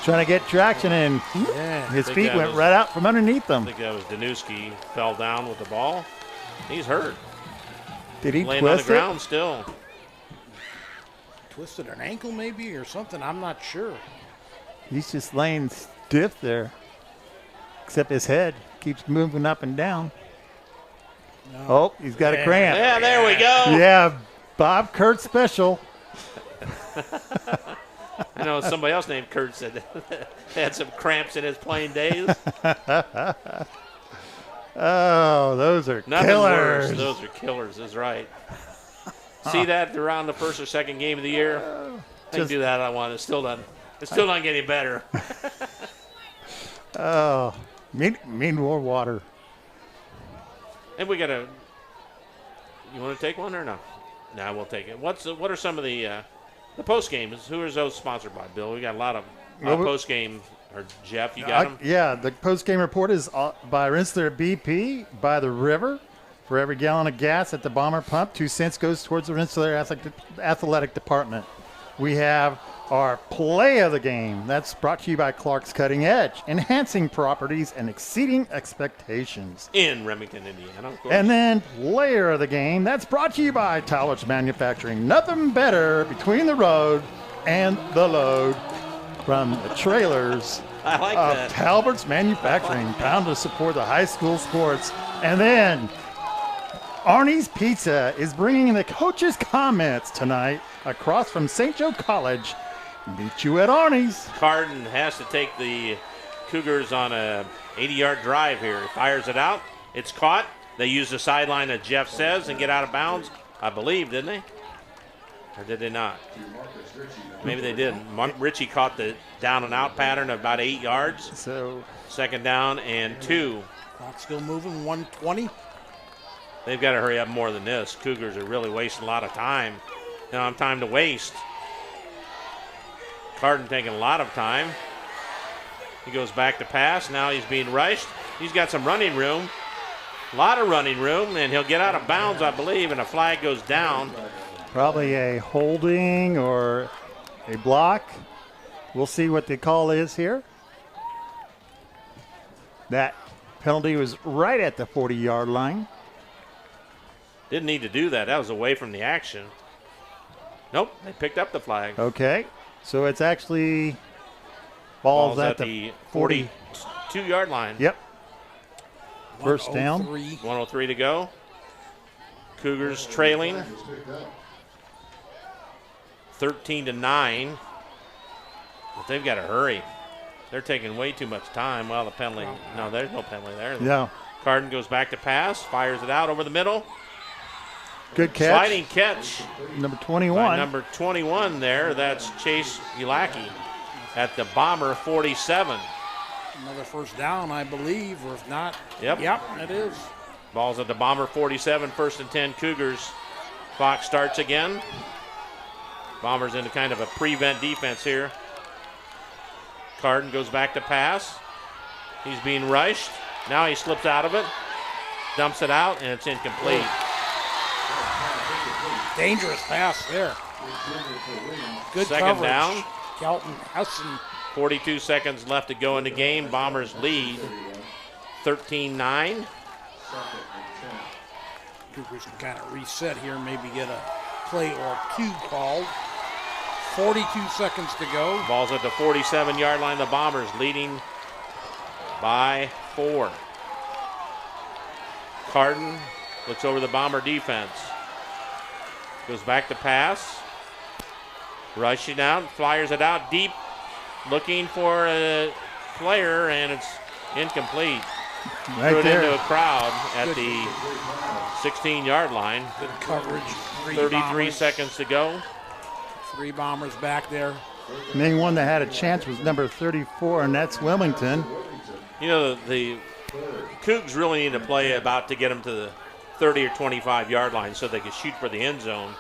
Trying to get traction in. Yeah. His feet went right out from underneath him. I think that was Danuski. Fell down with the ball. He's hurt. Did he laying twist on the ground still? Twisted an ankle maybe or something. I'm not sure. He's just laying stiff there. Except his head keeps moving up and down. No. Oh, he's got a cramp. Yeah, there we go. Yeah, Bob Kurt special. I know somebody else named Kurt said had some cramps in his playing days. Oh, those are Nothing killers. worse. Those are killers, is right. See that around the first or second game of the year? They do that I want. It's still not getting better. Oh, mean more water. And we got to. You want to take one or no? No, we'll take it. What are some of the post games? Who are those sponsored by, Bill? We got a lot of post game. Or Jeff, you got them? Yeah, the post game report is by Rensselaer BP by the river. For every gallon of gas at the Bomber pump, 2 cents goes towards the Rensselaer athletic department. We have our play of the game. That's brought to you by Clark's Cutting Edge, enhancing properties and exceeding expectations. In Remington, Indiana, of course. And then player of the game. That's brought to you by Talbot's Manufacturing. Nothing better between the road and the load. From the trailers I like of that. Talbert's Manufacturing, bound to support the high school sports. And then Arnie's Pizza is bringing in the coach's comments tonight across from St. Joe College. Meet you at Arnie's. Carden has to take the Cougars on a 80-yard drive here. He fires it out. It's caught. They use the sideline, as Jeff says, and get out of bounds, I believe, didn't they? Or did they not? Maybe they didn't. Ritchie caught the down and out pattern of about 8 yards. So second down and 2. Clock still moving, 1:20. They've got to hurry up more than this. Cougars are really wasting a lot of time. They don't have time to waste. Carden taking a lot of time. He goes back to pass. Now he's being rushed. He's got some running room. A lot of running room, and he'll get out of bounds, I believe, and a flag goes down. Probably a holding or a block. We'll see what the call is here. That penalty was right at the 40-yard line. Didn't need to do that. That was away from the action. Nope, they picked up the flag. Okay, so it's actually balls at the 42-yard line. Yep. First down. 103 to go. Cougars trailing 13-9. But they've got to hurry. They're taking way too much time. Well, the penalty. No, there's no penalty there. No. Carden goes back to pass, fires it out over the middle. Good catch. Sliding catch. Number 21. By number 21 there. That's Chase Ulaki at the Bomber 47. Another first down, I believe, or if not. Yep. Yep, it is. Ball's at the Bomber 47, 1st and 10 Cougars. Clock starts again. Bombers into kind of a prevent defense here. Carden goes back to pass. He's being rushed. Now he slips out of it, dumps it out, and it's incomplete. Dangerous pass there. Good Second coverage. down. Kelton Hessen. 42 seconds left to go in the game. Bombers lead 13-9. Cougars can kind of reset here, maybe get a play or two called. 42 seconds to go. Ball's at the 47-yard line. The Bombers leading by 4. Carden Looks over the Bomber defense. Goes back to pass. Rushing out, flyers it out deep. Looking for a player, and it's incomplete. Right Threw it there. into a crowd at the 16-yard line. Good coverage. 33 seconds to go. 3 Bombers back there. The main one that had a chance was number 34, and that's Wilmington. You know, the Cougs really need to play about to get them to the 30 or 25-yard line so they can shoot for the end zone.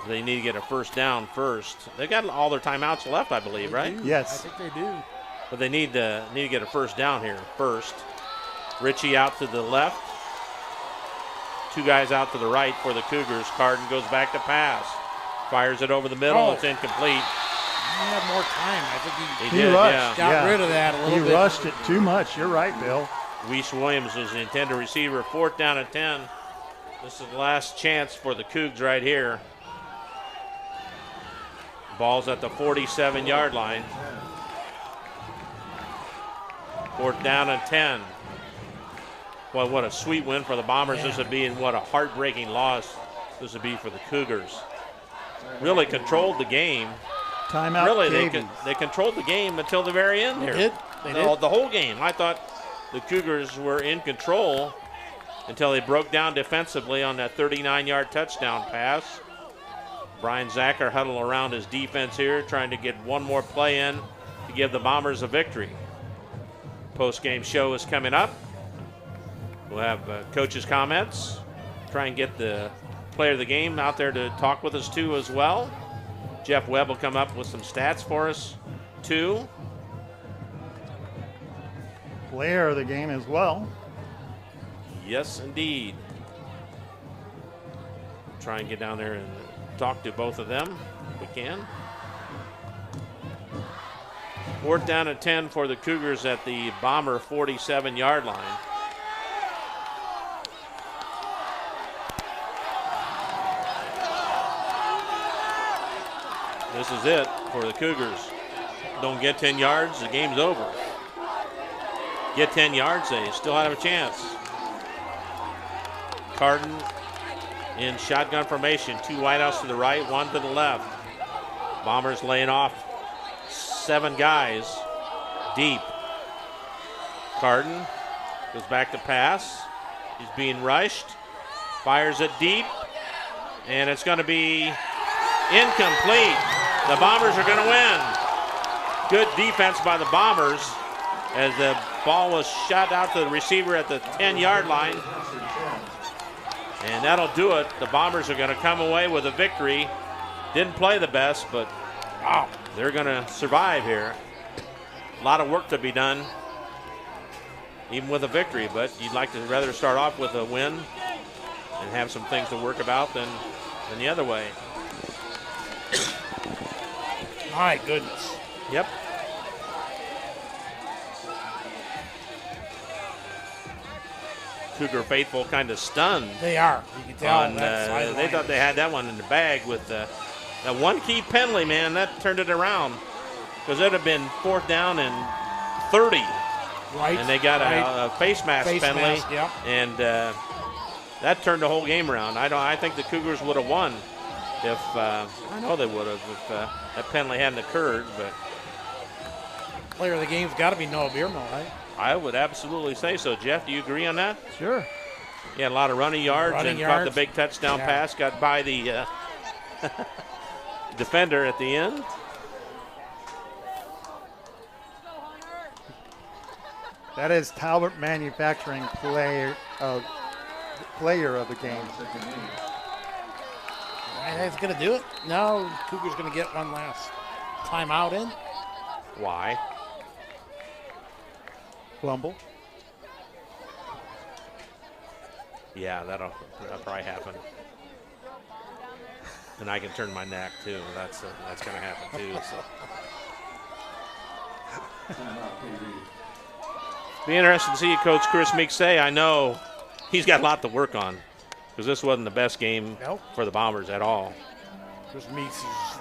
They need to get a first down first. They got all their timeouts left, I believe, right? Yes. I think they do. But they need to get a first down here first. Richie out to the left. 2 guys out to the right for the Cougars. Carden goes back to pass. Fires it over the middle. Oh. It's incomplete. He had more time. I think He did, rushed. yeah. got rid of that a little bit. He rushed it too much. You're right, Bill. Weiss Williams was the intended receiver. 4th down and 10. This is the last chance for the Cougs right here. Ball's at the 47-yard line. 4th down and 10. Well, what a sweet win for the Bombers. Yeah. This would be, and what a heartbreaking loss this would be for the Cougars. Really controlled the game. Timeout. Really, Davies. they controlled the game until the very end here. They did. The whole game. I thought the Cougars were in control until they broke down defensively on that 39-yard touchdown pass. Brian Zacher huddled around his defense here, trying to get one more play in to give the Bombers a victory. Post-game show is coming up. We'll have coaches' comments. Try and get the player of the game out there to talk with us too as well. Jeff Webb will come up with some stats for us too. Player of the game as well. Yes, indeed. Try and get down there and talk to both of them if we can. 4th down and 10 for the Cougars at the Bomber 47-yard line. This is it for the Cougars. Don't get 10 yards, the game's over. Get 10 yards, they still have a chance. Carden in shotgun formation. 2 wideouts to the right, 1 to the left. Bombers laying off 7 guys deep. Carden goes back to pass. He's being rushed. Fires it deep. And it's going to be incomplete. The Bombers are going to win. Good defense by the Bombers as the ball was shot out to the receiver at the 10-yard line. And that'll do it. The Bombers are going to come away with a victory. Didn't play the best, but wow, they're going to survive here. A lot of work to be done, even with a victory, but you'd like to rather start off with a win and have some things to work about than the other way. My goodness. Yep. Cougar faithful kind of stunned. They are. You can tell. They thought they had that one in the bag with that one key penalty, man. That turned it around because it would have been 4th down and 30. Right. And they got a face mask penalty. Mask, yep. And that turned the whole game around. I think the Cougars would have won if I know they would have if that penalty hadn't occurred. But player of the game's got to be Noah Biermo, right? I would absolutely say so. Jeff, do you agree on that? Sure. He had a lot of running yards and caught the big touchdown pass. Got by the defender at the end. That is Talbot Manufacturing player of the game. That's going to do it. No, Cougar's going to get one last timeout in. Why? Fumble. Yeah, that'll probably happen. And I can turn my neck too. That's going to happen too. So. Be interested to see Coach Chris Meek say. I know he's got a lot to work on because this wasn't the best game for the Bombers at all. Chris Meeks is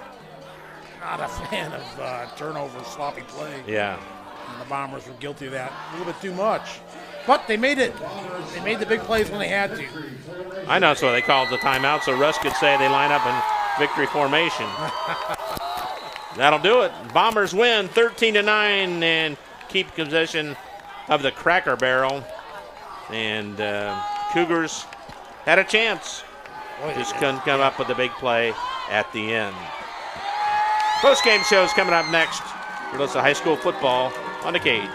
not a fan of turnover, sloppy play. Yeah. And the Bombers were guilty of that a little bit too much. But they made it. They made the big plays when they had to. I know that's why they called the timeout, so Russ could say they line up in victory formation. That'll do it. Bombers win 13-9 and keep possession of the Cracker Barrel. And Cougars had a chance. Just couldn't come up with a big play at the end. Post-game show is coming up next. We're listening to high school football on the Cage.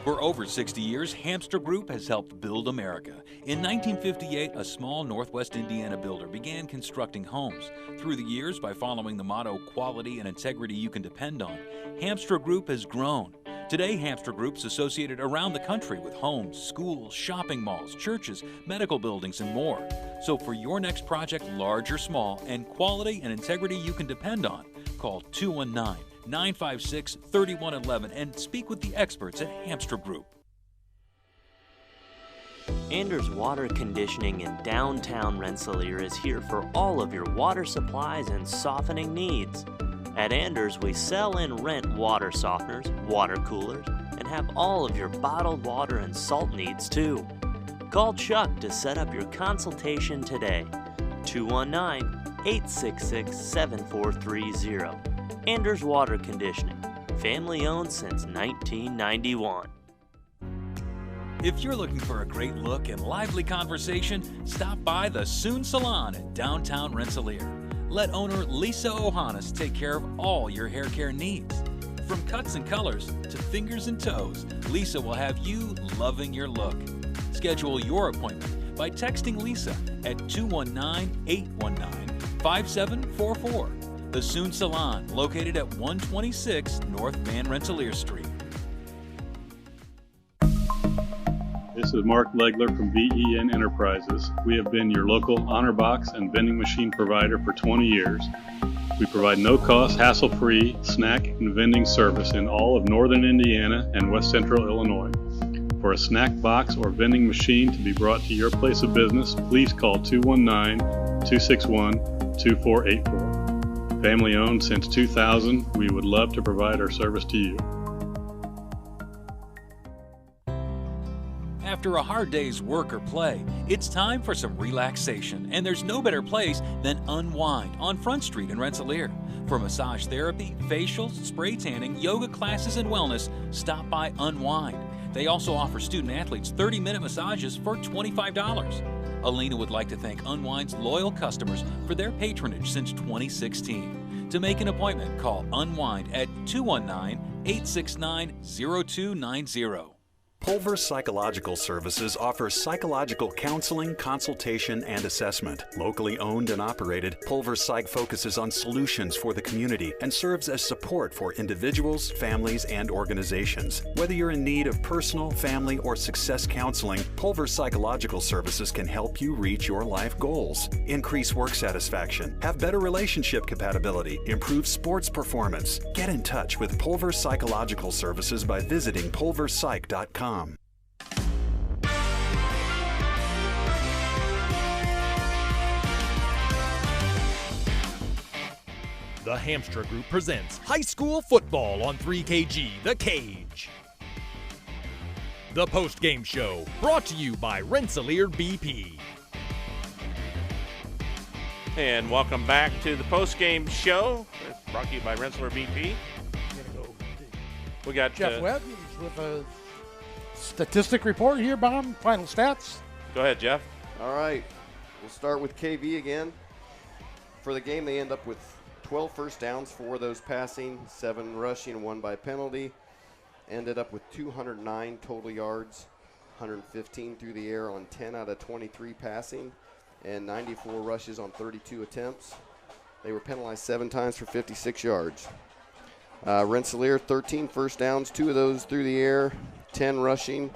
For over 60 years, Hamster Group has helped build America. In 1958, a small Northwest Indiana builder began constructing homes. Through the years, by following the motto, quality and integrity you can depend on, Hamster Group has grown. Today, Hamster Group's associated around the country with homes, schools, shopping malls, churches, medical buildings, and more. So for your next project, large or small, and quality and integrity you can depend on, call 219-956-3111 and speak with the experts at Hamster Group. Anders Water Conditioning in downtown Rensselaer is here for all of your water supplies and softening needs. At Anders, we sell and rent water softeners, water coolers, and have all of your bottled water and salt needs too. Call Chuck to set up your consultation today. 219-866-7430. Anders Water Conditioning, family owned since 1991. If you're looking for a great look and lively conversation, stop by the Soon Salon in downtown Rensselaer. Let owner Lisa Ohanas take care of all your hair care needs. From cuts and colors to fingers and toes, Lisa will have you loving your look. Schedule your appointment by texting Lisa at 219-819-5744. The Soon Salon, located at 126 North Van Rensselaer Street. This is Mark Legler from VEN Enterprises. We have been your local honor box and vending machine provider for 20 years. We provide no-cost, hassle-free snack and vending service in all of northern Indiana and west central Illinois. For a snack box or vending machine to be brought to your place of business, please call 219-261-2484. Family owned since 2000, we would love to provide our service to you. After a hard day's work or play, it's time for some relaxation, and there's no better place than Unwind on Front Street in Rensselaer. For massage therapy, facials, spray tanning, yoga classes, and wellness, stop by Unwind. They also offer student-athletes 30-minute massages for $25. Alina would like to thank Unwind's loyal customers for their patronage since 2016. To make an appointment, call Unwind at 219-869-0290. Pulver Psychological Services offers psychological counseling, consultation, and assessment. Locally owned and operated, Pulver Psych focuses on solutions for the community and serves as support for individuals, families, and organizations. Whether you're in need of personal, family, or success counseling, Pulver Psychological Services can help you reach your life goals, increase work satisfaction, have better relationship compatibility, improve sports performance. Get in touch with Pulver Psychological Services by visiting pulverpsych.com. The Hamster Group presents high school football on 3KG, The Cage. The post-game show brought to you by Rensselaer BP. And welcome back to the post-game show. It's brought to you by Rensselaer BP. We got Jeff Webb with a statistic report here, Bob. Final stats. Go ahead, Jeff. All right. We'll start with KV again. For the game, they end up with 12 first downs, 4 of those passing, 7 rushing, 1 by penalty. Ended up with 209 total yards, 115 through the air on 10 out of 23 passing, and 94 rushes on 32 attempts. They were penalized 7 times for 56 yards. Rensselaer, 13 first downs, 2 of those through the air, 10 rushing,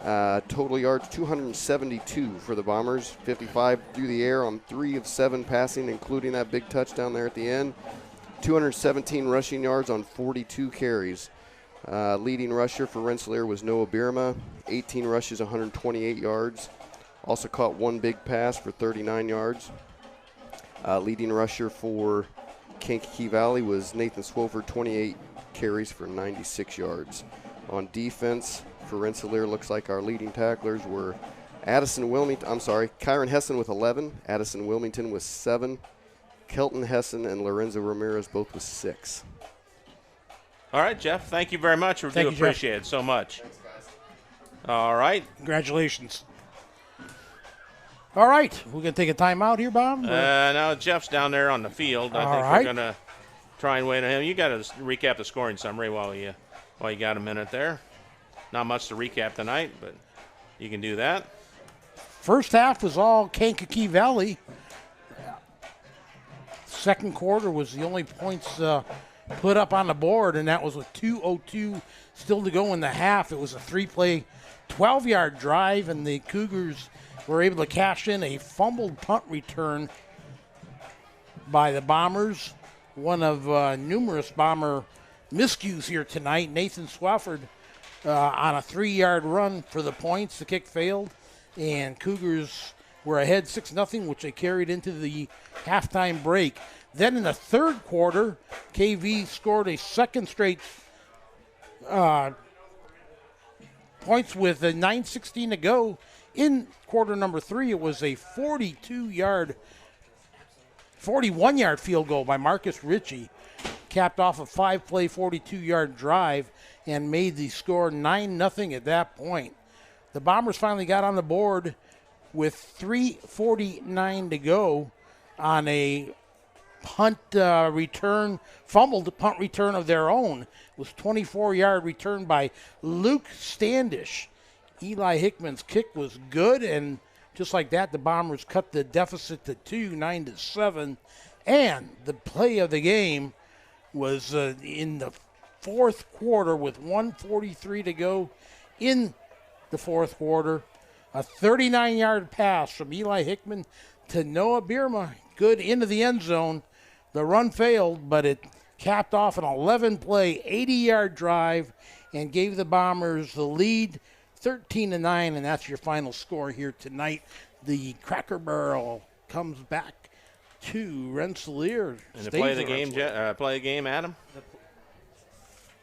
total yards 272 for the Bombers, 55 through the air on 3 of 7 passing, including that big touchdown there at the end. 217 rushing yards on 42 carries. Leading rusher for Rensselaer was Noah Birma, 18 rushes, 128 yards. Also caught 1 big pass for 39 yards. Leading rusher for Kankakee Valley was Nathan Swofford, 28 carries for 96 yards. On defense for Rensselaer. Looks like our leading tacklers were Kyron Hessen with 11, Addison Wilmington with 7, Kelton Hessen and Lorenzo Ramirez both with 6. All right, Jeff, thank you very much. We do appreciate it so much. Thanks, guys. All right. Congratulations. All right, we're going to take a timeout here, Bob? No, Jeff's down there on the field. I think we're going to try and wait on him. You got to recap the scoring summary while you got a minute there. Not much to recap tonight, but you can do that. First half was all Kankakee Valley. Second quarter was the only points put up on the board, and that was with 2:02 still to go in the half. It was a 3-play, 12-yard drive, and the Cougars were able to cash in a fumbled punt return by the Bombers. One of numerous Bomber miscues here tonight. Nathan Swafford on a 3-yard run for the points. The kick failed, and Cougars were ahead 6-0, which they carried into the halftime break. Then in the third quarter, KV scored a second straight points with 9:16 to go. In quarter number 3, it was a 41-yard field goal by Marcus Ritchie, capped off a 5-play, 42-yard drive, and made the score 9-0 at that point. The Bombers finally got on the board with 3:49 to go on a fumbled punt return of their own. It was 24-yard return by Luke Standish. Eli Hickman's kick was good, and just like that, the Bombers cut the deficit to 2, 9-7. And the play of the game was in the fourth quarter with 1:43 to go in the fourth quarter. A 39-yard pass from Eli Hickman to Noah Bierma, good into the end zone. The run failed, but it capped off an 11-play, 80-yard drive and gave the Bombers the lead, 13-9, and that's your final score here tonight. The Cracker Barrel comes back to Rensselaer. And to play the game, Adam?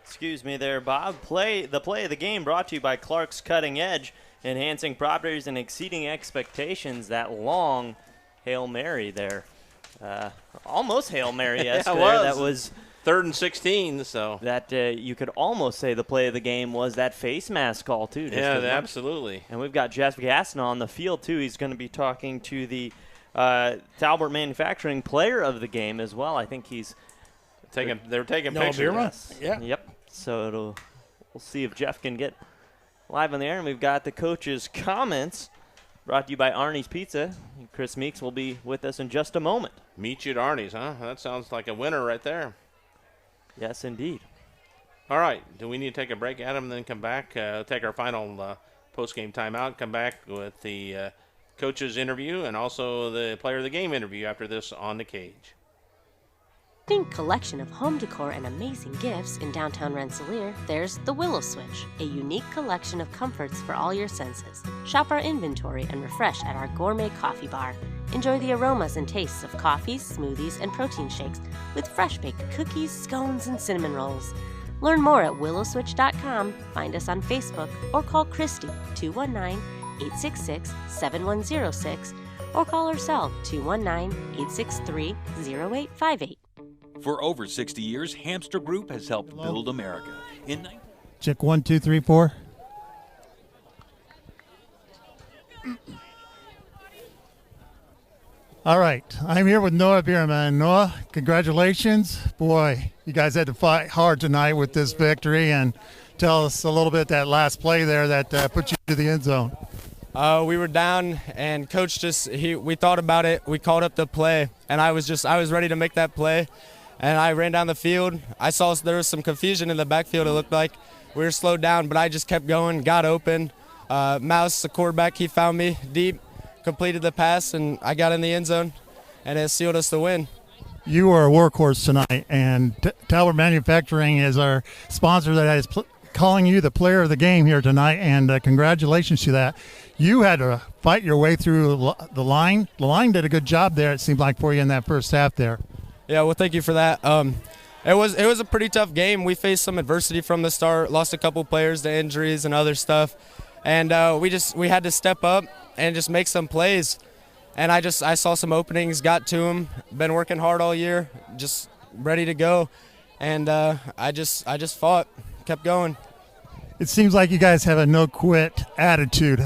Excuse me there, Bob. The play of the game brought to you by Clark's Cutting Edge, enhancing properties and exceeding expectations. That long Hail Mary there. Almost Hail Mary-esque there. That was 3rd and 16, so. That you could almost say the play of the game was that face mask call, too. Yeah, absolutely. And we've got Jeff Gassner on the field, too. He's going to be talking to the Talbert Manufacturing player of the game as well. I think he's they're taking pictures. Yeah. Yep. So we'll see if Jeff can get live on the air. And we've got the coach's comments brought to you by Arnie's Pizza. Chris Meeks will be with us in just a moment. Meet you at Arnie's, huh? That sounds like a winner right there. Yes, indeed. All right. Do we need to take a break, Adam, and then come back, take our final post-game timeout, come back with the coach's interview and also the player of the game interview after this on the Cage. Distinct collection of home decor and amazing gifts in downtown Rensselaer, there's the Willow Switch, a unique collection of comforts for all your senses. Shop our inventory and refresh at our gourmet coffee bar. Enjoy the aromas and tastes of coffees, smoothies, and protein shakes with fresh baked cookies, scones, and cinnamon rolls. Learn more at willowswitch.com, find us on Facebook, or call Christy 219-866-7106, or call her cell 219-863-0858. For over 60 years, Hamster Group has helped build America. Check 1, 2, 3, 4. All right, I'm here with Noah Bierman. Noah, congratulations. Boy, you guys had to fight hard tonight with this victory, and tell us a little bit that last play there that put you to the end zone. We were down, and Coach we thought about it. We called up the play, and I was ready to make that play. And I ran down the field. I saw there was some confusion in the backfield, it looked like. We were slowed down, but I just kept going, got open. Mouse, the quarterback, he found me deep, completed the pass, and I got in the end zone, and it sealed us the win. You are a workhorse tonight, and Talbert Manufacturing is our sponsor that is calling you the player of the game here tonight, and congratulations to that. You had to fight your way through the line. The line did a good job there, it seemed like, for you in that first half there. Yeah, well, thank you for that. It was a pretty tough game. We faced some adversity from the start, lost a couple players to injuries and other stuff, and we had to step up and just make some plays. And I saw some openings, got to them. Been working hard all year, just ready to go, and I just fought, kept going. It seems like you guys have a no-quit attitude.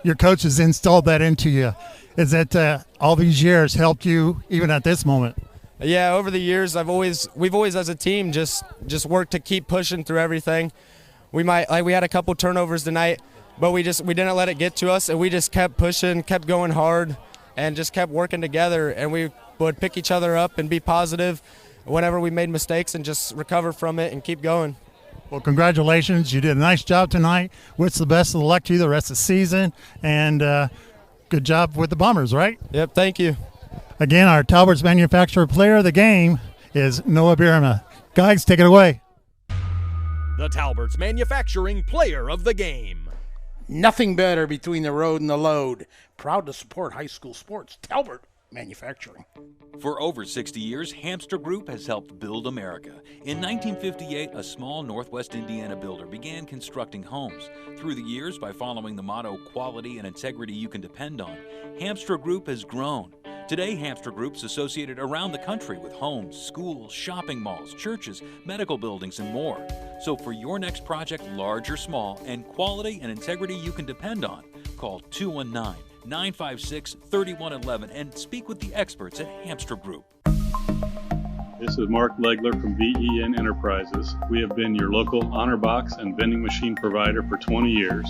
Your coach has installed that into you. Is that all these years helped you even at this moment? Yeah, over the years, we've always as a team just worked to keep pushing through everything. We had a couple turnovers tonight, but we didn't let it get to us, and we just kept pushing, kept going hard, and just kept working together. And we would pick each other up and be positive whenever we made mistakes, and just recover from it and keep going. Well, congratulations! You did a nice job tonight. Wish the best of luck to you the rest of the season, and good job with the Bombers, right? Yep, thank you. Again, our Talbert's Manufacturer Player of the Game is Noah Birma. Guys, take it away. The Talbert's Manufacturing Player of the Game. Nothing better between the road and the load. Proud to support high school sports. Talbert Manufacturing. For over 60 years, Hamster Group has helped build America. In 1958, a small Northwest Indiana builder began constructing homes. Through the years, by following the motto, quality and integrity you can depend on, Hamster Group has grown. Today, Hamster Group's associated around the country with homes, schools, shopping malls, churches, medical buildings, and more. So for your next project, large or small, and quality and integrity you can depend on, call 219-956-3111 and speak with the experts at Hamster Group. This is Mark Legler from BEN Enterprises. We have been your local honor box and vending machine provider for 20 years.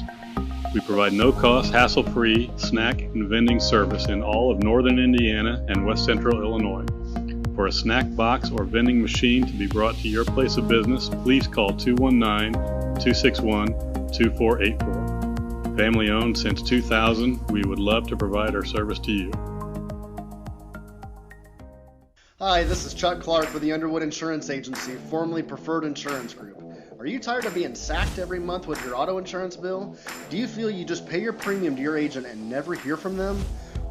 We provide no-cost, hassle-free snack and vending service in all of northern Indiana and west central Illinois. For a snack box or vending machine to be brought to your place of business, please call 219-261-2484. Family owned since 2000, we would love to provide our service to you. Hi, this is Chuck Clark with the Underwood Insurance Agency, formerly Preferred Insurance Group. Are you tired of being sacked every month with your auto insurance bill? Do you feel you just pay your premium to your agent and never hear from them?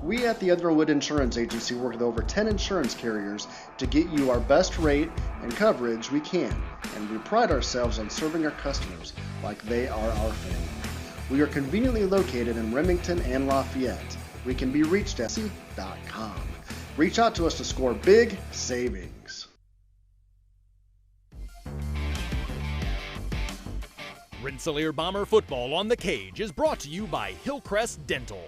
We at the Underwood Insurance Agency work with over 10 insurance carriers to get you our best rate and coverage we can, and we pride ourselves on serving our customers like they are our family. We are conveniently located in Remington and Lafayette. We can be reached at c.com. Reach out to us to score big savings. Rensselaer Bomber football on the cage is brought to you by Hillcrest Dental.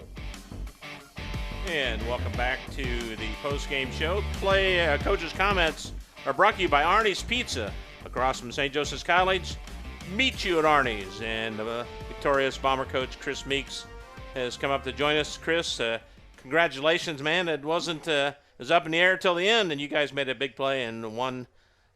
And welcome back to the post-game show. Coach's comments are brought to you by Arnie's Pizza across from St. Joseph's College. Meet you at Arnie's. And victorious Bomber coach Chris Meeks has come up to join us. Chris, congratulations, man. It wasn't it was up in the air till the end, and you guys made a big play and won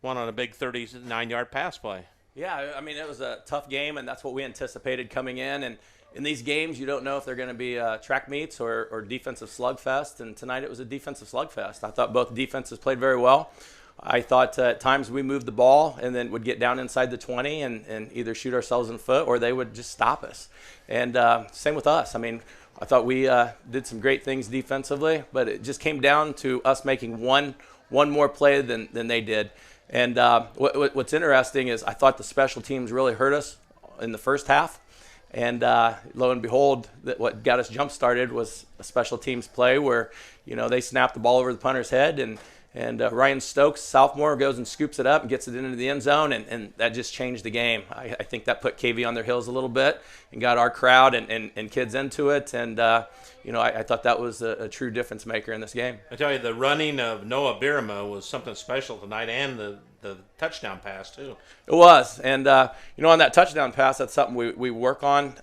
on a big 39-yard pass play. Yeah, I mean, it was a tough game, and that's what we anticipated coming in. And in these games, you don't know if they're going to be track meets or defensive slugfest. And tonight it was a defensive slugfest. I thought both defenses played very well. I thought at times we moved the ball and then would get down inside the 20 and either shoot ourselves in the foot or they would just stop us. And same with us. I mean, I thought we did some great things defensively, but it just came down to us making one more play than they did. And what's interesting is I thought the special teams really hurt us in the first half. And lo and behold, what got us jump-started was a special teams play where, they snapped the ball over the punter's head. And Ryan Stokes, sophomore, goes and scoops it up and gets it into the end zone. And that just changed the game. I think that put KV on their heels a little bit and got our crowd and kids into it. And, I thought that was a true difference maker in this game. I tell you, the running of Noah Birma was something special tonight, and the touchdown pass, too. It was. And, on that touchdown pass, that's something we work on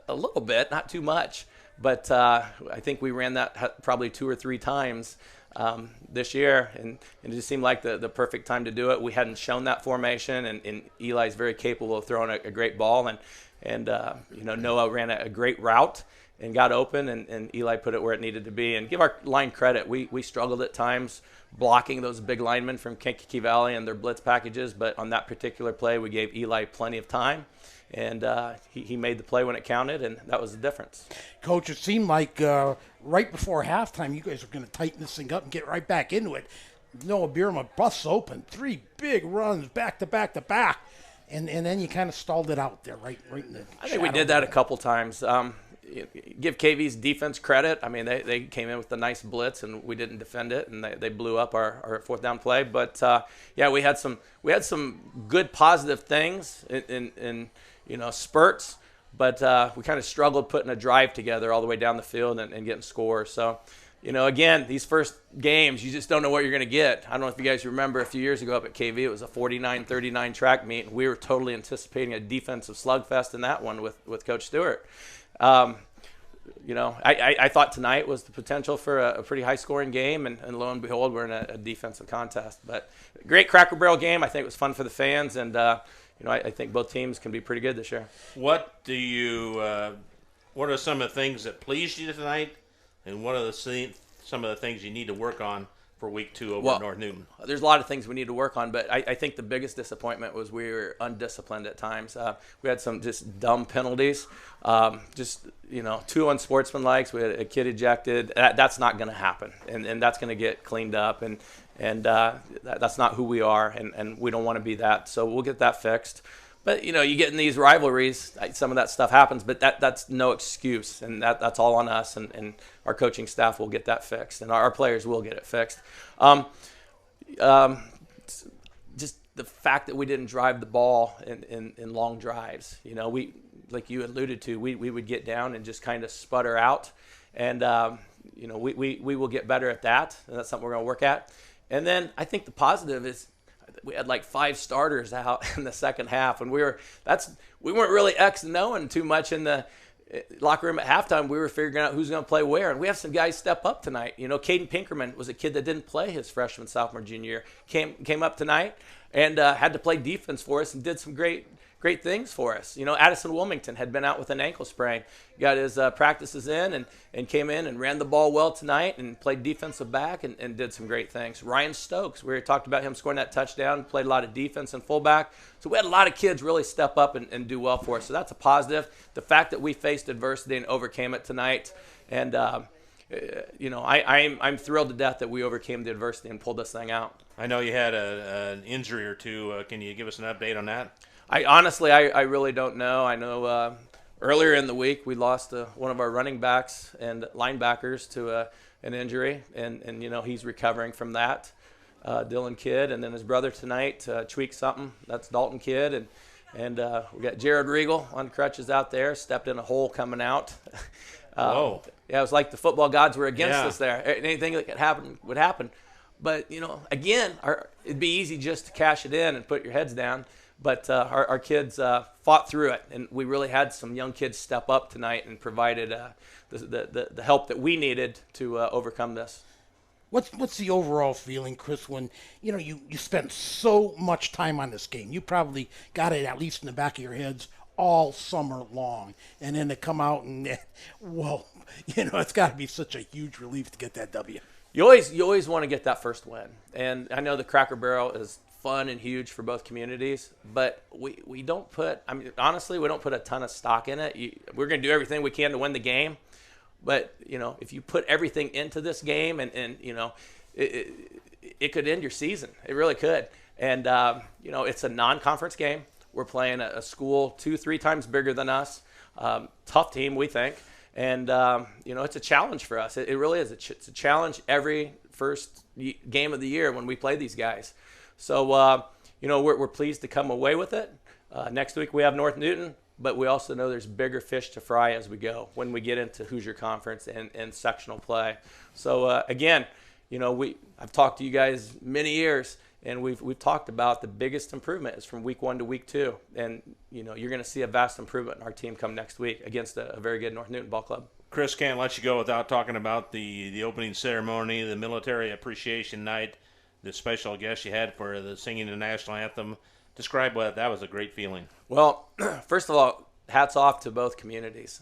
a little bit, not too much. But I think we ran that probably 2 or 3 times this year, and it just seemed like the perfect time to do it. We hadn't shown that formation, and Eli's very capable of throwing a great ball. And Noah ran a great route and got open, and Eli put it where it needed to be. And give our line credit. We struggled at times blocking those big linemen from Kankakee Valley and their blitz packages, but on that particular play, we gave Eli plenty of time, and he made the play when it counted, and that was the difference. Coach, it seemed like right before halftime, you guys were going to tighten this thing up and get right back into it. Noah Bierma busts open 3 big runs back to back to back, and then you kind of stalled it out there, right in the. I think we did that a couple times. Give KV's defense credit. I mean, they came in with a nice blitz, and we didn't defend it, and they blew up our fourth down play. But yeah, we had some good positive things in spurts, but we kind of struggled putting a drive together all the way down the field and getting scores. So, again, these first games, you just don't know what you're going to get. I don't know if you guys remember a few years ago up at KV, it was a 49-39 track meet, and we were totally anticipating a defensive slugfest in that one with Coach Stewart. I thought tonight was the potential for a pretty high-scoring game, and lo and behold, we're in a defensive contest. But great Cracker Barrel game. I think it was fun for the fans, and I think both teams can be pretty good this year. What are some of the things that pleased you tonight, and what are some of the things you need to work on for week 2 over at North Newton? There's a lot of things we need to work on, but I think the biggest disappointment was we were undisciplined at times. We had some just dumb penalties, 2 unsportsmanlike. We had a kid ejected. That's not going to happen, and that's going to get cleaned up, and that's not who we are, and we don't want to be that. So we'll get that fixed. But, you get in these rivalries, some of that stuff happens, but that's no excuse, and that's all on us, and our coaching staff will get that fixed, and our players will get it fixed. Just the fact that we didn't drive the ball in long drives. We, like you alluded to, we would get down and just kind of sputter out, and, we will get better at that, and that's something we're going to work at. And then I think the positive is, we had like 5 starters out in the second half, and we weren't really X and O'ing too much in the locker room at halftime. We were figuring out who's going to play where, and we have some guys step up tonight. Caden Pinkerman was a kid that didn't play his freshman, sophomore, junior year. Came up tonight and had to play defense for us and did some great things for us. Addison Wilmington had been out with an ankle sprain, got his practices in and came in and ran the ball well tonight and played defensive back and did some great things. Ryan Stokes, we talked about him scoring that touchdown, played a lot of defense and fullback. So we had a lot of kids really step up and do well for us. So that's a positive. The fact that we faced adversity and overcame it tonight, and I'm thrilled to death that we overcame the adversity and pulled this thing out. I know you had an injury or two. Can you give us an update on that? I honestly really don't know. I know earlier in the week we lost one of our running backs and linebackers to an injury, and he's recovering from that. Dylan Kidd, and then his brother tonight tweaked something. That's Dalton Kidd, and we got Jared Regal on crutches out there, stepped in a hole coming out. Whoa! Yeah, it was like the football gods were against us there. Anything that could happen would happen. But again, it'd be easy just to cash it in and put your heads down. But our kids fought through it, and we really had some young kids step up tonight and provided the help that we needed to overcome this. What's the overall feeling, Chris, when you spent so much time on this game? You probably got it at least in the back of your heads all summer long, and then to come out and it's got to be such a huge relief to get that W. You always want to get that first win, and I know the Cracker Barrel is fun and huge for both communities, but we don't put, honestly, we don't put a ton of stock in it. We're going to do everything we can to win the game, but if you put everything into this game and it could end your season. It really could. And it's a non-conference game. We're playing a school 2-3 times bigger than us, tough team, we think, and it's a challenge for us. It really is. It's a challenge every first game of the year when we play these guys. So, we're pleased to come away with it. Next week we have North Newton, but we also know there's bigger fish to fry as we go when we get into Hoosier Conference and sectional play. So, again, I've talked to you guys many years, and we've talked about the biggest improvement is from week 1 to week 2. And, you're going to see a vast improvement in our team come next week against a very good North Newton ball club. Chris, can't let you go without talking about the opening ceremony, the military appreciation night, the special guest you had for the singing the national anthem. Describe that was a great feeling. Well, first of all, hats off to both communities.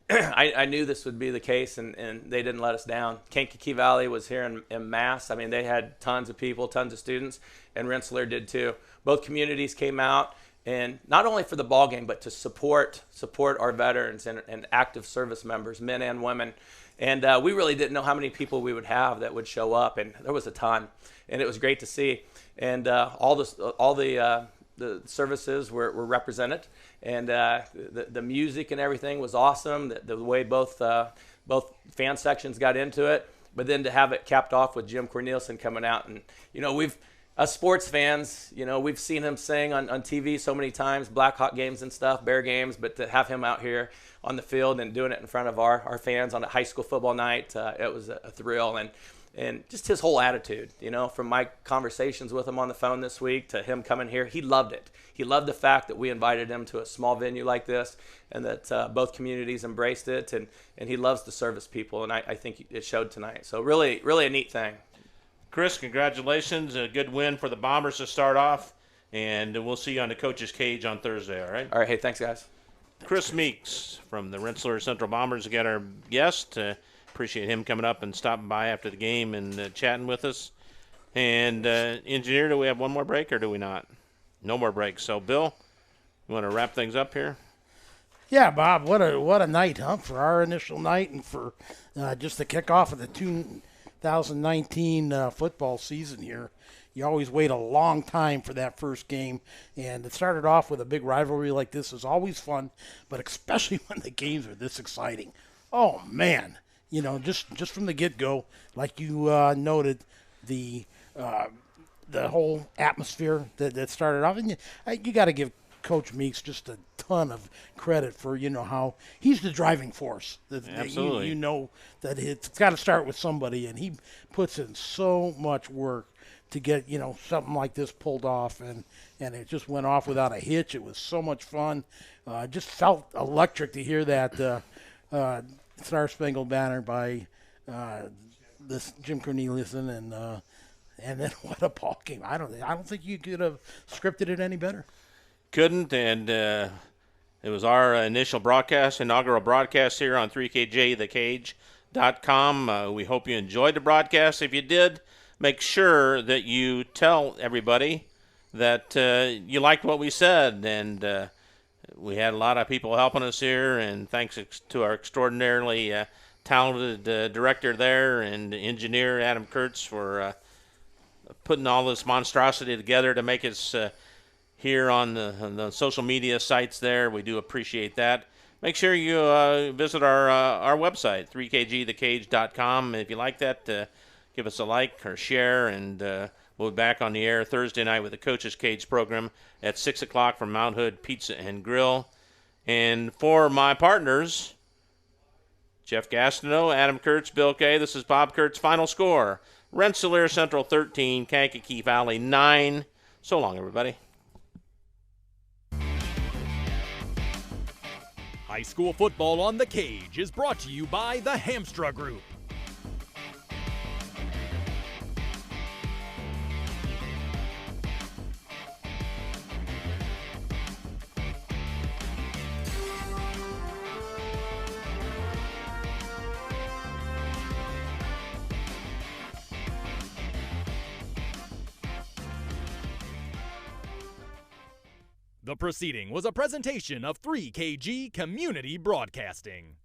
I knew this would be the case, and they didn't let us down. Kankakee Valley was here in mass. They had tons of people, tons of students, and Rensselaer did too. Both communities came out and not only for the ball game, but to support our veterans and active service members, men and women. And we really didn't know how many people we would have that would show up, and there was a ton, and it was great to see. And all the services were represented, and the music and everything was awesome. The way both fan sections got into it, but then to have it capped off with Jim Cornelison coming out, and us sports fans, we've seen him sing on TV so many times, Blackhawk games and stuff, Bear games, but to have him out here on the field and doing it in front of our fans on a high school football night, it was a thrill. And just his whole attitude, from my conversations with him on the phone this week to him coming here, he loved it. He loved the fact that we invited him to a small venue like this, and that both communities embraced it, and he loves to service people, and I think it showed tonight. So really, really a neat thing. Chris, congratulations. A good win for the Bombers to start off, and we'll see you on the Coach's Cage on Thursday, all right? All right, hey, thanks, guys. Chris Meeks from the Rensselaer Central Bombers, again, our guest. Appreciate him coming up and stopping by after the game and chatting with us. And, Engineer, do we have one more break or do we not? No more breaks. So, Bill, you want to wrap things up here? Yeah, Bob, what a night, huh? For our initial night and for just the kickoff of the 2019 football season here. You always wait a long time for that first game, and it started off with a big rivalry like this is always fun, but especially when the games are this exciting. Oh, man. Just from the get-go, like you noted, the whole atmosphere that started off, and you got to give Coach Meeks just a ton of credit for how he's the driving force. Absolutely. That it's got to start with somebody, and he puts in so much work to get something like this pulled off, and it just went off without a hitch. It was so much fun. Just felt electric to hear that Star Spangled Banner by this Jim Cornelison, and then what a ball game! I don't think you could have scripted it any better. Couldn't, and it was our inaugural broadcast here on 3KJTheCage.com. We hope you enjoyed the broadcast. If you did, make sure that you tell everybody that you liked what we said, and we had a lot of people helping us here, and thanks to our extraordinarily talented director there and engineer Adam Kurtz for putting all this monstrosity together to make us here on the social media sites there. We do appreciate that. Make sure you visit our website, 3KGTheCage.com. If you like that, give us a like or share, and we'll be back on the air Thursday night with the Coach's Cage program at 6 o'clock from Mount Hood Pizza and Grill. And for my partners, Jeff Gastineau, Adam Kurtz, Bill Kay, this is Bob Kurtz. Final score, Rensselaer Central 13, Kankakee Valley 9. So long, everybody. High school football on the Cage is brought to you by the Hamstra Group. The proceeding was a presentation of 3KG Community Broadcasting.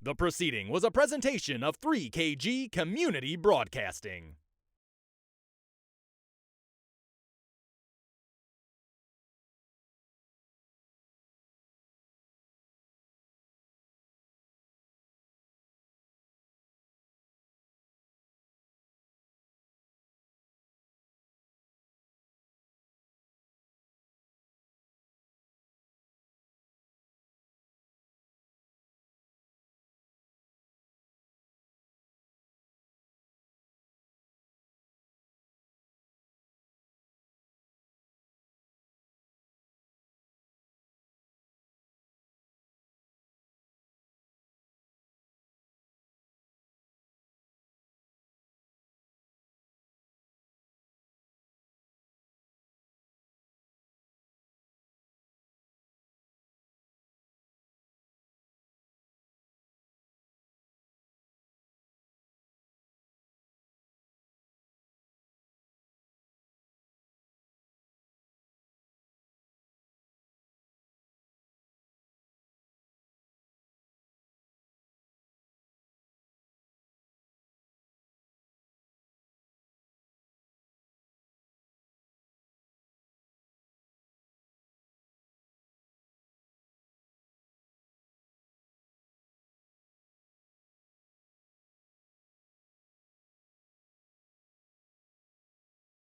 The proceeding was a presentation of 3KG Community Broadcasting.